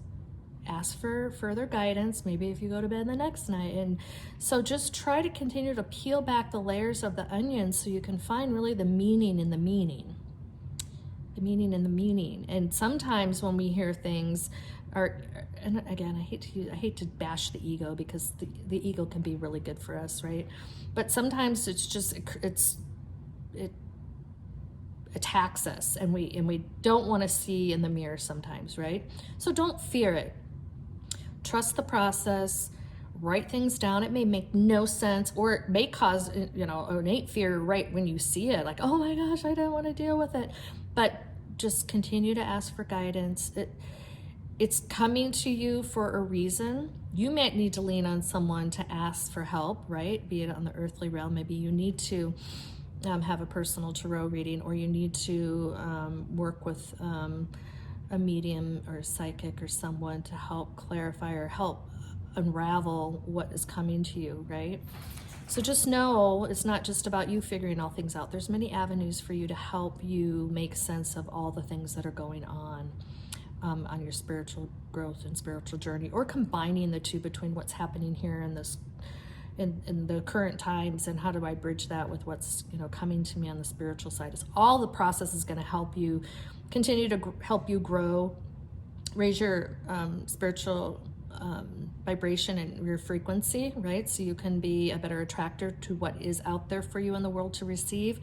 ask for further guidance, maybe if you go to bed the next night. And so just try to continue to peel back the layers of the onion so you can find really the meaning in the meaning. The meaning in the meaning. And sometimes when we hear things, and again, I hate to bash the ego, because the ego can be really good for us, right? But sometimes it attacks us, and we don't want to see in the mirror sometimes, right? So don't fear it. Trust the process, write things down. It may make no sense, or it may cause, innate fear right when you see it, like, oh my gosh, I don't want to deal with it. But just continue to ask for guidance. It's coming to you for a reason. You might need to lean on someone to ask for help, right? Be it on the earthly realm. Maybe you need to have a personal tarot reading, or you need to work with a medium or a psychic or someone to help clarify or help unravel what is coming to you, right? So just know it's not just about you figuring all things out. There's many avenues for you to help you make sense of all the things that are going on your spiritual growth and spiritual journey, or combining the two between what's happening here in this in the current times, and how do I bridge that with what's coming to me on the spiritual side. It's all the process is going to help you continue to help you grow, raise your spiritual vibration and your frequency, right? So you can be a better attractor to what is out there for you in the world to receive,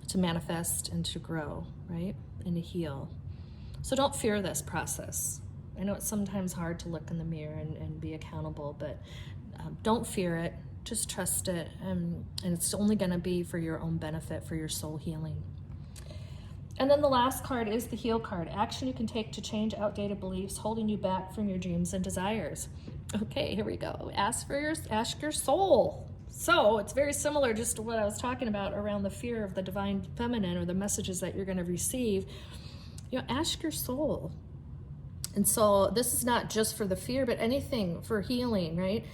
to manifest and to grow, right? And to heal. So don't fear this process. I know it's sometimes hard to look in the mirror and be accountable, but don't fear it. Just trust it, and it's only going to be for your own benefit, for your soul healing. And then the last card is the Heal card. Action you can take to change outdated beliefs holding you back from your dreams and desires. Okay, here we go. Ask your soul. So it's very similar just to what I was talking about around the fear of the divine feminine, or the messages that you're going to receive. You know, ask your soul. And so this is not just for the fear, but anything for healing, right?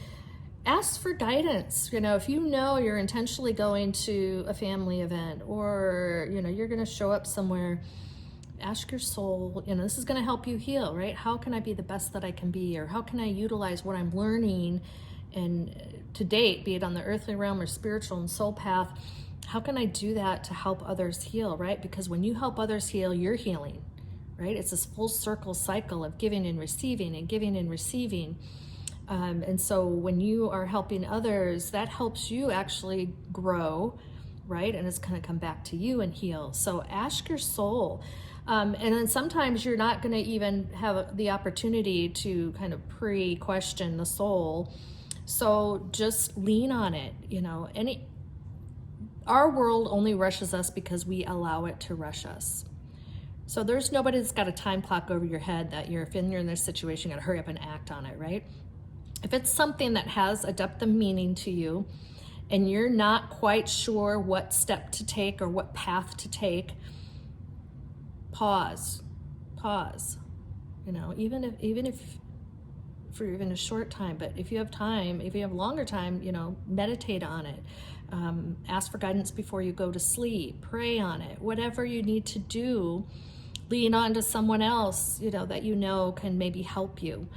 Ask for guidance. You know, if you know you're intentionally going to a family event, or, you know, you're going to show up somewhere, ask your soul, you know, this is going to help you heal, right? How can I be the best that I can be? Or how can I utilize what I'm learning and to date, be it on the earthly realm or spiritual and soul path? How can I do that to help others heal, right? Because when you help others heal, you're healing, right? It's this full circle cycle of giving and receiving and giving and receiving. And so when you are helping others, that helps you actually grow, right? And it's going to come back to you and heal. So ask your soul. And then sometimes you're not going to even have the opportunity to kind of pre-question the soul. So just lean on it. You know, our world only rushes us because we allow it to rush us. So there's nobody that's got a time clock over your head that if you're in this situation, you got to hurry up and act on it, right? If it's something that has a depth of meaning to you and you're not quite sure what step to take or what path to take, pause. You know, even if for even a short time, but if you have time, if you have longer time, you know, meditate on it. Ask for guidance before you go to sleep. Pray on it. Whatever you need to do, lean on to someone else, you know, that you know can maybe help you.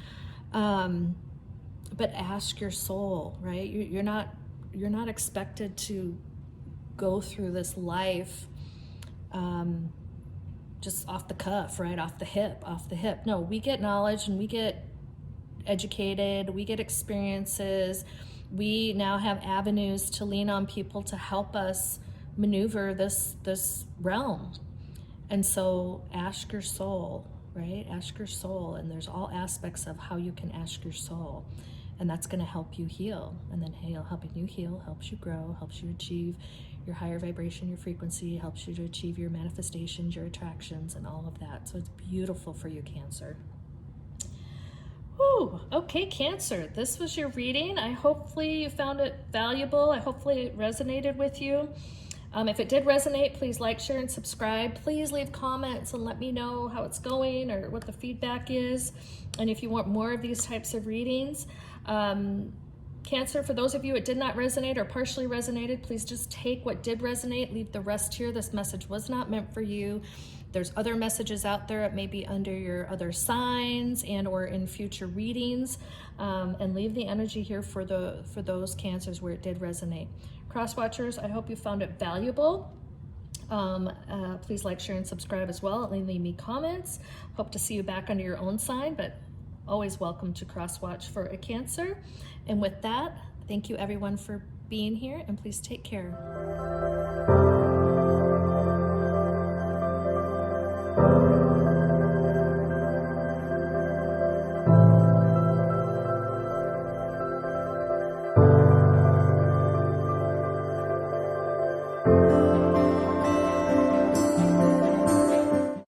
But ask your soul, right? You're not expected to go through this life just off the cuff, right? Off the hip. No, we get knowledge and we get educated, we get experiences. We now have avenues to lean on people to help us maneuver this realm. And so ask your soul, right? Ask your soul. And there's all aspects of how you can ask your soul. And that's going to help you heal. And then helping you heal helps you grow, helps you achieve your higher vibration, your frequency, helps you to achieve your manifestations, your attractions, and all of that. So it's beautiful for you, Cancer. Whew. Okay, Cancer, this was your reading. Hopefully you found it valuable. Hopefully it resonated with you. If it did resonate, please like, share, and subscribe. Please leave comments and let me know how it's going or what the feedback is. And if you want more of these types of readings, Cancer, for those of you it did not resonate or partially resonated, please just take what did resonate, leave the rest here. This message was not meant for you. There's other messages out there. It may be under your other signs and or in future readings, and leave the energy here for those Cancers where it did resonate. Cross watchers, I hope you found it valuable. Please like, share, and subscribe as well. And leave me comments. Hope to see you back under your own sign, but always welcome to cross watch for a Cancer. And with that, thank you everyone for being here, and please take care.